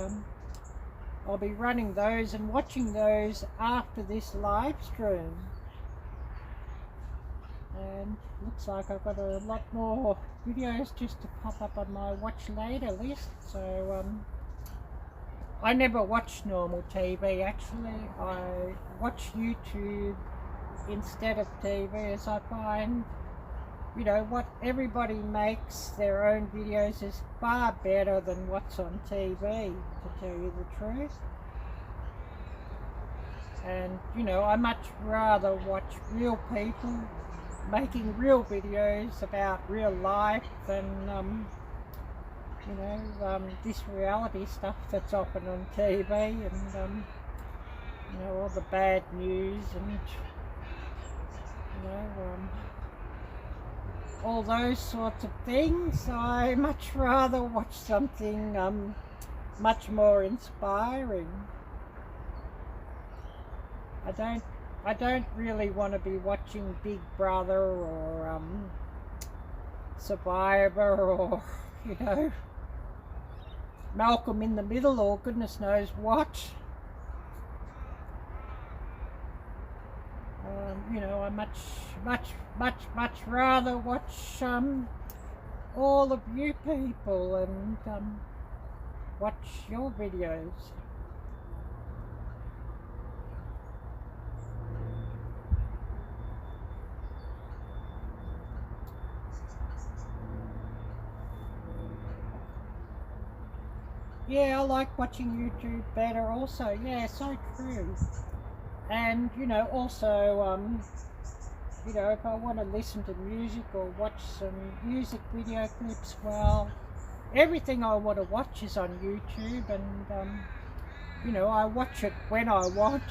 I'll be running those and watching those after this live stream. And looks like I've got a lot more videos just to pop up on my watch later list. So I never watch normal TV actually. I watch YouTube instead of TV, as I find, you know, what everybody makes their own videos is far better than what's on TV, to tell you the truth. And you know, I much rather watch real people making real videos about real life than you know, this reality stuff that's often on TV, and you know, all the bad news and you know, all those sorts of things. I much rather watch something much more inspiring. I don't really want to be watching Big Brother or Survivor, or you know, Malcolm in the Middle, or goodness knows what. You know, I much rather watch all of you people and watch your videos. Yeah, I like watching YouTube better also. Yeah, so true. And you know, also you know, if I want to listen to music or watch some music video clips, well, everything I want to watch is on YouTube, and you know, I watch it when I want,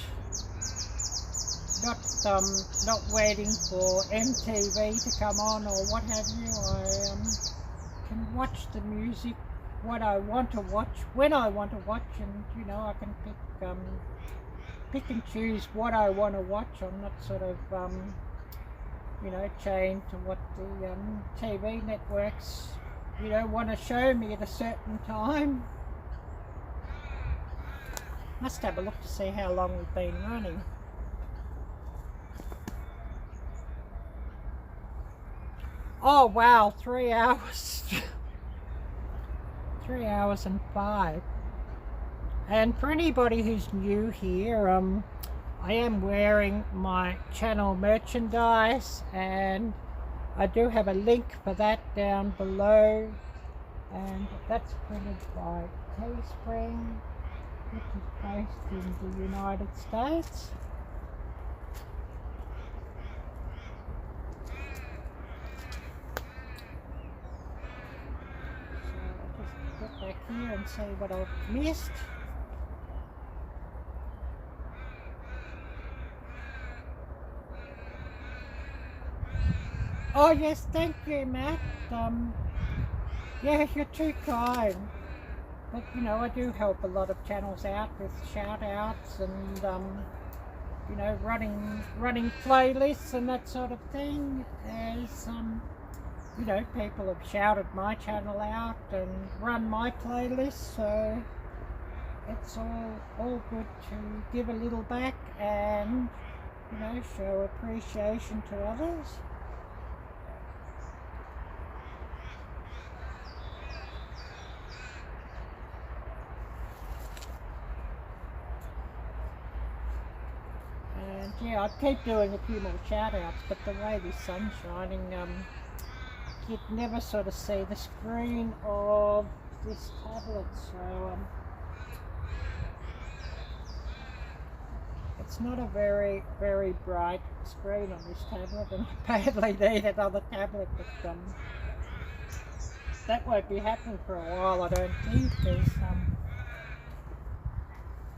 not waiting for MTV to come on or what have you. I can watch the music what I want to watch when I want to watch, and you know, I can pick and choose what I want to watch. I'm not sort of you know, chained to what the TV networks, you know, want to show me at a certain time. Must have a look to see how long we've been running. Oh wow, 3 hours. 3 hours and 5. And for anybody who's new here, I am wearing my channel merchandise, and I do have a link for that down below, and that's printed by Teespring, which is based in the United States. So I'll just get back here and see what I've missed. Oh yes, thank you, Matt. Yeah, you're too kind. But you know, I do help a lot of channels out with shout outs and you know, running playlists and that sort of thing, as you know, people have shouted my channel out and run my playlist, so it's all good to give a little back and, you know, show appreciation to others. And yeah, I'd keep doing a few more shout outs, but the way the sun's shining, you'd never sort of see the screen of this tablet, so it's not a very bright screen on this tablet, and I badly need another tablet, but that won't be happening for a while, I don't think. There's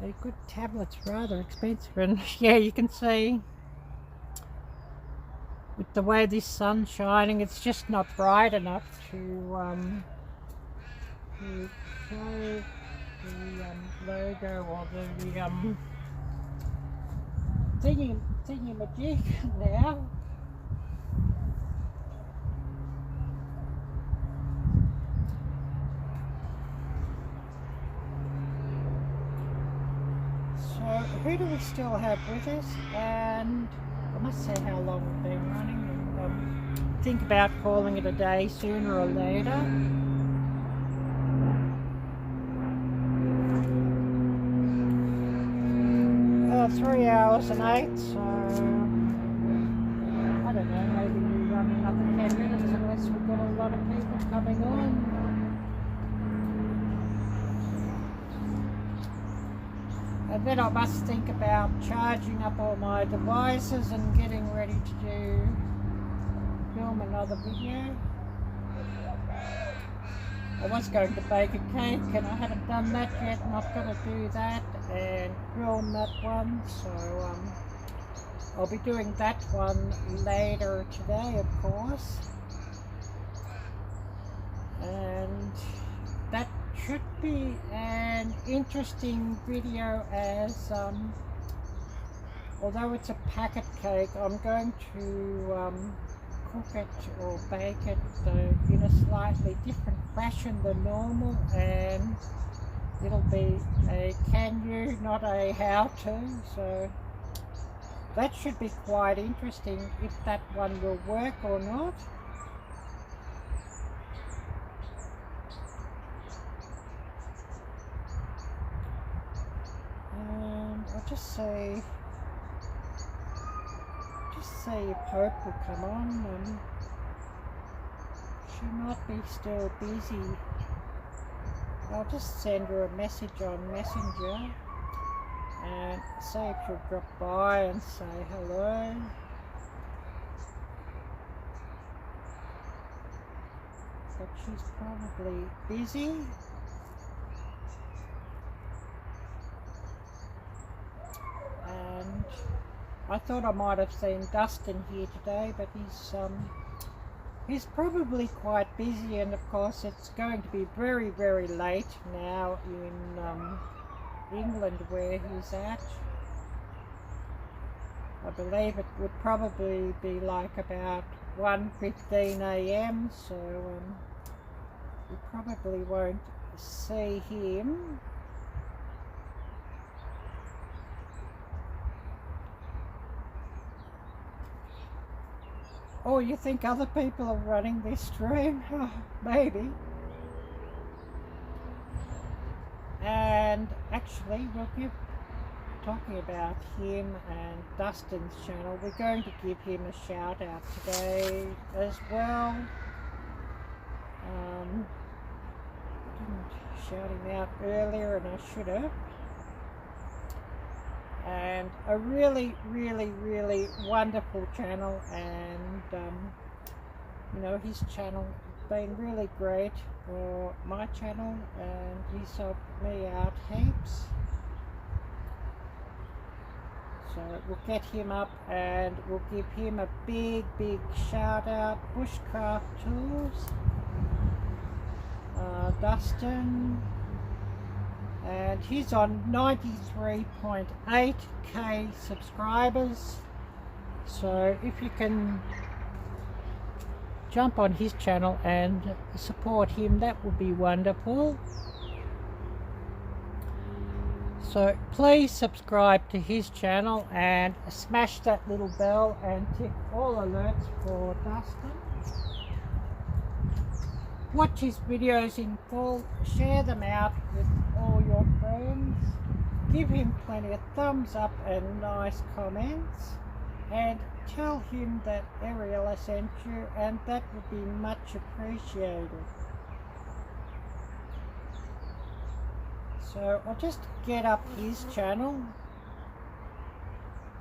a good tablet's rather expensive, and yeah, you can see with the way this sun's shining, it's just not bright enough to show the logo or the thingy-majig now. So who do we still have with us? And I must say how long we've been running, and think about calling it a day sooner or later. 3 hours and 8, so I don't know, maybe we run another 10 minutes unless we've got a lot of people coming on. And then I must think about charging up all my devices and getting ready to film another video. I was going to bake a cake and I haven't done that yet, and I've got to do that and film that one, so I'll be doing that one later today, of course. And that should be an interesting video, as although it's a packet cake, I'm going to cook it or bake it in a slightly different fashion than normal, and it'll be a can you, not a how to, so that should be quite interesting if that one will work or not. And I'll just say if Hope will come on. She might be still busy. I'll just send her a message on Messenger and see if she'll drop by and say hello. But she's probably busy. And I thought I might have seen Dustin here today, but he's probably quite busy, and of course it's going to be very late now in England where he's at. I believe it would probably be like about 1:15 AM, so we probably won't see him. Or you think other people are running this stream? Oh, maybe. And actually, talking about him and Dustin's channel, we're going to give him a shout out today as well. Didn't shout him out earlier, and I should have. And a really, really, really wonderful channel, and you know, his channel has been really great for my channel, and he's helped me out heaps. So we'll get him up and we'll give him a big, big shout out. Bushcraft Tools, Dustin, and he's on 93.8k subscribers. So if you can jump on his channel and support him, that would be wonderful. So please subscribe to his channel and smash that little bell and tick all alerts for Dustin. Watch his videos in full, share them out with all your friends, give him plenty of thumbs up and nice comments, and tell him that Arielle sent you, and that would be much appreciated. So I'll just get up his channel.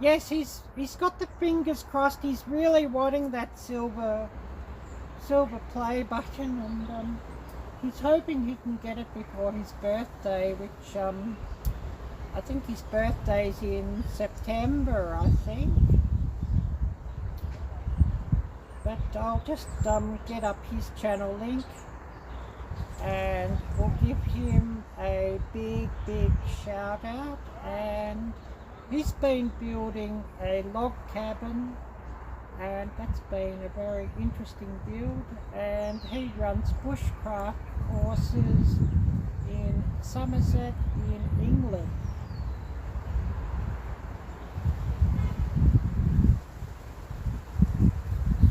Yes, he's got the fingers crossed. He's really wanting that silver play button, and he's hoping he can get it before his birthday, which I think his birthday's in September, I think. But I'll just get up his channel link, and we'll give him a big, big shout out. And he's been building a log cabin, and that's been a very interesting build, and he runs bushcraft courses in Somerset in England.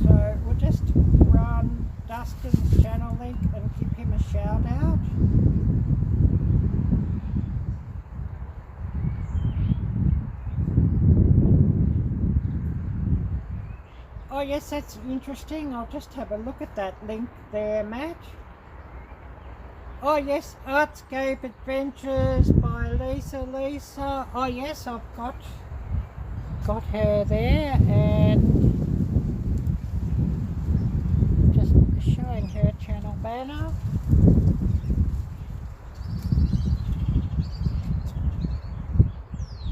So we'll just run Dustin's channel link and give him a shout out. Oh yes, that's interesting. I'll just have a look at that link there, Matt. Oh yes, Artscape Adventures by Lisa. Oh yes, I've got her there, and just showing her channel banner.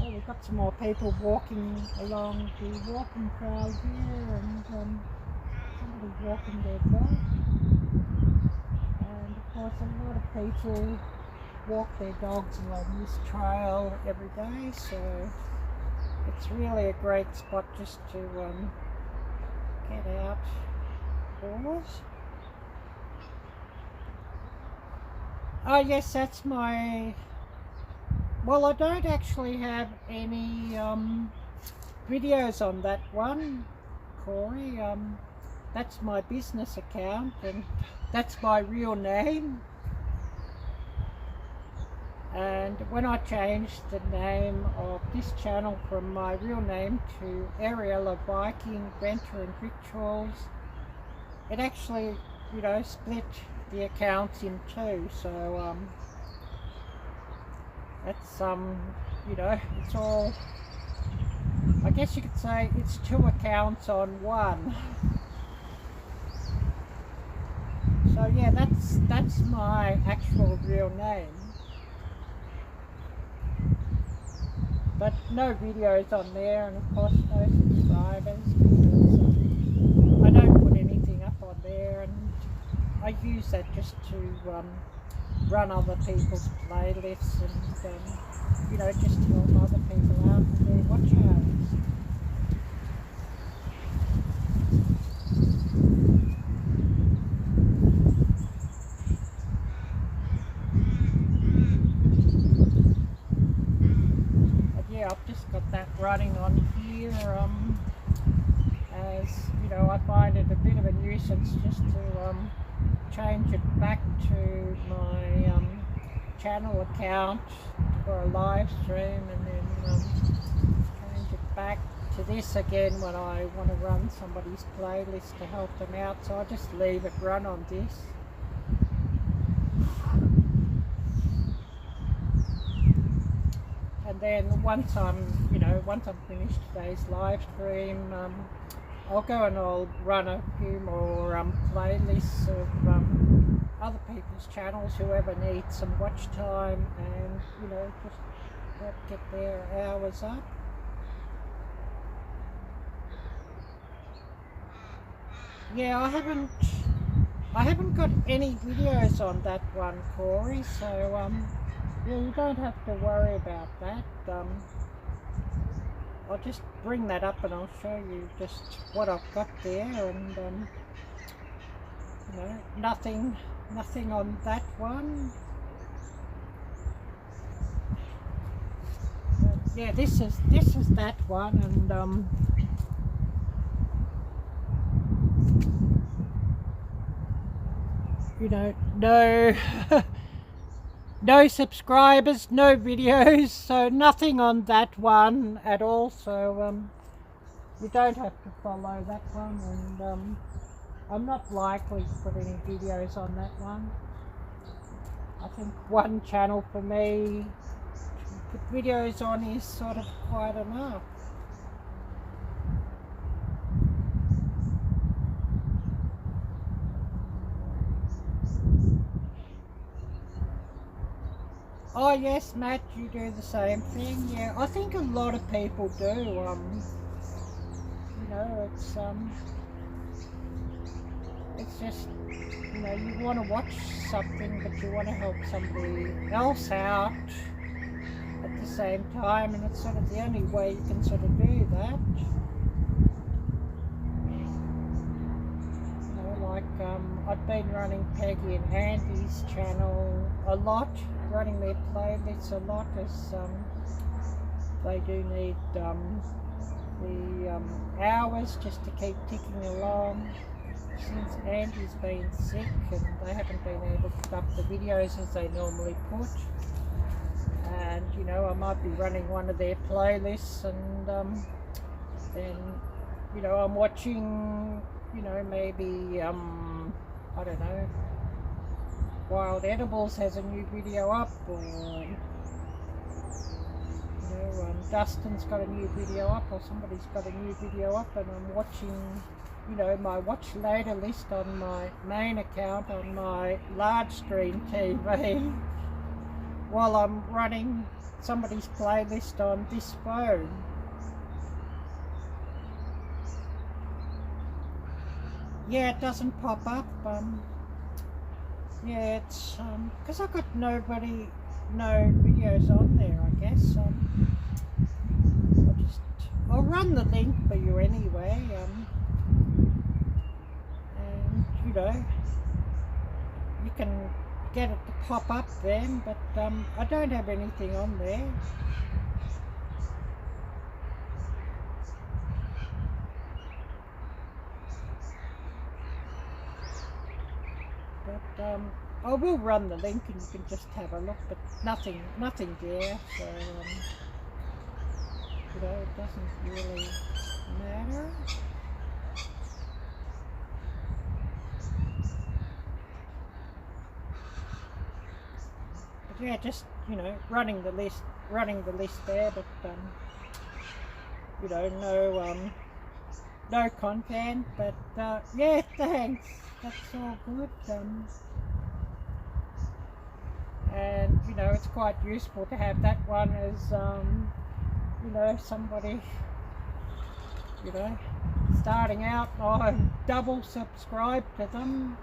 Oh, we've got some more people walking along the walking trail here, and somebody walking their dog. And of course, a lot of people walk their dogs along this trail every day, so it's really a great spot just to get out doors. Oh yes, that's my... Well, I don't actually have any videos on that one, Corey. That's my business account, and that's my real name. And when I changed the name of this channel from my real name to Arielle-Viking Renter and Victuals, it actually, you know, split the accounts in two. So that's you know, it's all, I guess you could say it's two accounts on one. So yeah, that's my actual real name. But no videos on there, and of course no subscribers, because I don't put anything up on there, and I use that just to run other people's playlists and you know, just help other people out with their watch hours. Yeah, I've just got that running on here, as you know, I find license just to change it back to my channel account for a live stream, and then change it back to this again when I want to run somebody's playlist to help them out. So I just leave it run on this. And then once I'm finished today's live stream, I'll go and I'll run a few more playlists of other people's channels, whoever needs some watch time, and just help get their hours up. Yeah, I haven't got any videos on that one, Corey, so yeah, you don't have to worry about that. I'll just bring that up and I'll show you just what I've got there, and nothing on that one. But yeah, this is that one, and no no subscribers, no videos, so nothing on that one at all. So you don't have to follow that one, and I'm not likely to put any videos on that one. I think one channel for me to put videos on is sort of quite enough. Oh yes, Matt, you do the same thing. Yeah, I think a lot of people do. It's just, you want to watch something, but you want to help somebody else out at the same time, and it's sort of the only way you can sort of do that. I've been running Peggy and Andy's channel a lot, running their playlists a lot, as they do need the hours just to keep ticking along. Since Andy's been sick and they haven't been able to put up the videos as they normally put, and I might be running one of their playlists, and then I'm watching maybe I don't know, Wild Edibles has a new video up, or Dustin's got a new video up, or somebody's got a new video up, and I'm watching my watch later list on my main account on my large screen TV while I'm running somebody's playlist on this phone. Yeah, it doesn't pop up. Yeah, it's because I've got no videos on there, I guess. I'll run the link for you anyway. And you can get it to pop up then, but I don't have anything on there. But I will run the link and you can just have a look, but nothing there, so it doesn't really matter. But yeah, just running the list there, but no content, but yeah, thanks. That's all good. And it's quite useful to have that one as somebody starting out. I'm double subscribed to them,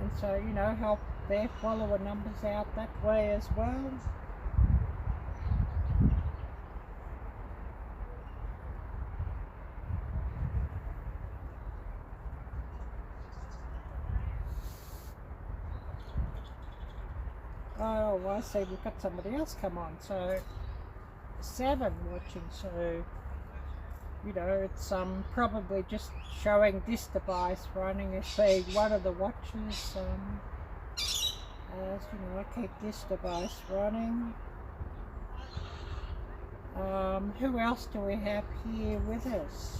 and so help their follower numbers out that way as well. Oh, I see, we've got somebody else come on, so 7 watching, so you know, it's probably just showing this device running as being one of the watches. As you know, I keep this device running. Who else do we have here with us?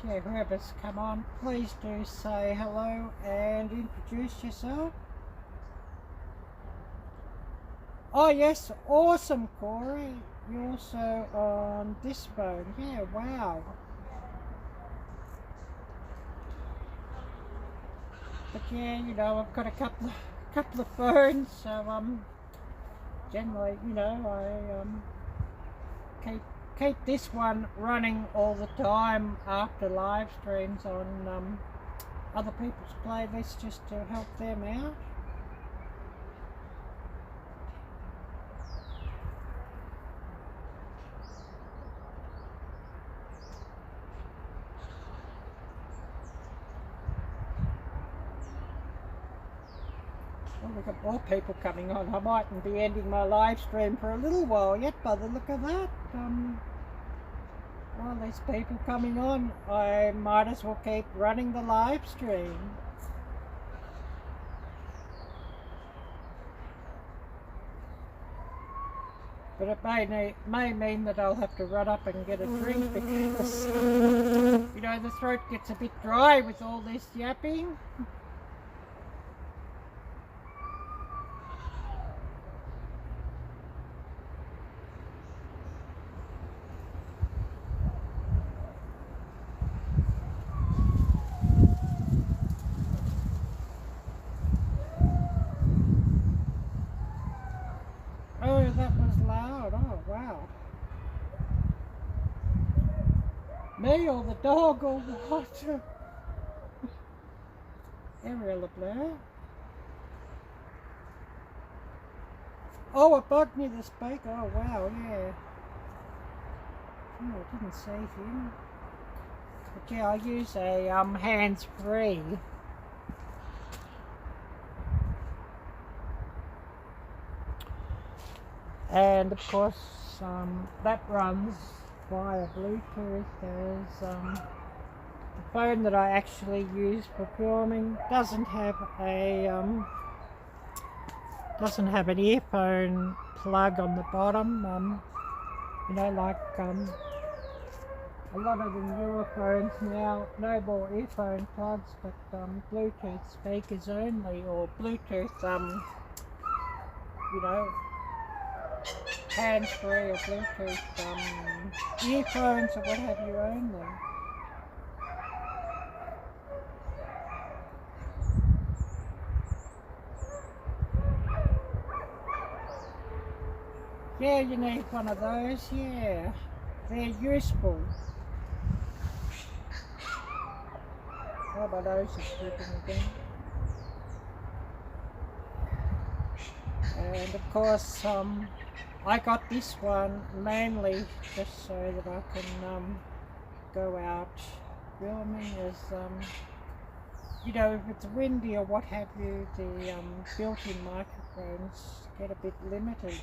Yeah, whoever's come on, please do say hello and introduce yourself. Oh yes, awesome, Corey. You're also on this phone. Yeah, wow. But yeah, you know, I've got a couple of phones, so generally, you know, I keep this one running all the time after live streams on other people's playlists, just to help them out. Oh, we've got more people coming on. I mightn't be ending my live stream for a little while yet by the look of that. While there's people coming on, I might as well keep running the live stream. But it may mean that I'll have to run up and get a drink because, you know, the throat gets a bit dry with all this yapping. Oh, that was loud. Oh, wow. Me or the dog or what? Arielle-Viking. Oh, it bugged me to speak. Oh, wow, yeah. Oh, I didn't see him. But yeah, I use a hands-free. And of course, that runs via Bluetooth, as the phone that I actually use for filming doesn't have an earphone plug on the bottom. You know, like a lot of the newer phones now, no more earphone plugs, but Bluetooth speakers only, or Bluetooth, you know, hands-free or Bluetooth earphones or what have you only. Yeah, you need one of those, yeah. They're useful. Oh, my nose is dripping again. And of course, I got this one mainly just so that I can go out filming, as you know, if it's windy or what have you, the built-in microphones get a bit limited.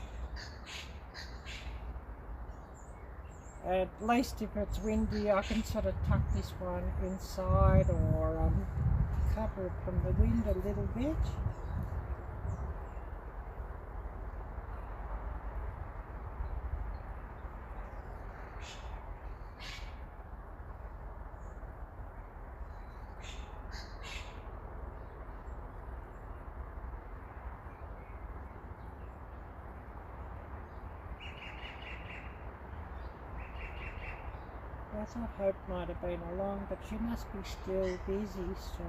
At least if it's windy, I can sort of tuck this one inside or cover it from the wind a little bit. I thought Hope might have been along, but she must be still busy, so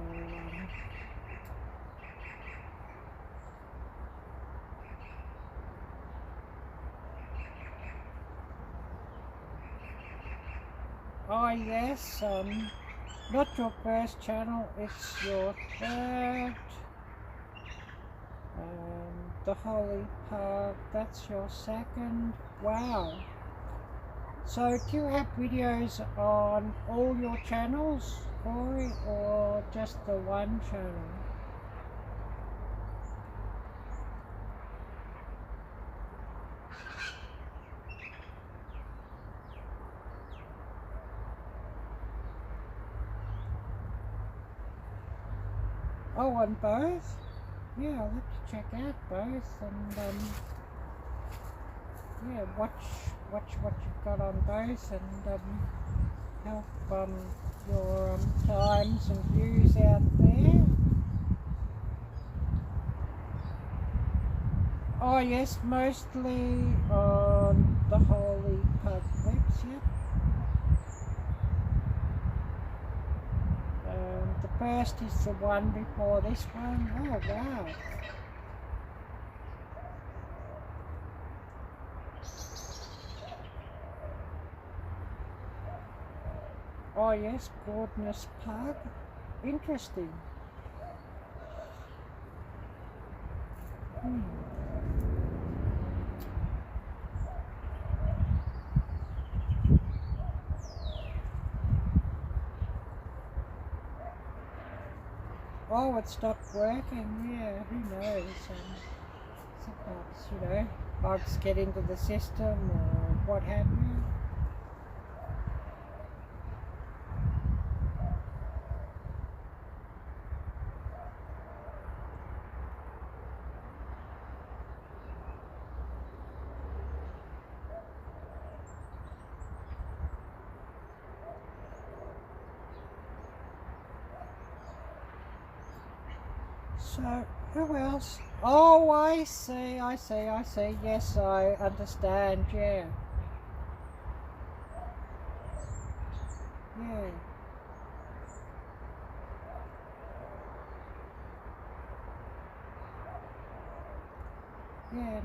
oh yes, not your first channel, it's your third. The Holy Park, that's your second. Wow. So do you have videos on all your channels, Corey, or just the one channel? Oh, on both? Yeah, I'll have to check out both and yeah, watch what you've got on both and help your times and views out there. Oh yes, mostly on the Holy Publics, yep. The first is the one before this one. Oh wow. Oh yes, Gordon's Pug. Interesting. Oh, it stopped working, yeah, who knows. Sometimes, bugs get into the system or what have you. So, who else? Oh, I see. Yes, I understand, yeah. Yeah. Yeah,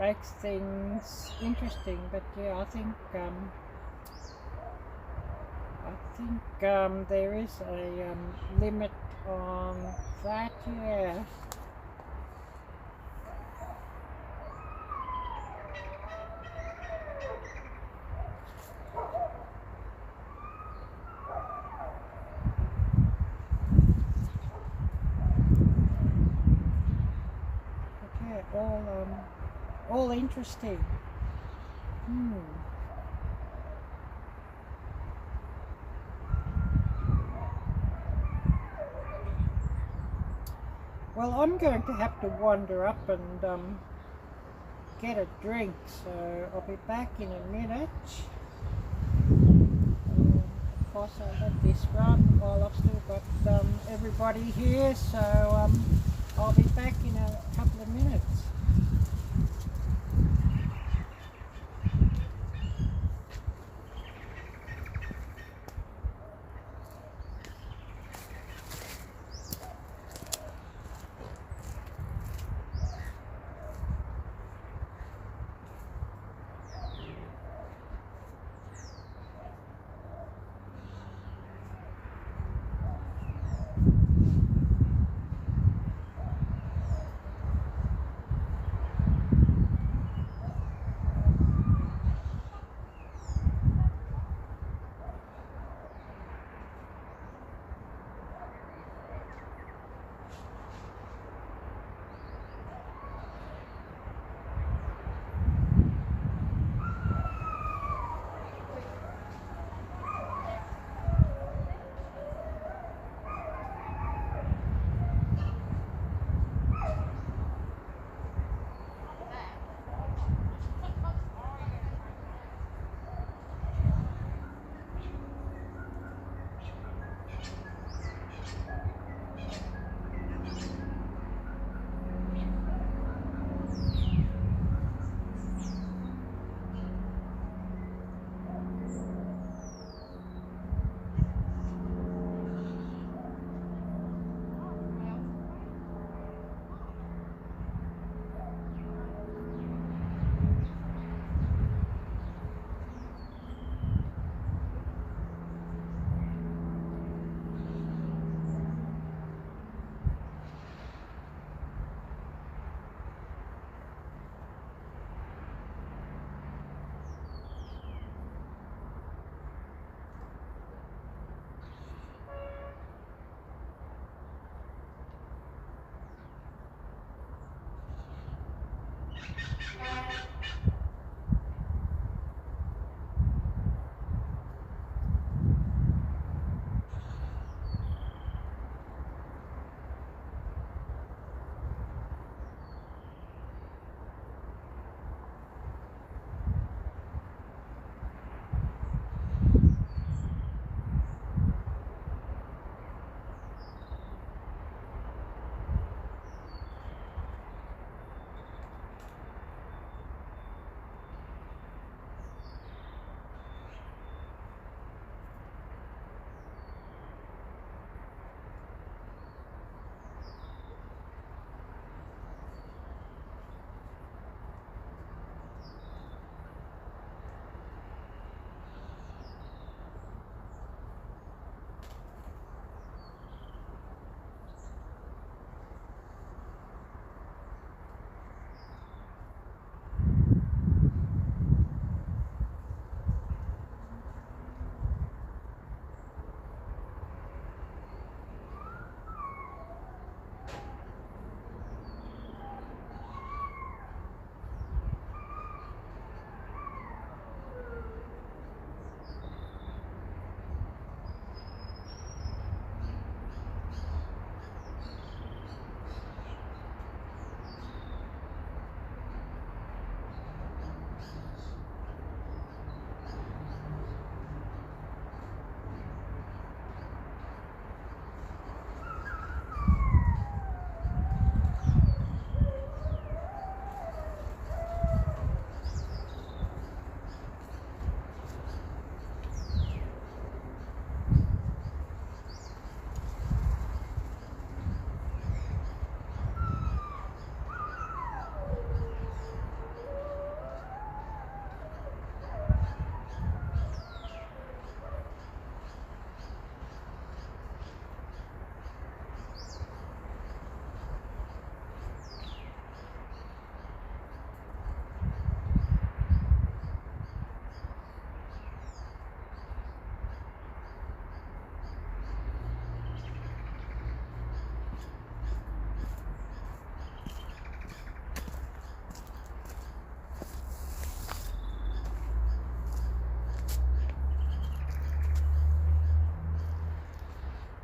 makes things interesting, but yeah, I think there is a limit on that, yeah. But yeah, all interesting. Well, I'm going to have to wander up and get a drink, so I'll be back in a minute. Of course, I'll let this run while I've still got everybody here, so I'll be back in a couple of minutes.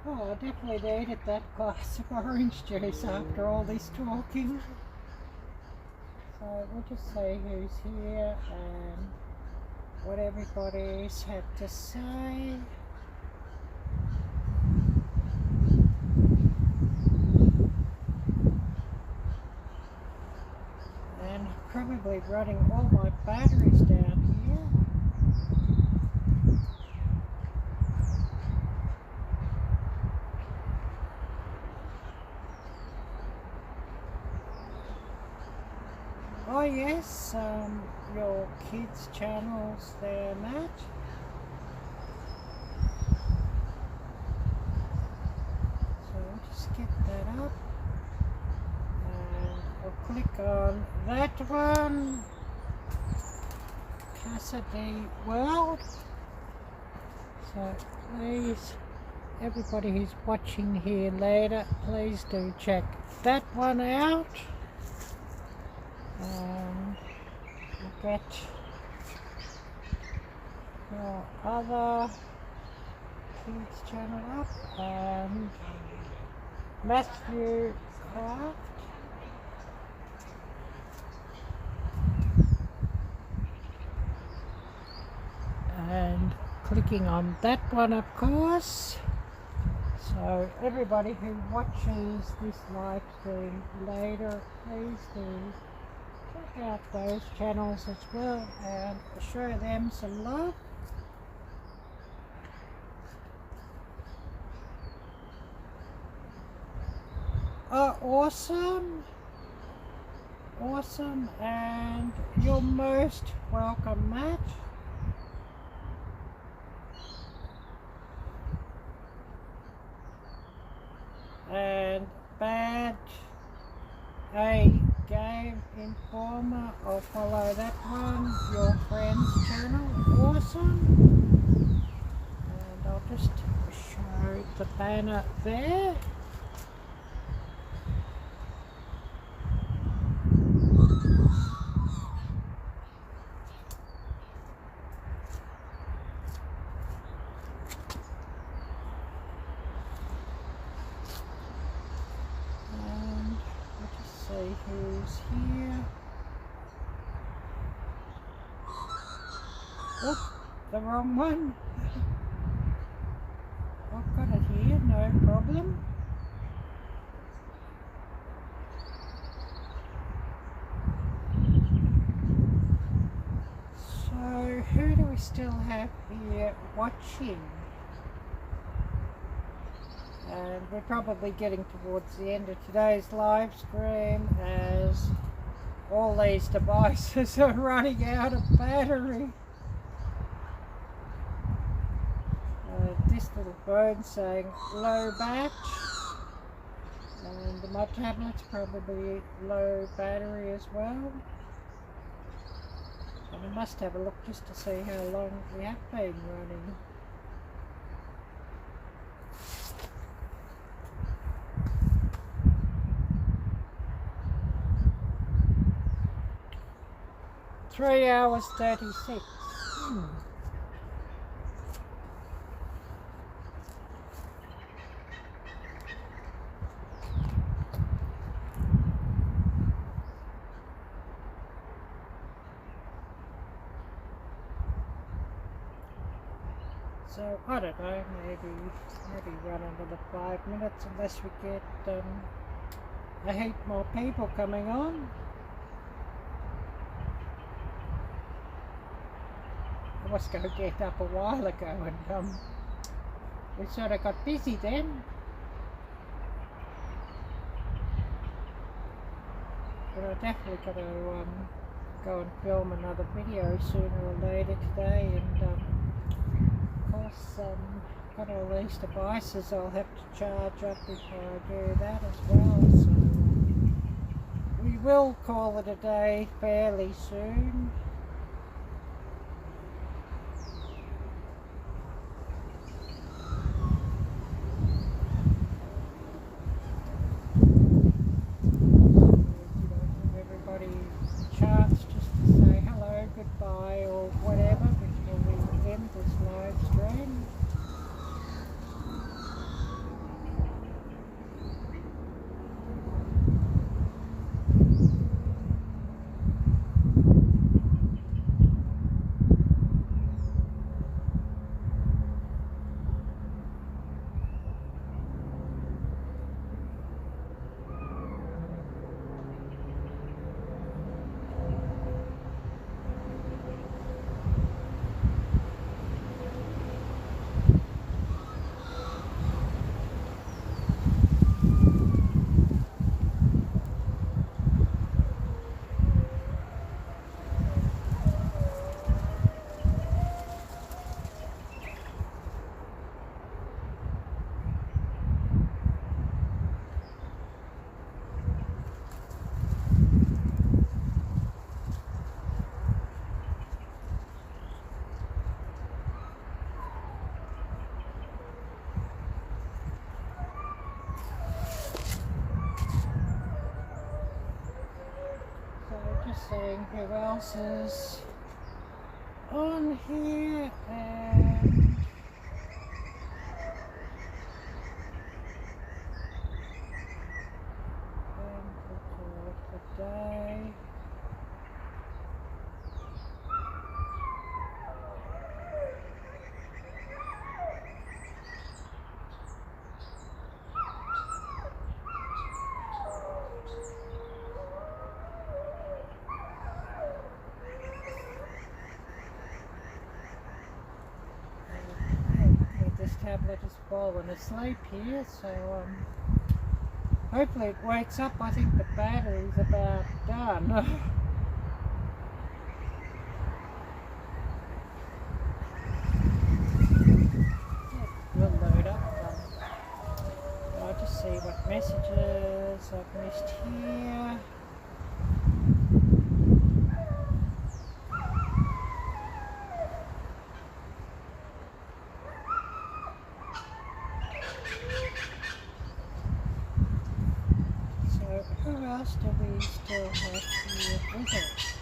Oh, I definitely needed that glass of orange juice after all this talking. So we'll just see who's here and what everybody's had to say. And probably running all my batteries down here. Oh yes, your kids' channels there, Matt. So we'll just get that up. And I'll click on that one. Cassidy World. So please, everybody who's watching here later, please do check that one out. You get your other kids channel up, and Matthew Craft. And clicking on that one, of course. So everybody who watches this live stream later, please do check out those channels as well and show them some love. Oh, awesome. Awesome, and you're most welcome, Matt. And Bad A Game Informer, I'll follow that one, your friend's channel, awesome. And I'll just show the banner there. Who's here? Oh, the wrong one. I've got it here, no problem. So, who do we still have here watching? And we're probably getting towards the end of today's live stream as all these devices are running out of battery. This little phone saying low batch, and my tablet's probably low battery as well. And I must have a look just to see how long we have been running. Three hours 36. So I don't know, maybe run another 5 minutes unless we get a heap more people coming on. I was going to get up a while ago and we sort of got busy then. But I definitely got to go and film another video sooner or later today, and of course got all these devices I'll have to charge up before I do that as well. So we will call it a day fairly soon. Chance just to say hello, goodbye or whatever before we end this live stream. seeing who else is on here, and record the day. This tablet is falling asleep here, so hopefully it wakes up. I think the battery's about done. It will load up. I'll just see what messages I've missed here. Who else do we still have here with us?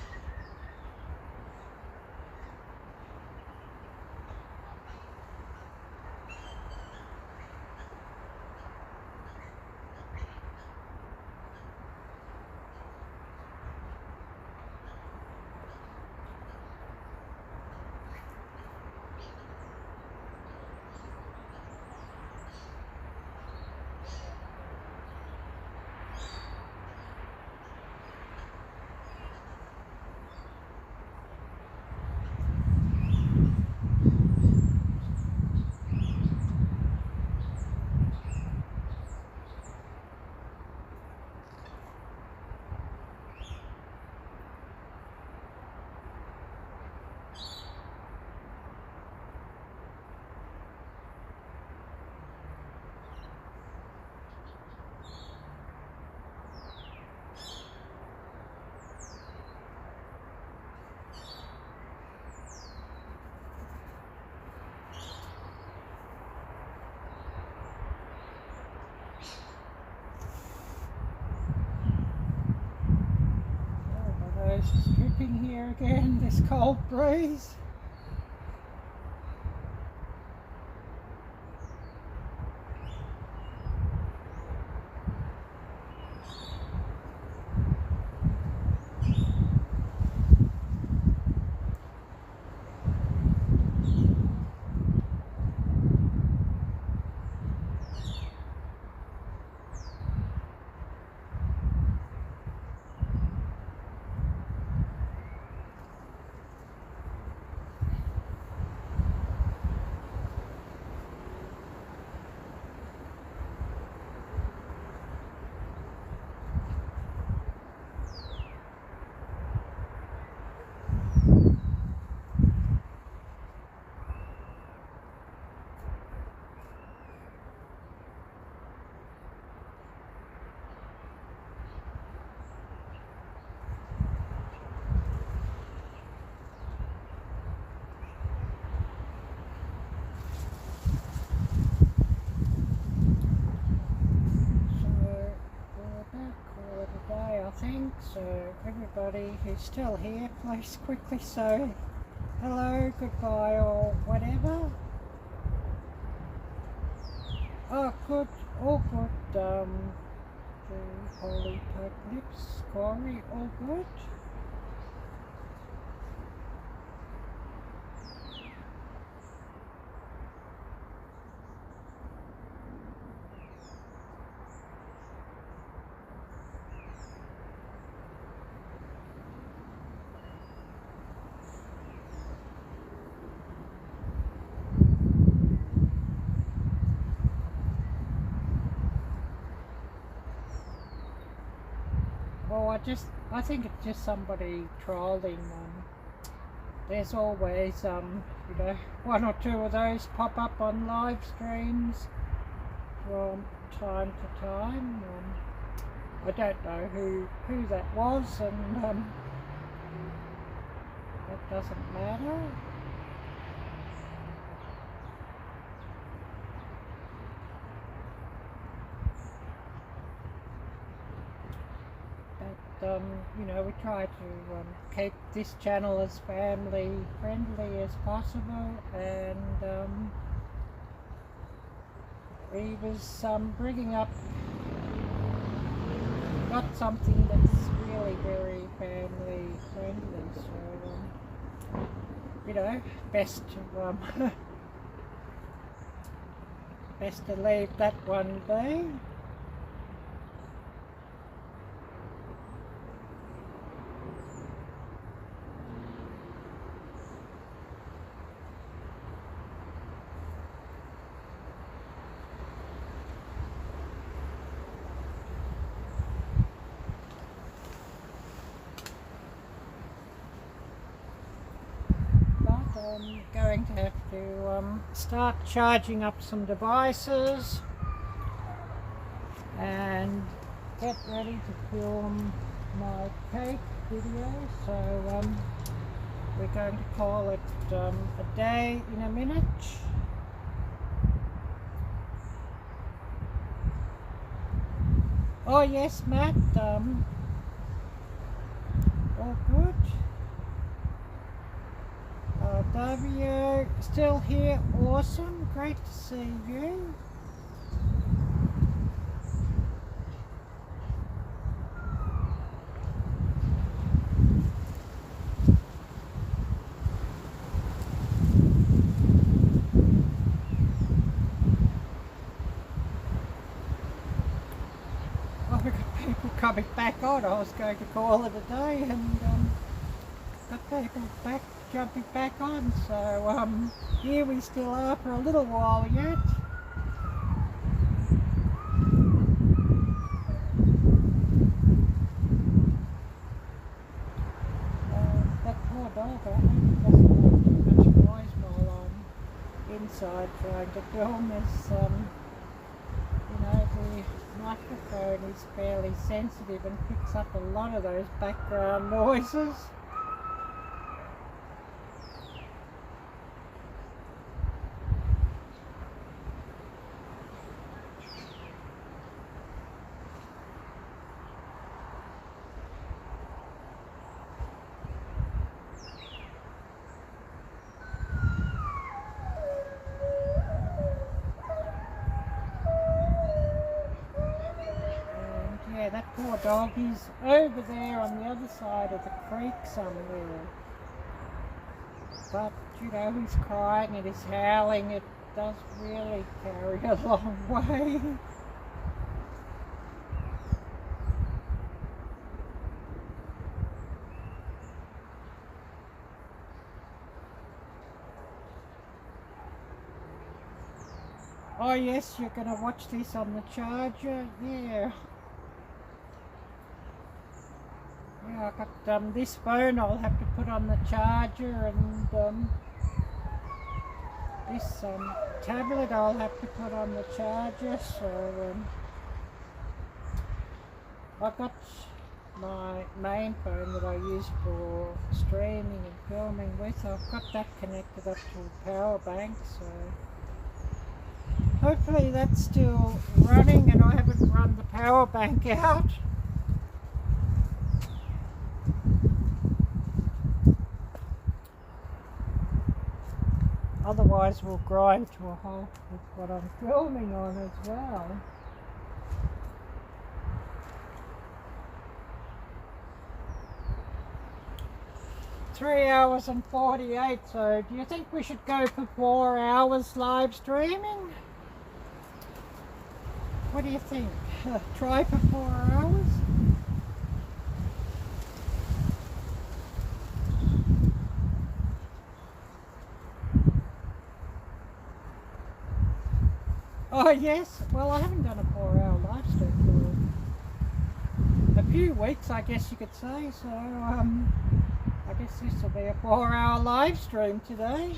It's dripping here again, this cold breeze. So everybody who's still here, please quickly say hello, goodbye, or whatever. Oh, good, all good. The Holy Pope Lips, Corey, all good. Oh, I think it's just somebody trolling. There's always, you know, one or two of those pop up on live streams from time to time. I don't know who that was, and that doesn't matter. you know, we try to keep this channel as family friendly as possible, and he was bringing up not something that's really very family friendly, so you know, best to best to leave that one be. I'm going to have to start charging up some devices and get ready to film my cake video, so we're going to call it a day in a minute. Oh yes, Matt, all good. W, still here, awesome, great to see you. Oh, we've got people coming back on. I was going to call it a day, and got people jumping back on, so here we still are for a little while yet. That poor dog, I hope he doesn't make too much noise while I'm inside trying to film this. You know, the microphone is fairly sensitive and picks up a lot of those background noises. Yeah, that poor dog is over there on the other side of the creek somewhere. But, you know, he's crying and he's howling. It does really carry a long way. Oh yes, you're going to watch this on the charger? Yeah. Yeah, I got this phone I'll have to put on the charger, and this tablet I'll have to put on the charger, so I've got my main phone that I use for streaming and filming with. I've got that connected up to a power bank, so hopefully that's still running and I haven't run the power bank out. Otherwise we'll grind to a halt with what I'm filming on as well. Three hours and 48, so do you think we should go for 4 hours live streaming? What do you think? Try for 4 hours? Oh yes, well I haven't done a 4-hour live stream for a few weeks, I guess you could say, so I guess this will be a 4-hour live stream today.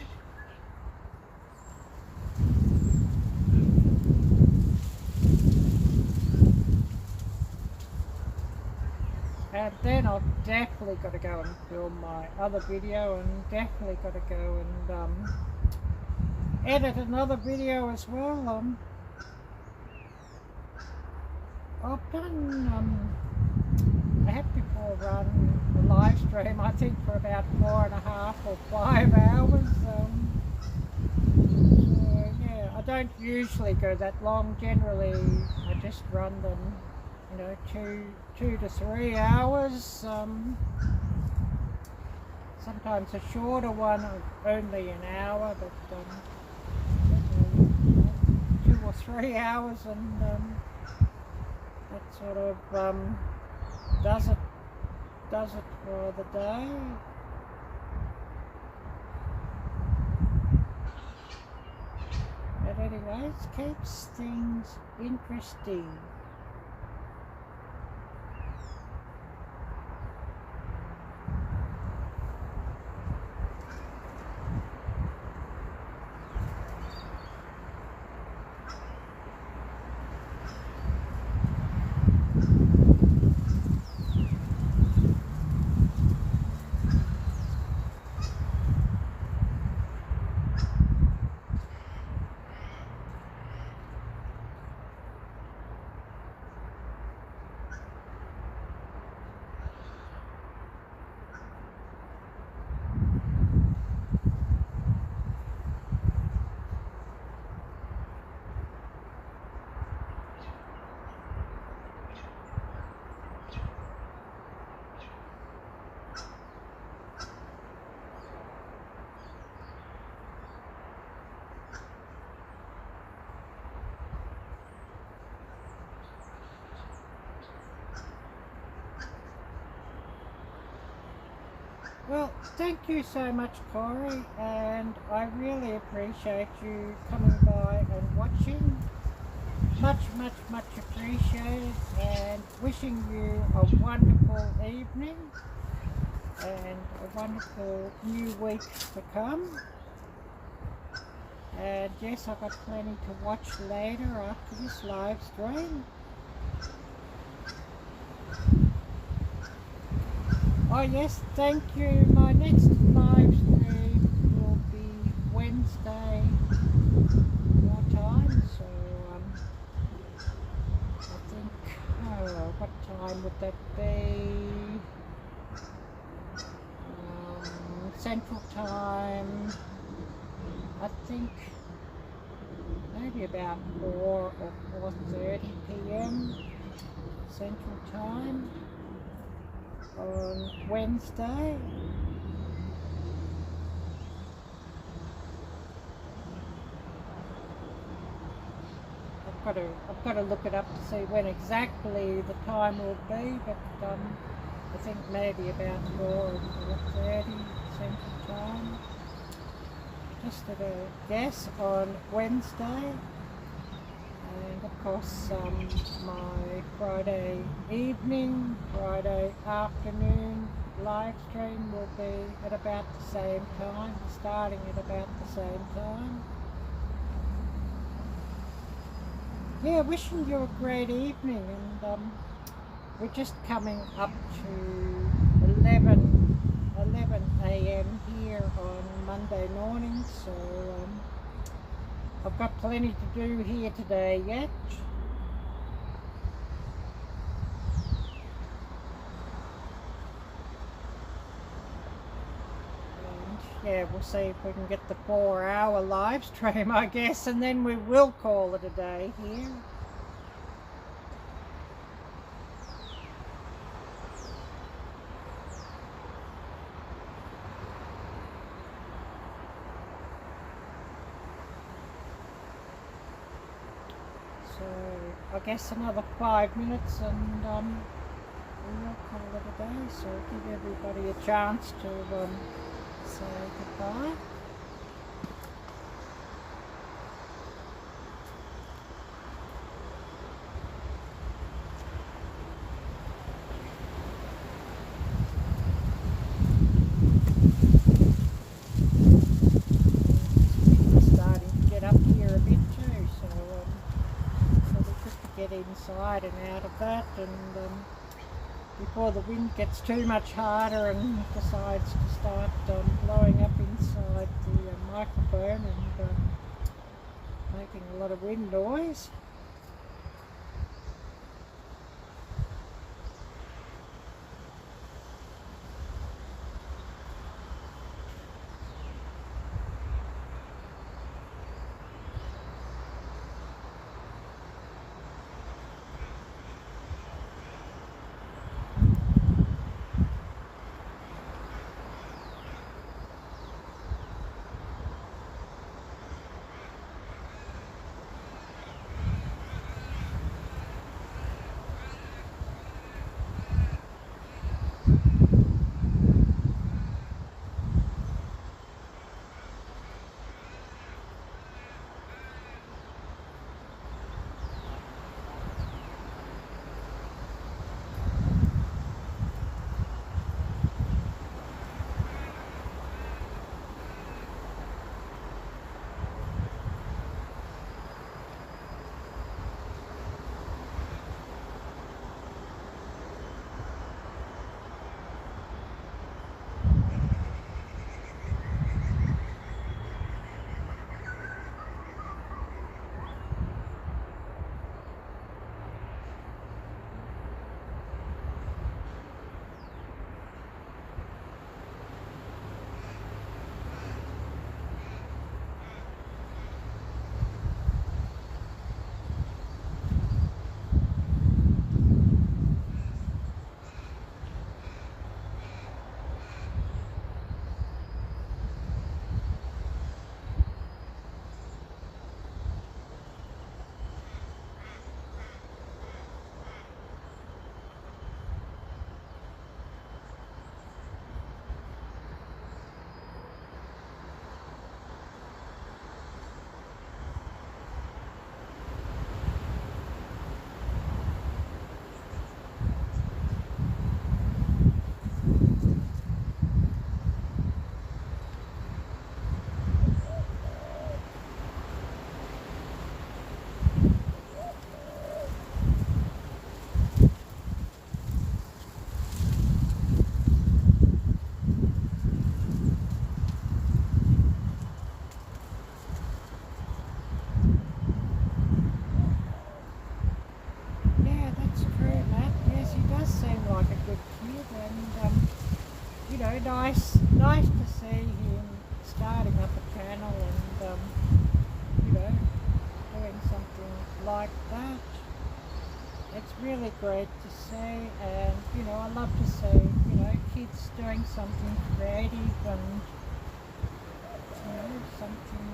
And then I've definitely got to go and film my other video, and definitely got to go and edit another video as well. I've done I had before run the live stream, I think, for about 4.5 or 5 hours. So yeah, I don't usually go that long. Generally, I just run them, you know, 2 to 3 hours. Sometimes a shorter one, only an hour, but 2 or 3 hours, and that sort of does it for the day. But anyway, it keeps things interesting. Well, thank you so much, Corey, and I really appreciate you coming by and watching. Much, much, much appreciated, and wishing you a wonderful evening and a wonderful new week to come. And yes, I've got plenty to watch later after this live stream. Oh yes, thank you. My next live stream will be Wednesday your time, so I think, what time would that be? Central time, I think maybe about 4 or 4:30 p.m. Central time on Wednesday. I've got to look it up to see when exactly the time will be, but I think maybe about 4 or 4:30 Central time. Just at a guess on Wednesday. And of course my Friday evening, Friday afternoon live stream will be at about the same time, starting at about the same time. Yeah, wishing you a great evening, and we're just coming up to 11 a.m. here on Monday morning, so I've got plenty to do here today yet. And yeah, we'll see if we can get the 4-hour live stream, I guess, and then we will call it a day here. So I guess another 5 minutes and we'll call it a day. So give everybody a chance to say goodbye. Inside and out of that, and before the wind gets too much harder and decides to start blowing up inside the microphone and making a lot of wind noise. nice to see him starting up a channel and you know, doing something like that. It's really great to see, and you know, I love to see, you know, kids doing something creative and you know, something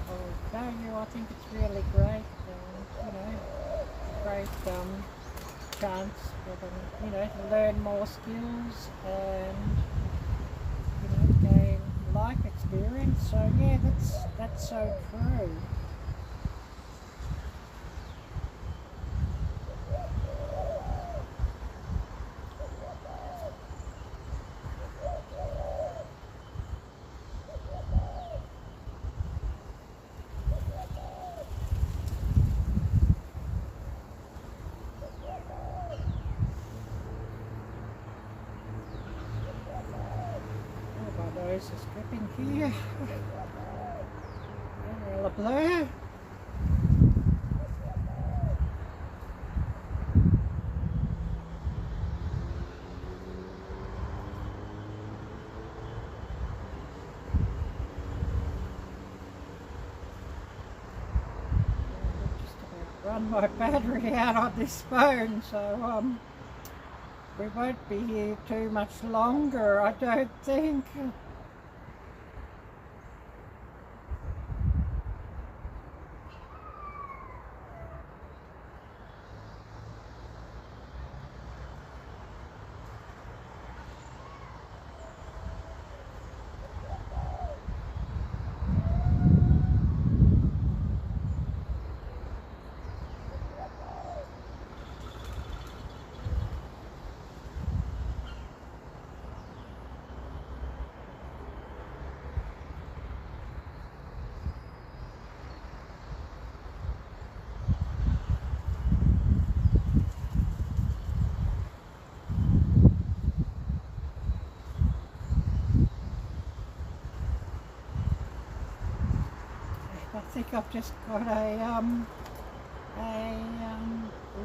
of value. I think it's really great, and you know, a great chance for them, you know, to learn more skills and you know, gain life experience. So yeah, that's so true. Is dripping here. Arielle blue. Just about run my battery out on this phone, so we won't be here too much longer, I don't think. I think I've just got a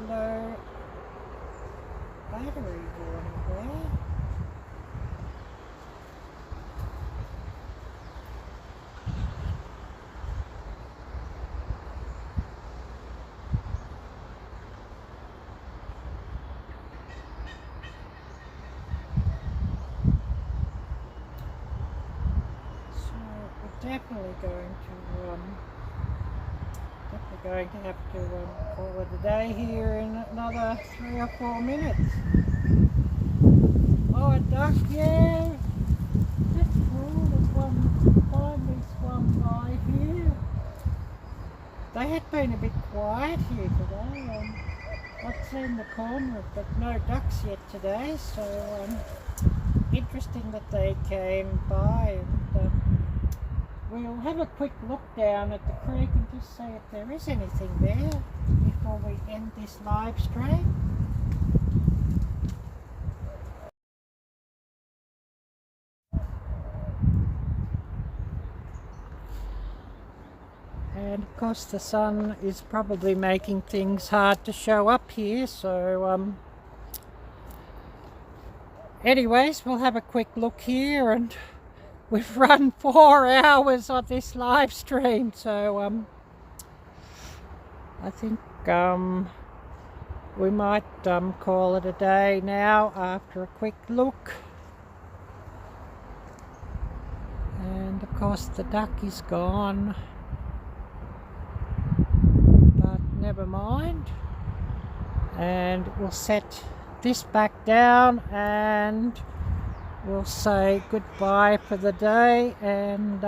low battery warning there. So we're definitely going to have to call it a day here in another 3 or 4 minutes. Oh, a duck, yeah. That's cool. There's one finally swum by here. They had been a bit quiet here today. I've seen the corner, but no ducks yet today. So interesting that they came by, and we'll have a quick look down at the creek and just see if there is anything there before we end this live stream. And of course the sun is probably making things hard to show up here, so anyways, we'll have a quick look here, and we've run 4 hours on this live stream, so I think we might call it a day now after a quick look. And of course the duck is gone, but never mind. And we'll set this back down and we'll say goodbye for the day, and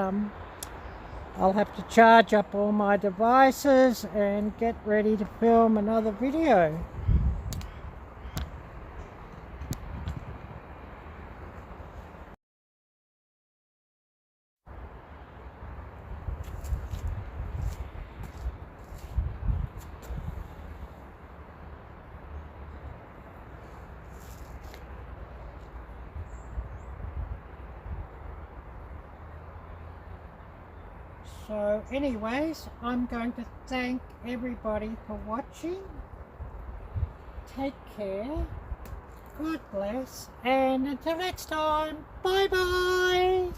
I'll have to charge up all my devices and get ready to film another video. So anyways, I'm going to thank everybody for watching. Take care, God bless, and until next time, bye bye.